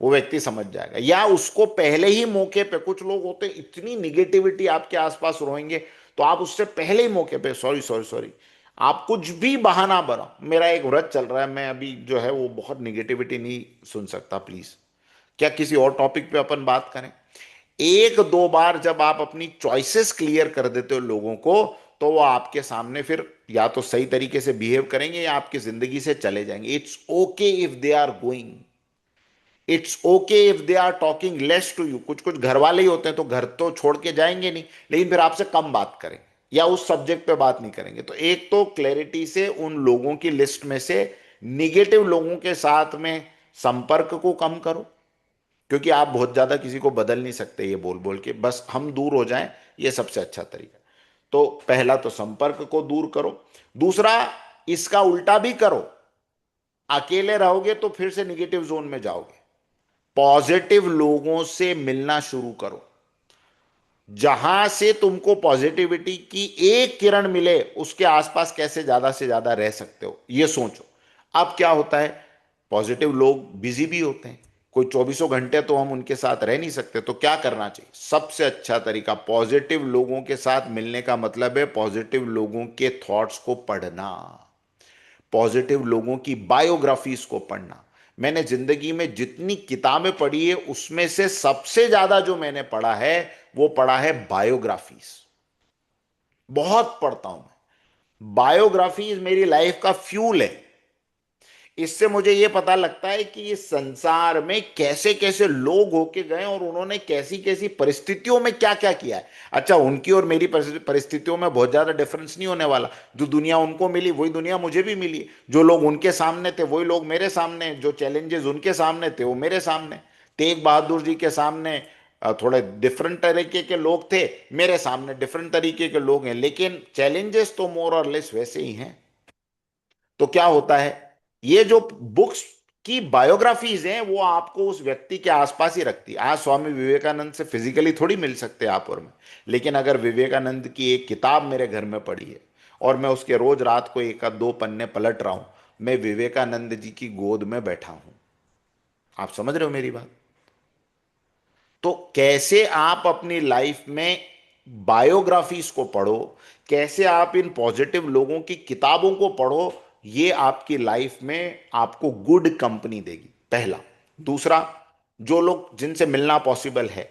वो व्यक्ति समझ जाएगा। या उसको पहले ही मौके पे, कुछ लोग होते हैं इतनी निगेटिविटी आपके आसपास रोएंगे, तो आप उससे पहले ही मौके पे सॉरी सॉरी सॉरी, आप कुछ भी बहाना बनाओ, मेरा एक व्रत चल रहा है, मैं अभी जो है वो बहुत निगेटिविटी नहीं सुन सकता, प्लीज क्या किसी और टॉपिक पे अपन बात करें। एक दो बार जब आप अपनी चॉइसेस क्लियर कर देते हो लोगों को, तो वो आपके सामने फिर या तो सही तरीके से बिहेव करेंगे या आपकी जिंदगी से चले जाएंगे। It's okay if they are going, it's okay if they are talking less to you. कुछ कुछ घर वाले ही होते हैं तो घर तो छोड़ के जाएंगे नहीं, लेकिन फिर आपसे कम बात करेंगे या उस सब्जेक्ट पे बात नहीं करेंगे। तो एक तो क्लैरिटी से उन लोगों की लिस्ट में से निगेटिव लोगों के साथ में संपर्क को कम करो, क्योंकि आप बहुत ज्यादा किसी को बदल नहीं सकते ये बोल बोल के, बस हम दूर हो जाएं, ये सबसे अच्छा तरीका। तो पहला तो संपर्क को दूर करो। दूसरा, इसका उल्टा भी करो, अकेले रहोगे तो फिर से निगेटिव जोन में जाओगे। पॉजिटिव लोगों से मिलना शुरू करो, जहां से तुमको पॉजिटिविटी की एक किरण मिले उसके आसपास कैसे ज्यादा से ज्यादा रह सकते हो ये सोचो। अब क्या होता है, पॉजिटिव लोग बिजी भी होते हैं, कोई 24 घंटे तो हम उनके साथ रह नहीं सकते, तो क्या करना चाहिए? सबसे अच्छा तरीका पॉजिटिव लोगों के साथ मिलने का मतलब है पॉजिटिव लोगों के थॉट्स को पढ़ना, पॉजिटिव लोगों की बायोग्राफीज को पढ़ना। मैंने जिंदगी में जितनी किताबें पढ़ी है उसमें से सबसे ज्यादा जो मैंने पढ़ा है वो पढ़ा है बायोग्राफीज। बहुत पढ़ता हूं मैं, बायोग्राफीज मेरी लाइफ का फ्यूल है। इससे मुझे यह पता लगता है कि इस संसार में कैसे कैसे लोग होके गए और उन्होंने कैसी कैसी परिस्थितियों में क्या क्या किया है। अच्छा, उनकी और मेरी परिस्थितियों में बहुत ज्यादा डिफरेंस नहीं होने वाला। जो दुनिया उनको मिली वही दुनिया मुझे भी मिली, जो लोग उनके सामने थे वही लोग मेरे सामने, जो चैलेंजेस उनके सामने थे वो मेरे सामने। तेग बहादुर जी के सामने थोड़े डिफरेंट तरीके के लोग थे, मेरे सामने डिफरेंट तरीके के लोग हैं, लेकिन चैलेंजेस तो मोर और लेस वैसे ही हैं। तो क्या होता है, ये जो बुक्स की बायोग्राफीज हैं वो आपको उस व्यक्ति के आसपास ही रखती है। आज स्वामी विवेकानंद से फिजिकली थोड़ी मिल सकते आप और मैं, लेकिन अगर विवेकानंद की एक किताब मेरे घर में पड़ी है और मैं उसके रोज रात को एक आध दो पन्ने पलट रहा हूं, मैं विवेकानंद जी की गोद में बैठा हूं। आप समझ रहे हो मेरी बात? तो कैसे आप अपनी लाइफ में बायोग्राफीज को पढ़ो, कैसे आप इन पॉजिटिव लोगों की किताबों को पढ़ो, ये आपकी लाइफ में आपको गुड कंपनी देगी, पहला। दूसरा, जो लोग जिनसे मिलना पॉसिबल है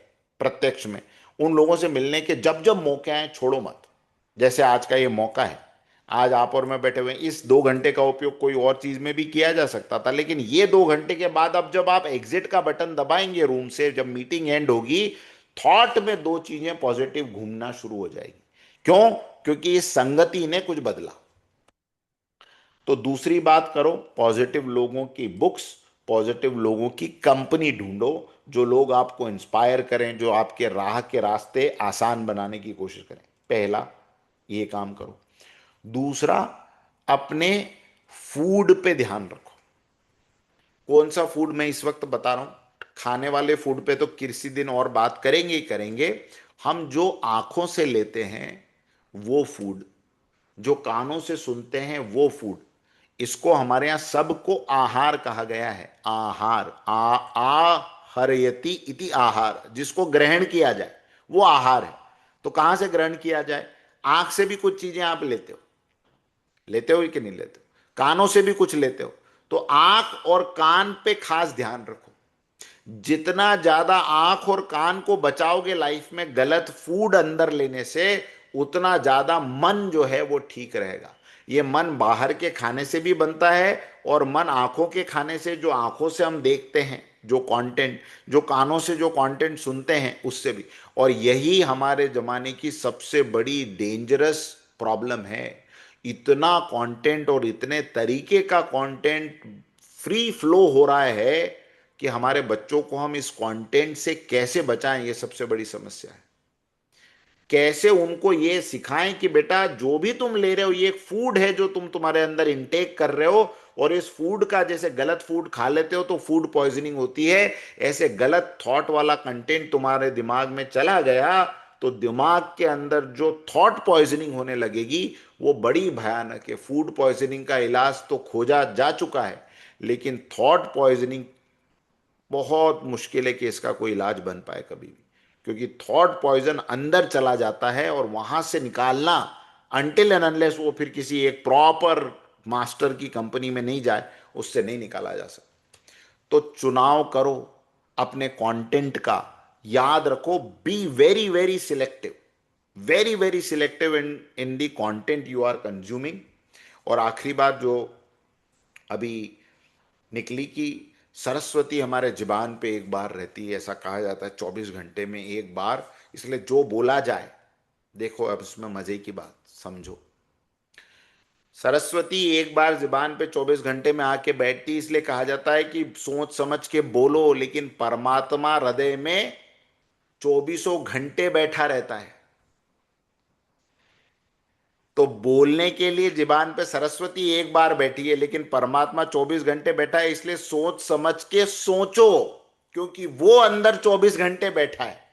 प्रत्यक्ष में, उन लोगों से मिलने के जब जब मौके आए छोड़ो मत। जैसे आज का ये मौका है, आज आप और मैं बैठे हुए हैं, इस 2 घंटे का उपयोग कोई और चीज में भी किया जा सकता था, लेकिन ये 2 घंटे के बाद अब जब आप एग्जिट का बटन दबाएंगे रूम से, जब मीटिंग एंड होगी, थॉट में दो चीजें पॉजिटिव घूमना शुरू हो जाएगी। क्यों? क्योंकि इस संगति ने कुछ बदला। तो दूसरी बात करो, पॉजिटिव लोगों की बुक्स, पॉजिटिव लोगों की कंपनी ढूंढो, जो लोग आपको इंस्पायर करें, जो आपके राह के रास्ते आसान बनाने की कोशिश करें। पहला ये काम करो। दूसरा, अपने फूड पे ध्यान रखो। कौन सा फूड मैं इस वक्त बता रहा हूं, खाने वाले फूड पे तो किसी दिन और बात करेंगे ही करेंगे। हम जो आंखों से लेते हैं वो फूड, जो कानों से सुनते हैं वो फूड, इसको हमारे यहां सबको आहार कहा गया है। आहार, हरयति इति आहार, जिसको ग्रहण किया जाए वो आहार है। तो कहां से ग्रहण किया जाए? आंख से भी कुछ चीजें आप लेते हो, लेते हो कि नहीं लेते हो? कानों से भी कुछ लेते हो। तो आंख और कान पे खास ध्यान रखो। जितना ज्यादा आंख और कान को बचाओगे लाइफ में गलत फूड अंदर लेने से, उतना ज्यादा मन जो है वो ठीक रहेगा। ये मन बाहर के खाने से भी बनता है, और मन आंखों के खाने से, जो आंखों से हम देखते हैं जो कंटेंट, जो कानों से जो कंटेंट सुनते हैं उससे भी। और यही हमारे जमाने की सबसे बड़ी डेंजरस प्रॉब्लम है। इतना कंटेंट और इतने तरीके का कंटेंट फ्री फ्लो हो रहा है कि हमारे बच्चों को हम इस कंटेंट से कैसे बचाएं, ये सबसे बड़ी समस्या है। कैसे उनको ये सिखाएं कि बेटा जो भी तुम ले रहे हो ये एक फूड है जो तुम तुम्हारे अंदर इनटेक कर रहे हो, और इस फूड का, जैसे गलत फूड खा लेते हो तो फूड पॉइजनिंग होती है, ऐसे गलत थॉट वाला कंटेंट तुम्हारे दिमाग में चला गया तो दिमाग के अंदर जो थॉट पॉइजनिंग होने लगेगी वो बड़ी भयानक है। फूड पॉइजनिंग का इलाज तो खोजा जा चुका है, लेकिन थॉट पॉइजनिंग बहुत मुश्किल है कि इसका कोई इलाज बन पाए कभी भी, क्योंकि थॉट पॉइजन अंदर चला जाता है और वहां से निकालना, अनटिल एंड अनलेस वो फिर किसी एक प्रॉपर मास्टर की कंपनी में नहीं जाए, उससे नहीं निकाला जा सकता। तो चुनाव करो अपने कंटेंट का। याद रखो, be very very selective, very very selective in in the content you are consuming. और आखिरी बात जो अभी निकली कि सरस्वती हमारे जुबान पे एक बार रहती है, ऐसा कहा जाता है 24 घंटे में एक बार, इसलिए जो बोला जाए, देखो अब इसमें मजे की बात समझो। सरस्वती एक बार जुबान पे 24 घंटे में आके बैठती, इसलिए कहा जाता है कि सोच समझ के बोलो, लेकिन परमात्मा हृदय में 24 घंटे बैठा रहता है। तो बोलने के लिए जुबान पे सरस्वती एक बार बैठी है, लेकिन परमात्मा 24 घंटे बैठा है, इसलिए सोच समझ के सोचो, क्योंकि वो अंदर 24 घंटे बैठा है।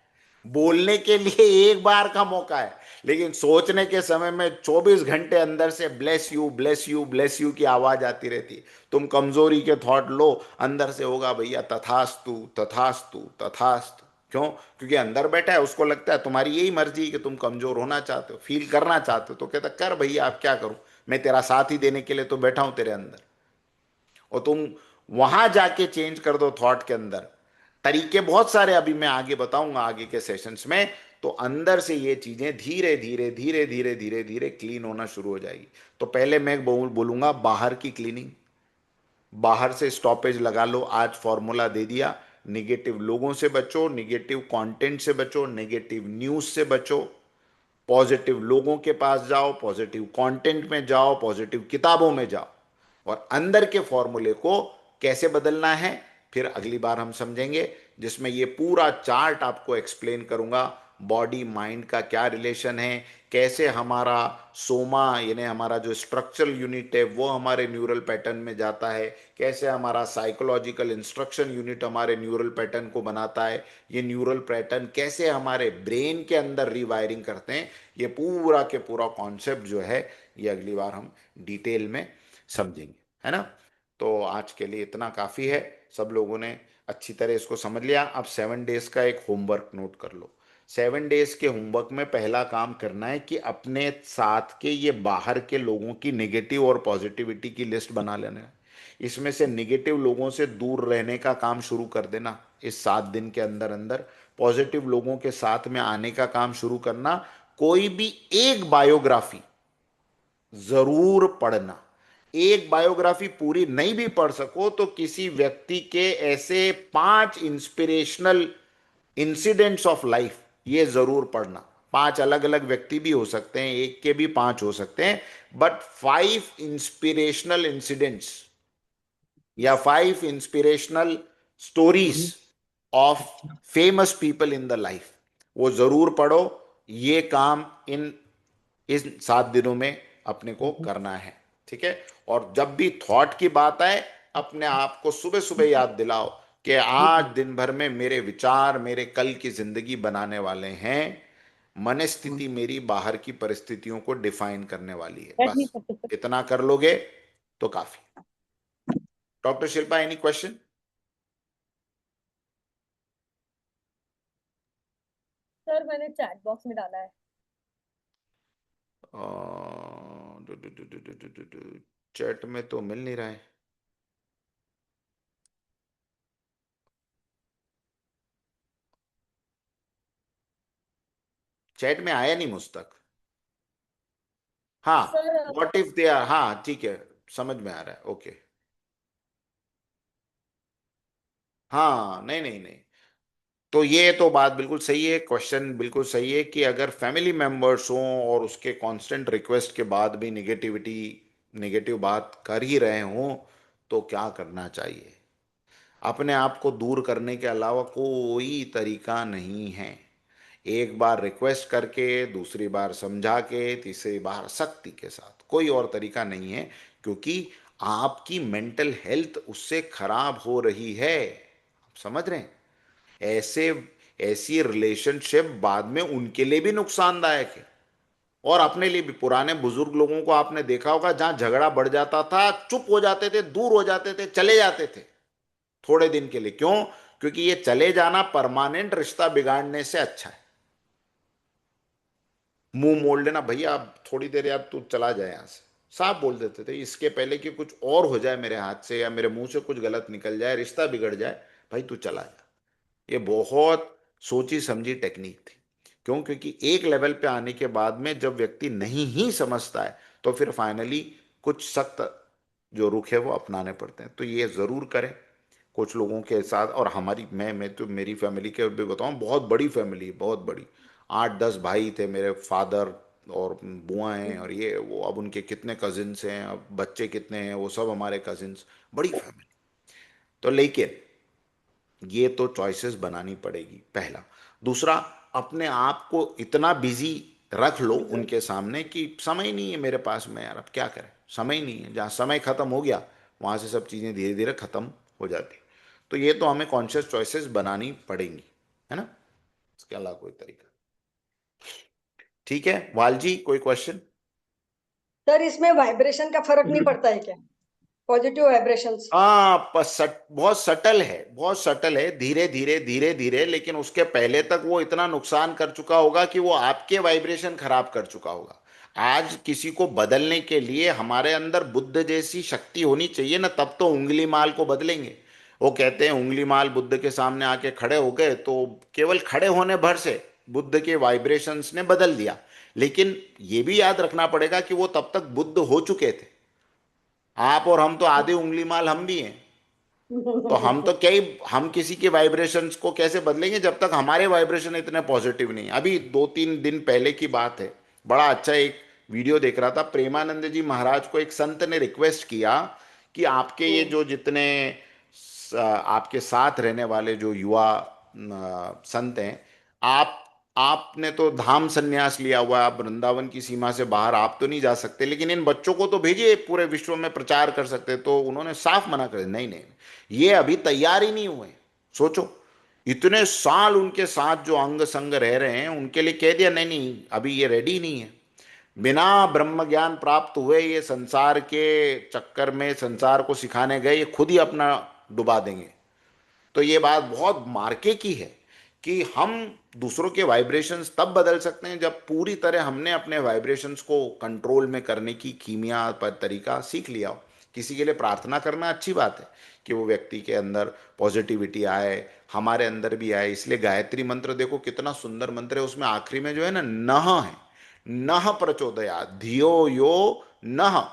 बोलने के लिए एक बार का मौका है, लेकिन सोचने के समय में 24 घंटे अंदर से bless you bless you bless you की आवाज आती रहती है। तुम कमजोरी के थॉट लो, अंदर से होगा भैया तथास्तु तथास्तु तथास्तु। क्यों? क्योंकि अंदर बैठा है, उसको लगता है तुम्हारी यही मर्जी है कि तुम कमजोर होना चाहते हो, फील करना चाहते हो, तो कहता कर भैया आप क्या करूं, मैं तेरा साथ ही देने के लिए तो बैठा हूं तेरे अंदर। और तुम वहां जाके चेंज कर दो थॉट के अंदर। तरीके बहुत सारे अभी मैं आगे बताऊंगा आगे के सेशंस में। तो अंदर से ये चीजें धीरे धीरे धीरे धीरे धीरे धीरे क्लीन होना शुरू हो जाएगी। तो पहले मैं बोलूंगा बाहर की क्लीनिंग, बाहर से स्टॉपेज लगा लो। आज फॉर्मूला दे दिया, निगेटिव लोगों से बचो, निगेटिव कंटेंट से बचो, नेगेटिव न्यूज से बचो, पॉजिटिव लोगों के पास जाओ, पॉजिटिव कंटेंट में जाओ, पॉजिटिव किताबों में जाओ। और अंदर के फॉर्मूले को कैसे बदलना है फिर अगली बार हम समझेंगे, जिसमें ये पूरा चार्ट आपको एक्सप्लेन करूंगा। बॉडी माइंड का क्या रिलेशन है, कैसे हमारा सोमा यानी हमारा जो स्ट्रक्चरल यूनिट है वो हमारे न्यूरल पैटर्न में जाता है, कैसे हमारा साइकोलॉजिकल इंस्ट्रक्शन यूनिट हमारे न्यूरल पैटर्न को बनाता है, ये न्यूरल पैटर्न कैसे हमारे ब्रेन के अंदर रीवायरिंग करते हैं। ये पूरा के पूरा कॉन्सेप्ट जो है ये अगली बार हम डिटेल में समझेंगे, है ना। तो आज के लिए इतना काफ़ी है। सब लोगों ने अच्छी तरह इसको समझ लिया। अब 7 डेज का एक होमवर्क नोट कर लो। 7 डेज के होमवर्क में पहला काम करना है कि अपने साथ के ये बाहर के लोगों की नेगेटिव और पॉजिटिविटी की लिस्ट बना लेना है। इसमें से नेगेटिव लोगों से दूर रहने का काम शुरू कर देना इस 7 दिन के अंदर अंदर। पॉजिटिव लोगों के साथ में आने का काम शुरू करना। कोई भी एक बायोग्राफी जरूर पढ़ना। एक बायोग्राफी पूरी नहीं भी पढ़ सको तो किसी व्यक्ति के ऐसे 5 इंस्पिरेशनल इंसिडेंट्स ऑफ लाइफ ये जरूर पढ़ना। 5 अलग अलग व्यक्ति भी हो सकते हैं, एक के भी 5 हो सकते हैं, बट 5 इंस्पिरेशनल इंसिडेंट्स या 5 inspirational stories of famous people in the life, वो जरूर पढ़ो। ये काम इन 7 दिनों में अपने को करना है, ठीक है। और जब भी थॉट की बात आए, अपने आप को सुबह सुबह याद दिलाओ कि आज दिन भर में मेरे विचार मेरे कल की जिंदगी बनाने वाले हैं, मन स्थिति मेरी बाहर की परिस्थितियों को डिफाइन करने वाली है। बस इतना कर लोगे तो काफी। Doctor Shilpa, any question? Sir मैंने चैट बॉक्स में डाला है। चैट में तो मिल नहीं रहा है। चैट में आया नहीं मुझ तक। हाँ, sir what if they are, हाँ ठीक है, समझ में आ रहा है, ओके। हाँ, नहीं नहीं नहीं, तो ये तो बात बिल्कुल सही है, क्वेश्चन बिल्कुल सही है कि अगर फैमिली मेंबर्स हों और उसके कांस्टेंट रिक्वेस्ट के बाद भी नेगेटिव बात कर ही रहे हों तो क्या करना चाहिए। अपने आप को दूर करने के अलावा कोई तरीका नहीं है। एक बार रिक्वेस्ट करके, दूसरी बार समझा के, तीसरी बार सख्ती के साथ, कोई और तरीका नहीं है, क्योंकि आपकी मेंटल हेल्थ उससे खराब हो रही है। आप समझ रहे हैं? ऐसे ऐसी रिलेशनशिप बाद में उनके लिए भी नुकसानदायक है और अपने लिए भी। पुराने बुजुर्ग लोगों को आपने देखा होगा, जहां झगड़ा बढ़ जाता था, चुप हो जाते थे, दूर हो जाते थे, चले जाते थे थोड़े दिन के लिए। क्यों? क्योंकि ये चले जाना परमानेंट रिश्ता बिगाड़ने से अच्छा है। मुंह मोड़ लेना, भैया आप थोड़ी देर यार तू चला जाए यहां से, साफ बोल देते थे, इसके पहले कि कुछ और हो जाए मेरे हाथ से या मेरे मुंह से कुछ गलत निकल जाए, रिश्ता बिगड़ जाए, भाई तू चला जा। ये बहुत सोची समझी टेक्निक थी। क्यों? क्योंकि एक लेवल पे आने के बाद में जब व्यक्ति नहीं ही समझता है तो फिर फाइनली कुछ सख्त जो रुख है वो अपनाने पड़ते हैं। तो ये जरूर करें कुछ लोगों के साथ। और हमारी मैं तो मेरी फैमिली के भी बताऊं, बहुत बड़ी फैमिली है, बहुत बड़ी। 8-10 भाई थे मेरे, फादर और बुआएं और ये वो, अब उनके कितने कजिन्स हैं, अब बच्चे कितने हैं, वो सब हमारे कजिन्स, बड़ी फैमिली। तो लेकिन ये तो चॉइसेस बनानी पड़ेगी, पहला। दूसरा, अपने आप को इतना बिजी रख लो उनके सामने कि समय नहीं है मेरे पास में यार, अब क्या करें, समय नहीं है। जहाँ समय खत्म हो गया वहां से सब चीजें धीरे धीरे खत्म हो जाती। तो ये तो हमें कॉन्शियस चॉइसेस बनानी पड़ेंगी, है ना। इसके अलावा कोई तरीका? ठीक है, वालजी कोई क्वेश्चन? सर इसमें वाइब्रेशन का फर्क नहीं पड़ता है क्या? Positive vibrations. हाँ, बहुत सटल है, बहुत सटल है, धीरे धीरे धीरे धीरे, लेकिन उसके पहले तक वो इतना नुकसान कर चुका होगा कि वो आपके वाइब्रेशन खराब कर चुका होगा। आज किसी को बदलने के लिए हमारे अंदर बुद्ध जैसी शक्ति होनी चाहिए ना, तब तो उंगली माल को बदलेंगे। वो कहते हैं उंगली माल बुद्ध के सामने आके खड़े हो गए तो केवल खड़े होने भर से बुद्ध के वाइब्रेशंस ने बदल दिया। लेकिन ये भी याद रखना पड़ेगा कि वो तब तक बुद्ध हो चुके थे। आप और हम तो आधे उंगली माल हम भी हैं। तो हम तो क्या ही, हम किसी के वाइब्रेशंस को कैसे बदलेंगे जब तक हमारे वाइब्रेशन इतने पॉजिटिव नहीं। अभी 2-3 दिन पहले की बात है, बड़ा अच्छा एक वीडियो देख रहा था। प्रेमानंद जी महाराज को एक संत ने रिक्वेस्ट किया कि आपके ये जो जितने आपके साथ रहने वाले जो युवा संत हैं, आपने तो धाम संन्यास लिया हुआ है, आप वृंदावन की सीमा से बाहर आप तो नहीं जा सकते, लेकिन इन बच्चों को तो भेजिए, पूरे विश्व में प्रचार कर सकते। तो उन्होंने साफ मना कर दिया, नहीं नहीं, ये अभी तैयार ही नहीं हुए। सोचो, इतने साल उनके साथ जो अंग संग रह रहे हैं, उनके लिए कह दिया नहीं नहीं अभी ये रेडी नहीं है। बिना ब्रह्म ज्ञान प्राप्त हुए ये संसार के चक्कर में, संसार को सिखाने गए, ये खुद ही अपना डुबा देंगे। तो ये बात बहुत मार्के की है कि हम दूसरों के वाइब्रेशंस तब बदल सकते हैं जब पूरी तरह हमने अपने वाइब्रेशंस को कंट्रोल में करने की कीमिया पर तरीका सीख लिया हो। किसी के लिए प्रार्थना करना अच्छी बात है कि वो व्यक्ति के अंदर पॉजिटिविटी आए, हमारे अंदर भी आए। इसलिए गायत्री मंत्र देखो कितना सुंदर मंत्र है, उसमें आखिरी में जो है ना, नह है, नह प्रचोदया धियो यो नह।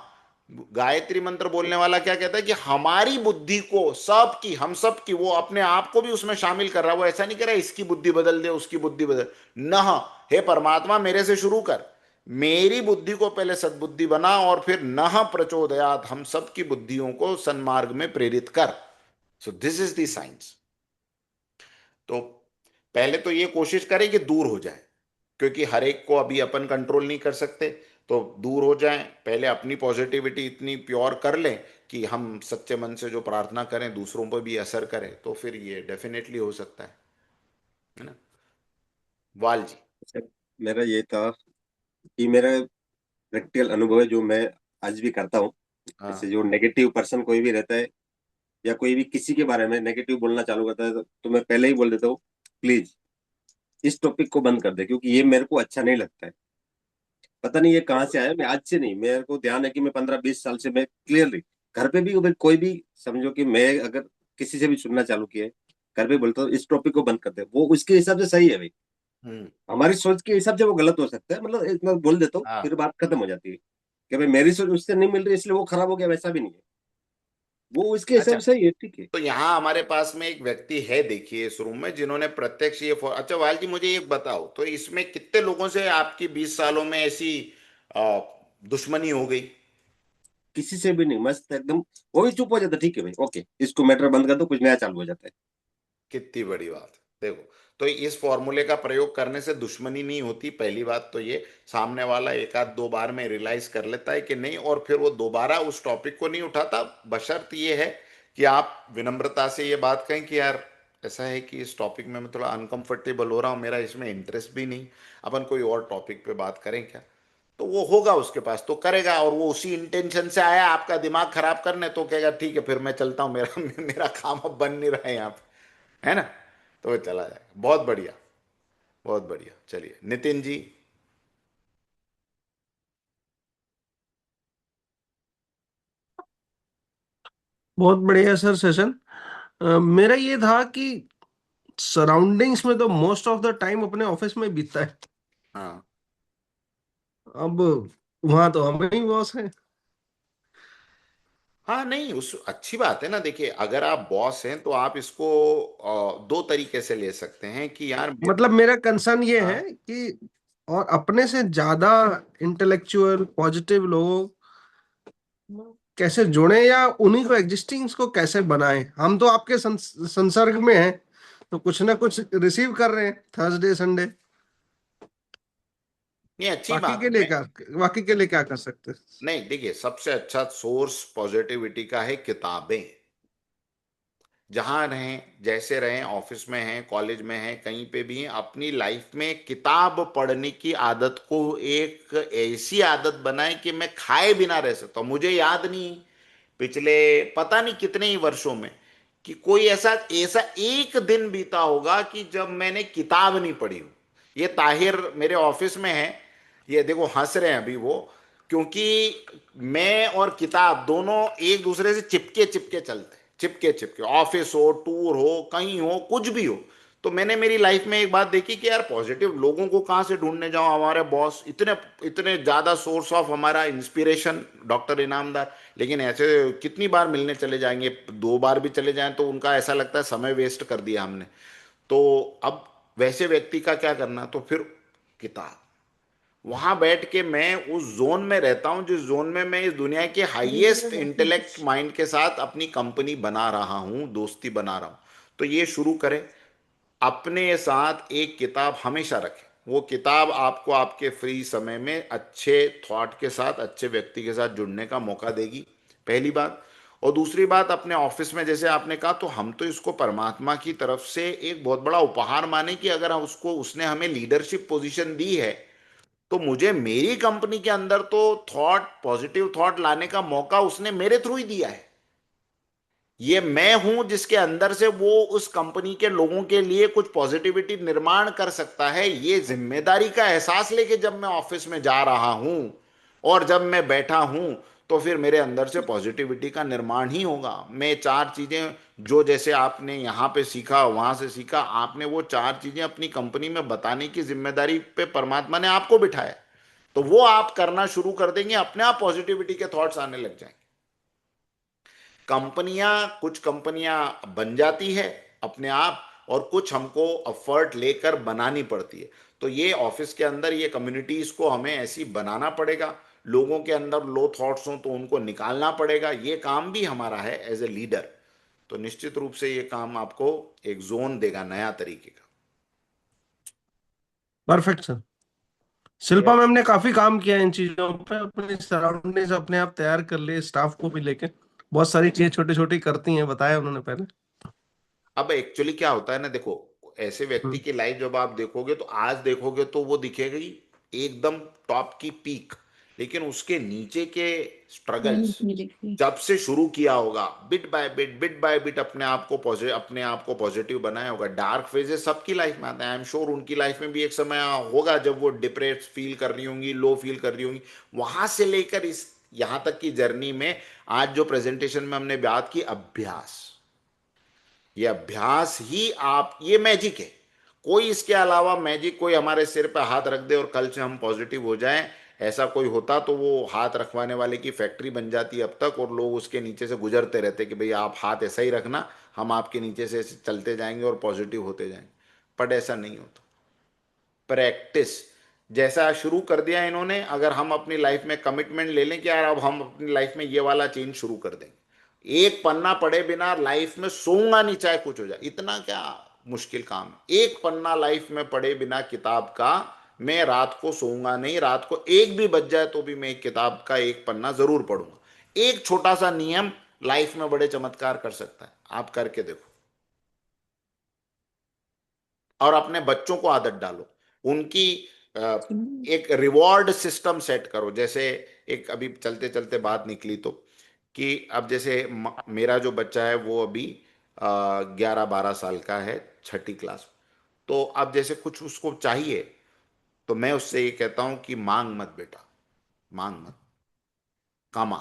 गायत्री मंत्र बोलने वाला क्या कहता है कि हमारी बुद्धि को, सबकी, हम सब की, वो अपने आप को भी उसमें शामिल कर रहा है। वो ऐसा नहीं कर रहा है इसकी बुद्धि बदल दे उसकी बुद्धि बदल। नह, हे परमात्मा मेरे से शुरू कर, मेरी बुद्धि को पहले सद्बुद्धि बना और फिर नह प्रचोदयात, हम सब की बुद्धियों को सन्मार्ग में प्रेरित कर। So this is the science. तो पहले तो ये कोशिश करें कि दूर हो जाए, क्योंकि हर एक को अभी अपन कंट्रोल नहीं कर सकते। तो दूर हो जाएं, पहले अपनी पॉजिटिविटी इतनी प्योर कर लें कि हम सच्चे मन से जो प्रार्थना करें दूसरों पर भी असर करे, तो फिर ये डेफिनेटली हो सकता है ना। वाल जी। मेरा ये था कि मेरा प्रैक्टिकल अनुभव है जो मैं आज भी करता हूँ। हाँ। जैसे जो नेगेटिव पर्सन कोई भी रहता है या कोई भी किसी के बारे में नेगेटिव बोलना चालू करता है तो मैं पहले ही बोल देता हूँ, प्लीज इस टॉपिक को बंद कर दे, क्योंकि ये मेरे को अच्छा नहीं लगता है। पता नहीं ये कहाँ से आया, मैं आज से नहीं, मेरे को ध्यान है कि मैं 15-20 साल से मैं क्लियरली घर पे भी, अगर कोई भी समझो कि मैं अगर किसी से भी सुनना चालू किया है, घर पे बोलता हूँ इस टॉपिक को बंद कर दे। वो उसके हिसाब से सही है भाई, हमारी सोच के हिसाब से वो गलत हो सकता है, मतलब मैं बोल देता हूँ, हाँ। फिर बात खत्म हो जाती है कि भाई मेरी सोच उससे नहीं मिल रही इसलिए वो खराब हो गया, वैसा भी नहीं है, वो उसके अच्छा, हिसाब से ही है, ठीक है। तो यहाँ हमारे पास में एक व्यक्ति है देखिए इस रूम में जिन्होंने प्रत्यक्ष ये अच्छा वाल जी मुझे एक बताओ, तो इसमें कितने लोगों से आपकी 20 सालों में ऐसी आ, दुश्मनी हो गई? किसी से भी नहीं, मस्त एकदम, वो भी चुप हो जाता, ठीक है भाई ओके इसको मैटर बंद कर दो, कुछ नया चालू हो जाता है। कितनी बड़ी बात। देखो, तो इस फॉर्मूले का प्रयोग करने से दुश्मनी नहीं होती। पहली बात तो ये, सामने वाला एक आध दो बार में रियलाइज कर लेता है कि नहीं, और फिर वो दोबारा उस टॉपिक को नहीं उठाता, बशर्त ये है कि आप विनम्रता से ये बात कहें कि यार ऐसा है कि इस टॉपिक में मैं थोड़ा अनकंफर्टेबल हो रहा हूँ, मेरा इसमें इंटरेस्ट भी नहीं, अपन कोई और टॉपिक पे बात करें क्या? तो वो होगा उसके पास तो करेगा, और वो उसी इंटेंशन से आया आपका दिमाग खराब करने, तो कहेगा ठीक है फिर मैं चलता हूँ, मेरा मेरा काम अब बन नहीं रहा है यहाँ पे, है ना। तो वो चला जाएगा। बहुत बढ़िया, बहुत बढ़िया। चलिए नितिन जी। बहुत बढ़िया सर सेशन। मेरा ये था कि सराउंडिंग्स में तो मोस्ट ऑफ द टाइम अपने ऑफिस में बीतता है। हाँ। अब वहां तो हम ही बॉस हैं। हाँ नहीं, उस अच्छी बात है ना। देखिए अगर आप बॉस हैं तो आप इसको दो तरीके से ले सकते हैं कि यार मतलब मेरा कंसर्न ये है हाँ। कि और अपने से ज्यादा इंटेलेक्चुअल पॉजिटिव लोग कैसे जुड़े या उन्हीं को एग्जिस्टिंग्स को कैसे बनाएं। हम तो आपके संसर्ग में हैं तो कुछ ना कुछ रिसीव कर रहे हैं थर्सडे संडे। ये अच्छी बाकी बात के है। लिए क्या, बाकी के लिए क्या कर सकते हैं? नहीं देखिए, सबसे अच्छा सोर्स पॉजिटिविटी का है किताबें। जहां रहें, जैसे रहें, ऑफिस में हैं, कॉलेज में हैं, कहीं पे भी हैं, अपनी लाइफ में किताब पढ़ने की आदत को एक ऐसी आदत बनाएं कि मैं खाए बिना रह सकता हूं। मुझे याद नहीं पिछले पता नहीं कितने ही वर्षों में कि कोई ऐसा ऐसा एक दिन बीता होगा कि जब मैंने किताब नहीं पढ़ी हो। ये ताहिर मेरे ऑफिस में है, ये देखो हंस रहे हैं अभी वो, क्योंकि मैं और किताब दोनों एक दूसरे से चिपके चिपके चलते हैं, चिपके चिपके, ऑफिस हो, टूर हो, कहीं हो, कुछ भी हो। तो मैंने मेरी लाइफ में एक बात देखी कि यार पॉजिटिव लोगों को कहाँ से ढूंढने जाओ। हमारे बॉस इतने इतने ज़्यादा सोर्स ऑफ हमारा इंस्पिरेशन डॉक्टर इनामदार, लेकिन ऐसे कितनी बार मिलने चले जाएंगे, दो बार भी चले जाएं तो उनका ऐसा लगता है समय वेस्ट कर दिया हमने। तो अब वैसे व्यक्ति का क्या करना, तो फिर किताब, वहां बैठ के मैं उस जोन में रहता हूं जिस जोन में मैं इस दुनिया के हाईएस्ट इंटेलेक्ट माइंड के साथ अपनी कंपनी बना रहा हूं, दोस्ती बना रहा हूं। तो ये शुरू करें, अपने साथ एक किताब हमेशा रखें। वो किताब आपको आपके फ्री समय में अच्छे थॉट के साथ, अच्छे व्यक्ति के साथ जुड़ने का मौका देगी, पहली बात। और दूसरी बात, अपने ऑफिस में जैसे आपने कहा, तो हम तो इसको परमात्मा की तरफ से एक बहुत बड़ा उपहार माने कि अगर हम उसको, उसने हमें लीडरशिप पोजीशन दी है, तो मुझे मेरी कंपनी के अंदर तो थॉट, पॉजिटिव थॉट लाने का मौका उसने मेरे थ्रू ही दिया है। ये मैं हूं जिसके अंदर से वो उस कंपनी के लोगों के लिए कुछ पॉजिटिविटी निर्माण कर सकता है। ये जिम्मेदारी का एहसास लेके जब मैं ऑफिस में जा रहा हूं और जब मैं बैठा हूं, तो फिर मेरे अंदर से पॉजिटिविटी का निर्माण ही होगा। मैं चार चीजें जो जैसे आपने यहाँ पे सीखा, वहां से सीखा, आपने वो चार चीजें अपनी कंपनी में बताने की जिम्मेदारी पे परमात्मा ने आपको बिठाया। तो वो आप करना शुरू कर देंगे, अपने आप पॉजिटिविटी के थॉट्स आने लग जाएंगे। कुछ कंपनियां बन जाती है अपने आप, और कुछ हमको एफर्ट लेकर बनानी पड़ती है। तो ये ऑफिस के अंदर ये कम्युनिटीज को हमें ऐसी बनाना पड़ेगा। लोगों के अंदर लो थॉट्स हो तो उनको निकालना पड़ेगा, ये काम भी हमारा है एज ए लीडर। तो निश्चित रूप से ये काम आपको एक जोन देगा नया तरीके का। Perfect sir. शिल्पा मैम ने काफी काम किया इन चीजों पे, अपनी सराउंडिंग्स अपने आप तैयार कर लिए, स्टाफ को भी लेके बहुत सारी चीजें छोटी छोटी करती हैं, बताया उन्होंने पहले। अब एक्चुअली क्या होता है ना, देखो ऐसे व्यक्ति की लाइफ जब आप देखोगे तो आज देखोगे तो वो दिखेगी एकदम टॉप की पीक, लेकिन उसके नीचे के स्ट्रगल्स जब से शुरू किया होगा, बिट बाय बिट अपने आप को पॉजिटिव बनाया होगा। डार्क फेजेस सबकी लाइफ में आते हैं, आई एम श्योर उनकी लाइफ में भी एक समय होगा जब वो डिप्रेस फील कर रही होंगी, लो फील कर रही होंगी। वहां से लेकर इस यहां तक की जर्नी में आज जो प्रेजेंटेशन में हमने बात की, ये अभ्यास ही ये मैजिक है। कोई इसके अलावा मैजिक, कोई हमारे सिर पे हाथ रख दे और कल से हम पॉजिटिव हो जाएं, ऐसा कोई होता तो वो हाथ रखवाने वाले की फैक्ट्री बन जाती अब तक, और लोग उसके नीचे से गुजरते रहते कि भाई आप हाथ ऐसा ही रखना, हम आपके नीचे से ऐसे चलते जाएंगे और पॉजिटिव होते जाएंगे। बट ऐसा नहीं होता। प्रैक्टिस जैसा शुरू कर दिया इन्होंने, अगर हम अपनी लाइफ में कमिटमेंट ले लें कि यार अब हम अपनी लाइफ में ये वाला चेंज शुरू कर देंगे, एक पन्ना पढ़े बिना लाइफ में सोऊंगा नहीं चाहे कुछ हो जाए, इतना क्या मुश्किल काम है। एक पन्ना लाइफ में पढ़े बिना किताब का, मैं रात को सोऊंगा नहीं, रात को एक भी बज जाए तो भी मैं एक किताब का एक पन्ना जरूर पढ़ूंगा। एक छोटा सा नियम लाइफ में बड़े चमत्कार कर सकता है, आप करके देखो। और अपने बच्चों को आदत डालो, उनकी एक रिवॉर्ड सिस्टम सेट करो। जैसे एक अभी चलते चलते बात निकली तो, कि अब जैसे मेरा जो बच्चा है वो अभी 11-12 साल का है, 6ठी क्लास। तो अब जैसे कुछ उसको चाहिए तो मैं उससे ये कहता हूं कि मांग मत बेटा, मांग मत, कमा।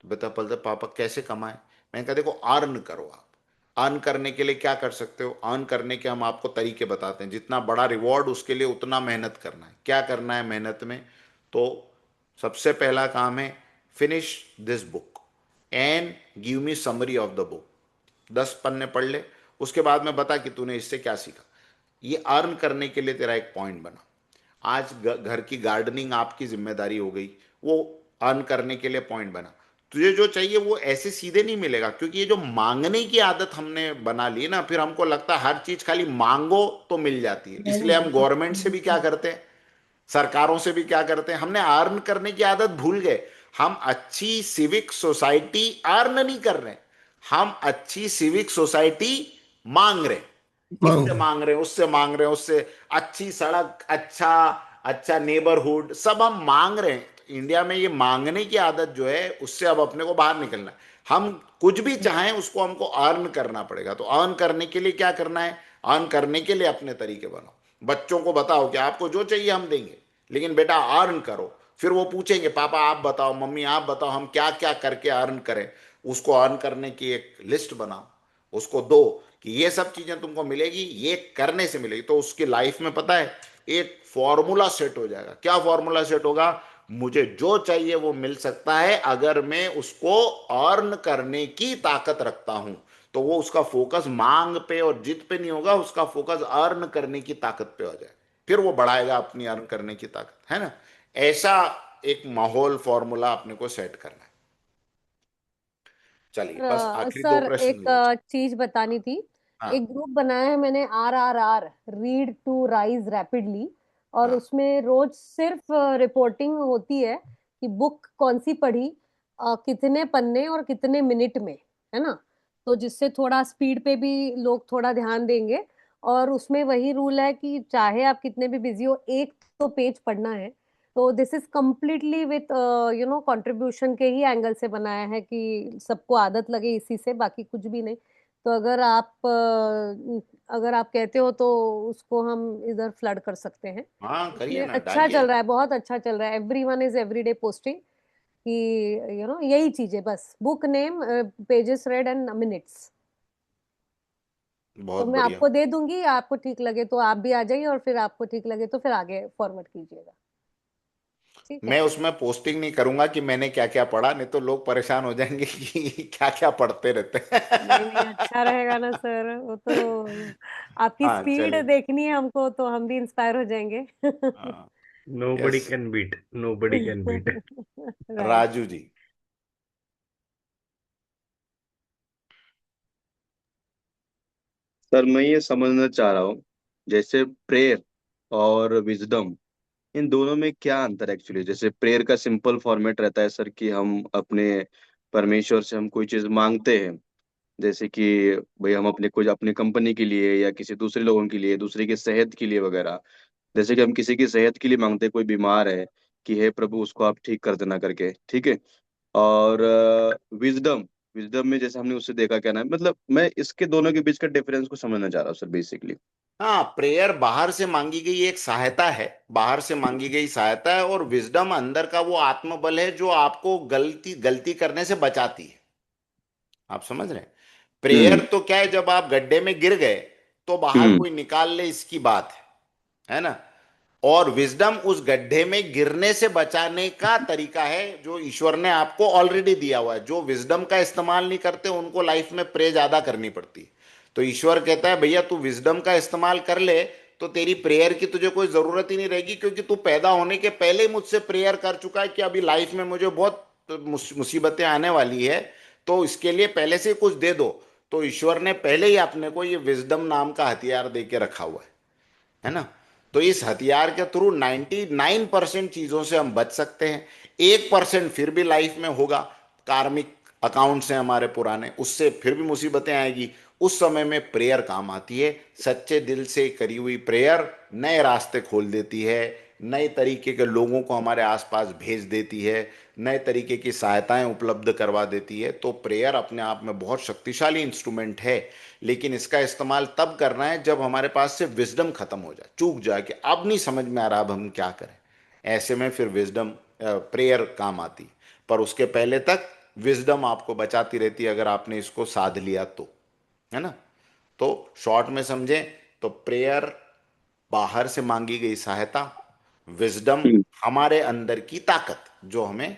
तो बेटा बोलते पापा कैसे कमाए? मैंने कहा देखो अर्न करो। आप अर्न करने के लिए क्या कर सकते हो? अर्न करने के हम आपको तरीके बताते हैं। जितना बड़ा रिवॉर्ड उसके लिए उतना मेहनत करना है। क्या करना है मेहनत में? तो सबसे पहला काम है finish this book and give me summary of the book. 10 पन्ने पढ़ ले, उसके बाद में बता कि तूने इससे क्या सीखा। ये अर्न करने के लिए तेरा एक पॉइंट बना। आज घर की गार्डनिंग आपकी जिम्मेदारी हो गई, वो अर्न करने के लिए पॉइंट बना। तुझे जो चाहिए वो ऐसे सीधे नहीं मिलेगा, क्योंकि ये जो मांगने की आदत हमने बना ली ना, फिर हमको लगता है हर चीज खाली मांगो तो मिल जाती है। इसलिए हम गवर्नमेंट से भी क्या करते हैं, सरकारों से भी क्या करते हैं, हमने अर्न करने की आदत भूल गए। हम अच्छी सिविक सोसाइटी अर्न नहीं कर रहे, हम अच्छी सिविक सोसाइटी मांग रहे। इससे मांग रहे हैं, उससे मांग रहे हैं, उससे अच्छी सड़क, अच्छा अच्छा नेबरहुड, सब हम मांग रहे हैं। तो इंडिया में ये मांगने की आदत जो है, उससे अब अपने को बाहर निकलना है। हम कुछ भी चाहें उसको हमको अर्न करना पड़ेगा। तो अर्न करने के लिए क्या करना है? अर्न करने के लिए अपने तरीके बनाओ। बच्चों को बताओ कि आपको जो चाहिए हम देंगे, लेकिन बेटा अर्न करो। फिर वो पूछेंगे पापा आप बताओ, मम्मी आप बताओ, हम क्या क्या करके अर्न करें। उसको अर्न करने की एक लिस्ट बनाओ, उसको दो कि ये सब चीजें तुमको मिलेगी, ये करने से मिलेगी। तो उसकी लाइफ में पता है एक फॉर्मूला सेट हो जाएगा। क्या फॉर्मूला सेट होगा? मुझे जो चाहिए वो मिल सकता है अगर मैं उसको अर्न करने की ताकत रखता हूं। तो वो उसका फोकस मांग पे और जिद पे नहीं होगा, उसका फोकस अर्न करने की ताकत पे हो जाए। फिर वो बढ़ाएगा अपनी अर्न करने की ताकत, है ना? ऐसा एक माहौल, फॉर्मूला अपने को सेट करना है। चलिए बस आखिरी 2 सर प्रश्न एक ले लीजिए। चीज बतानी थी। हाँ एक ग्रुप बनाया है मैंने, RRR, read to rise rapidly, और हाँ उसमें रोज सिर्फ रिपोर्टिंग होती है कि बुक कौन सी पढ़ी, कितने पन्ने और कितने मिनट में, है ना। तो जिससे थोड़ा स्पीड पे भी लोग थोड़ा ध्यान देंगे। और उसमें वही रूल है कि चाहे आप कितने भी बिजी हो, एक तो पेज पढ़ना है। तो this is completely with contribution के ही एंगल से बनाया है कि सबको आदत लगे इसी से, बाकी कुछ भी नहीं। तो अगर आप कहते हो तो उसको हम इधर फ्लड कर सकते हैं। हाँ करिए इसमें ना, अच्छा डालिए। चल रहा है, बहुत अच्छा चल रहा है। एवरीवन इज एवरीडे पोस्टिंग कि यही चीज है बस, book name, pages red and minutes. तो बहुत मैं बढ़िया। आपको दे दूंगी, आपको ठीक लगे तो आप भी आ जाइए, और फिर आपको ठीक लगे तो फिर आगे फॉरवर्ड कीजिएगा। ठीक है। मैं उसमें पोस्टिंग नहीं करूंगा कि मैंने क्या क्या पढ़ा, नहीं तो लोग परेशान हो जाएंगे कि क्या क्या पढ़ते रहते नहीं नहीं, हैं। अच्छा रहेगा ना सर, वो तो आपकी हाँ स्पीड चलिए। देखनी है हमको, तो हम भी इंस्पायर हो जाएंगे। हाँ, Nobody yes. can beat. Nobody can beat. Right. Raju ji. Sir मैं ये समझना चाह रहा हूँ, जैसे प्रेयर और विजडम, इन दोनों में क्या अंतर है एक्चुअली। जैसे प्रेयर का सिंपल फॉर्मेट रहता है सर कि हम अपने परमेश्वर से हम कोई चीज मांगते हैं, जैसे कि भाई हम अपने कुछ अपने कंपनी के लिए या किसी दूसरे लोगों के लिए, दूसरे की सेहत के लिए वगैरह। जैसे कि हम किसी की सेहत के लिए मांगते हैं, कोई बीमार है कि हे प्रभु उसको आप ठीक कर देना करके, ठीक है। और विजडम, विजडम में जैसे हमने उससे देखा, क्या नाम, मतलब मैं इसके दोनों के बीच का डिफरेंस को समझना चाह रहा हूँ सर बेसिकली। हाँ, प्रेयर बाहर से मांगी गई एक सहायता है, बाहर से मांगी गई सहायता है, और विजडम अंदर का वो आत्मबल है जो आपको गलती गलती करने से बचाती है। आप समझ रहे हैं? प्रेयर हम्म। तो क्या है, जब आप गड्ढे में गिर गए तो बाहर हम्म। कोई निकाल ले, इसकी बात है ना। और विजडम उस गड्ढे में गिरने से बचाने का तरीका है जो ईश्वर ने आपको ऑलरेडी दिया हुआ है। जो विजडम का इस्तेमाल नहीं करते उनको लाइफ में प्रे ज्यादा करनी पड़ती है। तो ईश्वर कहता है भैया तू विजडम का इस्तेमाल कर ले, तो तेरी प्रेयर की तुझे कोई जरूरत ही नहीं रहेगी, क्योंकि तू पैदा होने के पहले ही मुझसे प्रेयर कर चुका है कि अभी लाइफ में मुझे बहुत मुसीबतें आने वाली है, तो इसके लिए पहले से ही कुछ दे दो। तो ईश्वर ने पहले ही अपने को ये विजडम नाम का हथियार दे के रखा हुआ है ना। तो इस हथियार के थ्रू 99% चीजों से हम बच सकते हैं। 1% फिर भी लाइफ में होगा, कार्मिक अकाउंट्स हैं हमारे पुराने, उससे फिर भी मुसीबतें आएगी। उस समय में प्रेयर काम आती है। सच्चे दिल से करी हुई प्रेयर नए रास्ते खोल देती है, नए तरीके के लोगों को हमारे आसपास भेज देती है, नए तरीके की सहायताएं उपलब्ध करवा देती है। तो प्रेयर अपने आप में बहुत शक्तिशाली इंस्ट्रूमेंट है, लेकिन इसका इस्तेमाल तब करना है जब हमारे पास से विजडम खत्म हो जाए, चूक जाए कि अब नहीं समझ में आ रहा अब हम क्या करें। ऐसे में फिर विजडम प्रेयर काम आती, पर उसके पहले तक विजडम आपको बचाती रहती है अगर आपने इसको साध लिया तो, है ना। तो शॉर्ट में समझें तो प्रेयर बाहर से मांगी गई सहायता, विजडम हम्म। हमारे अंदर की ताकत जो हमें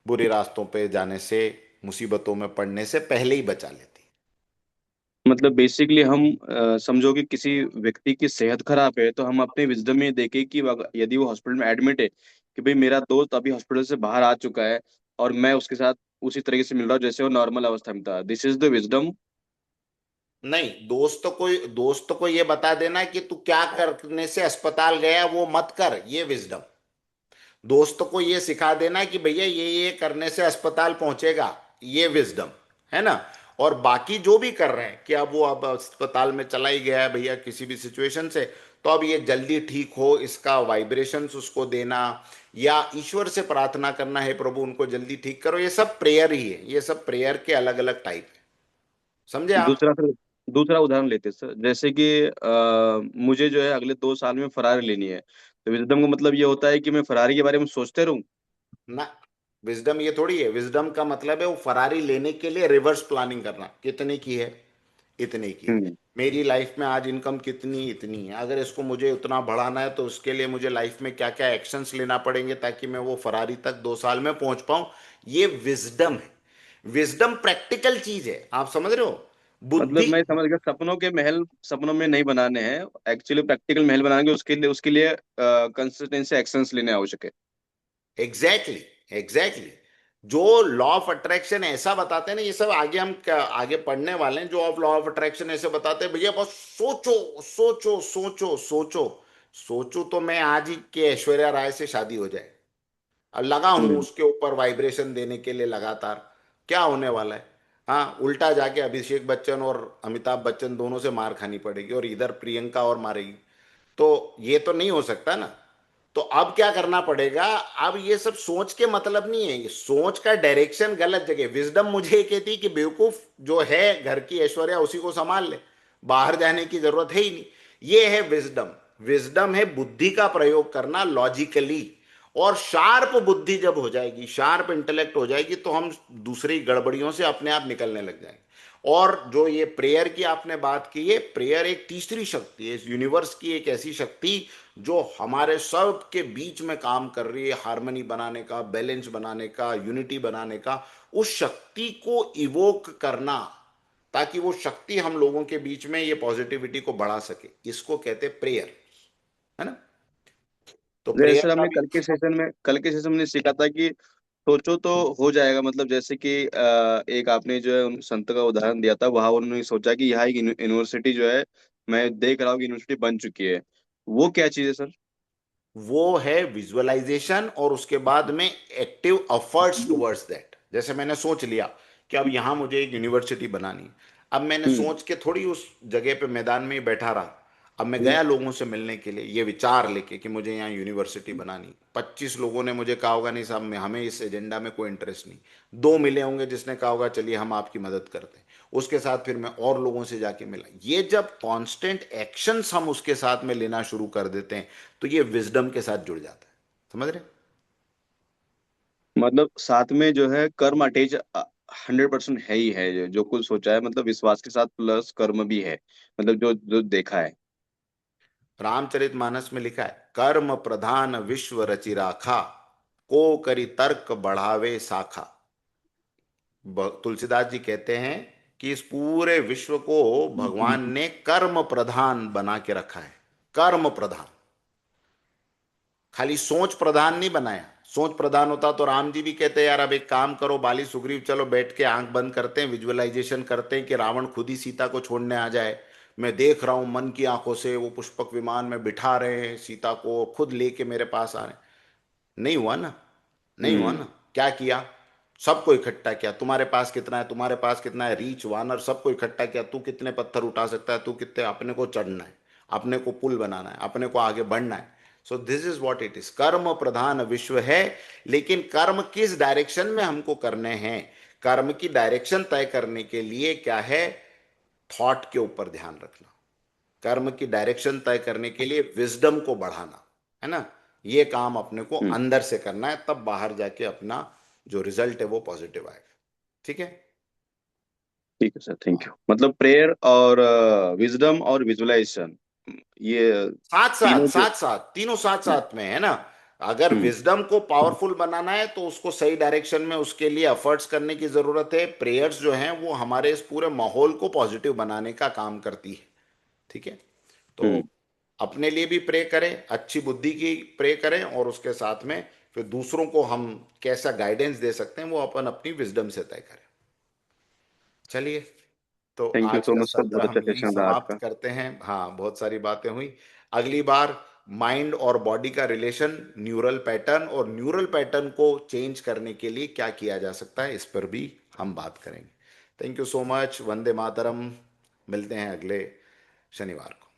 बुरे रास्तों पे जाने से, मुसीबतों में पड़ने से पहले ही बचा लेती। मतलब बेसिकली हम समझो कि किसी व्यक्ति की सेहत खराब है तो हम अपने विजडम में देखें कि यदि वो हॉस्पिटल में एडमिट है कि भाई मेरा दोस्त अभी हॉस्पिटल से बाहर आ चुका है और मैं उसके साथ उसी तरीके से मिल रहा हूँ जैसे वो नॉर्मल अवस्था में था, दिस इज द विजडम। नहीं, दोस्त को ये बता देना कि तू क्या करने से अस्पताल गया वो मत कर, ये विजडम। दोस्त को ये सिखा देना कि भैया ये करने से अस्पताल पहुंचेगा, ये विजडम, है ना। और बाकी जो भी कर रहे हैं कि अब वो अब अस्पताल में चला ही गया है भैया किसी भी सिचुएशन से, तो अब ये जल्दी ठीक हो, इसका वाइब्रेशंस उसको देना, या ईश्वर से प्रार्थना करना है प्रभु उनको जल्दी ठीक करो, ये सब प्रेयर ही है। ये सब प्रेयर के अलग अलग टाइप है, समझे आप? दूसरा सर, दूसरा उदाहरण लेते हैं सर, जैसे कि मुझे जो है अगले 2 साल में फरारी लेनी है, तो विजडम का मतलब ये होता है कि मैं फरारी के बारे में सोचते रहूं। ना, विजडम ये थोड़ी है। विजडम का मतलब है वो फरारी लेने के लिए रिवर्स प्लानिंग करना, कितने की है, इतने की है। हम्म। मेरी लाइफ में आज इनकम कितनी, इतनी है, अगर इसको मुझे उतना बढ़ाना है तो उसके लिए मुझे लाइफ में क्या क्या एक्शंस लेना पड़ेंगे ताकि मैं वो फरारी तक 2 साल में पहुंच पाऊं। ये विजडम है। विजडम प्रैक्टिकल चीज है, आप समझ रहे हो। मतलब बुद्धि, मैं समझ गया, सपनों के महल सपनों में नहीं बनाने हैं, एक्चुअली प्रैक्टिकल महल बनाएंगे, उसके लिए कंसिस्टेंसी एक्शंस लेने आवश्यक है। Exactly, exactly. जो लॉ ऑफ अट्रैक्शन ऐसा बताते हैं ना, ये सब आगे हम आगे पढ़ने वाले हैं। जो ऑफ लॉ ऑफ अट्रैक्शन ऐसे बताते हैं भैया बस सोचो सोचो सोचो सोचो सोचो, तो मैं आज ही के ऐश्वर्या राय से शादी हो जाए, और लगा हूं हम्म। उसके ऊपर वाइब्रेशन देने के लिए लगातार, क्या होने वाला है? हाँ, उल्टा जाके अभिषेक बच्चन और अमिताभ बच्चन दोनों से मार खानी पड़ेगी, और इधर प्रियंका और मारेगी। तो ये तो नहीं हो सकता ना। तो अब क्या करना पड़ेगा? अब ये सब सोच के मतलब नहीं है, ये सोच का डायरेक्शन गलत जगह। विजडम मुझे ये कहती है कि बेवकूफ जो है घर की ऐश्वर्या उसी को संभाल ले, बाहर जाने की जरूरत है ही नहीं। ये है विजडम। विजडम है बुद्धि का प्रयोग करना लॉजिकली। और शार्प बुद्धि जब हो जाएगी, शार्प इंटेलेक्ट हो जाएगी, तो हम दूसरी गड़बड़ियों से अपने आप निकलने लग जाएंगे। और जो ये प्रेयर की आपने बात की है, प्रेयर एक तीसरी शक्ति है, इस यूनिवर्स की एक ऐसी शक्ति जो हमारे सब के बीच में काम कर रही है, हार्मनी बनाने का, बैलेंस बनाने का, यूनिटी बनाने का, उस शक्ति को इवोक करना, ताकि वो शक्ति हम लोगों के बीच में ये पॉजिटिविटी को बढ़ा सके, इसको कहते प्रेयर, है ना। तो जैसे प्रेयर सर का हमने भी कल के सेशन में सीखा था कि सोचो तो हो जाएगा, मतलब जैसे कि एक आपने जो है उन संत का उदाहरण दिया था, वहां उन्होंने सोचा कि यहाँ एक यूनिवर्सिटी जो है, मैं देख रहा हूँ कि यूनिवर्सिटी बन चुकी है। वो क्या चीज है सर? वो है विजुअलाइजेशन, और उसके बाद में एक्टिव एफर्ट्स टुवर्ड्स दैट। जैसे मैंने सोच लिया कि अब यहां मुझे एक यूनिवर्सिटी बनानी है, अब मैंने सोच के थोड़ी उस जगह पे मैदान में ही बैठा रहा, अब मैं गया लोगों से मिलने के लिए ये विचार लेके कि मुझे यहाँ यूनिवर्सिटी बनानी। 25 लोगों ने मुझे कहा होगा नहीं साहब में हमें इस एजेंडा में कोई इंटरेस्ट नहीं, दो मिले होंगे जिसने कहा होगा चलिए हम आपकी मदद करते हैं, उसके साथ फिर मैं और लोगों से जाके मिला। ये जब कांस्टेंट एक्शंस हम उसके साथ में लेना शुरू कर देते हैं तो ये विजडम के साथ जुड़ जाता है, समझ रहे। मतलब साथ में जो है कर्म अटैच 100% है ही है, जो कुछ सोचा है, मतलब विश्वास के साथ प्लस कर्म भी है, मतलब जो जो देखा है। रामचरितमानस में लिखा है, कर्म प्रधान विश्व रचि राखा, को करी तर्क बढ़ावे शाखा। तुलसीदास जी कहते हैं कि इस पूरे विश्व को भगवान ने कर्म प्रधान बना के रखा है। कर्म प्रधान, खाली सोच प्रधान नहीं बनाया। सोच प्रधान होता तो राम जी भी कहते यार अब एक काम करो बाली सुग्रीव, चलो बैठ के आंख बंद करते हैं, विजुअलाइजेशन करते हैं कि रावण खुद ही सीता को छोड़ने आ जाए। मैं देख रहा हूं मन की आंखों से वो पुष्पक विमान में बिठा रहे हैं सीता को, खुद लेके मेरे पास आ रहे हैं। नहीं हुआ ना, नहीं हुआ ना। क्या किया, सबको इकट्ठा किया, तुम्हारे पास कितना है, तुम्हारे पास कितना है, रीच वानर सबको इकट्ठा किया, तू कितने पत्थर उठा सकता है, तू कितने, अपने को चढ़ना है, अपने को पुल बनाना है, अपने को आगे बढ़ना है। So this is what it is, कर्म प्रधान विश्व है। लेकिन कर्म किस डायरेक्शन में हमको करने हैं, कर्म की डायरेक्शन तय करने के लिए क्या है, थॉट के ऊपर ध्यान रखना। कर्म की डायरेक्शन तय करने के लिए विजडम को बढ़ाना, है ना। ये काम अपने को अंदर से करना है, तब बाहर जाके अपना जो रिजल्ट है वो पॉजिटिव आएगा। ठीक है। ठीक है सर, थैंक यू। मतलब प्रेयर और विजडम और विजुअलाइजेशन, ये साथ साथ तीनों जो। साथ साथ तीनों साथ साथ में है ना। अगर हम्म विजडम को पावरफुल बनाना है तो उसको सही डायरेक्शन में उसके लिए एफर्ट्स करने की जरूरत है। प्रेयर्स जो हैं वो हमारे इस पूरे माहौल को पॉजिटिव बनाने का काम करती है। ठीक है। तो हम्म अपने लिए भी प्रे करें, अच्छी बुद्धि की प्रे करें, और उसके साथ में फिर दूसरों को हम कैसा गाइडेंस दे सकते हैं वो अपन अपनी विजडम से तय करें। चलिए, तो थैंक यू आज सो का मच सर, बहुत सत्र अच्छा हम यहीं सेशन रहा समाप्त आपका। करते हैं। हाँ, बहुत सारी बातें हुई। अगली बार माइंड और बॉडी का रिलेशन, न्यूरल पैटर्न, और न्यूरल पैटर्न को चेंज करने के लिए क्या किया जा सकता है, इस पर भी हम बात करेंगे। Thank you so much. Vande Mataram. मिलते हैं अगले शनिवार को।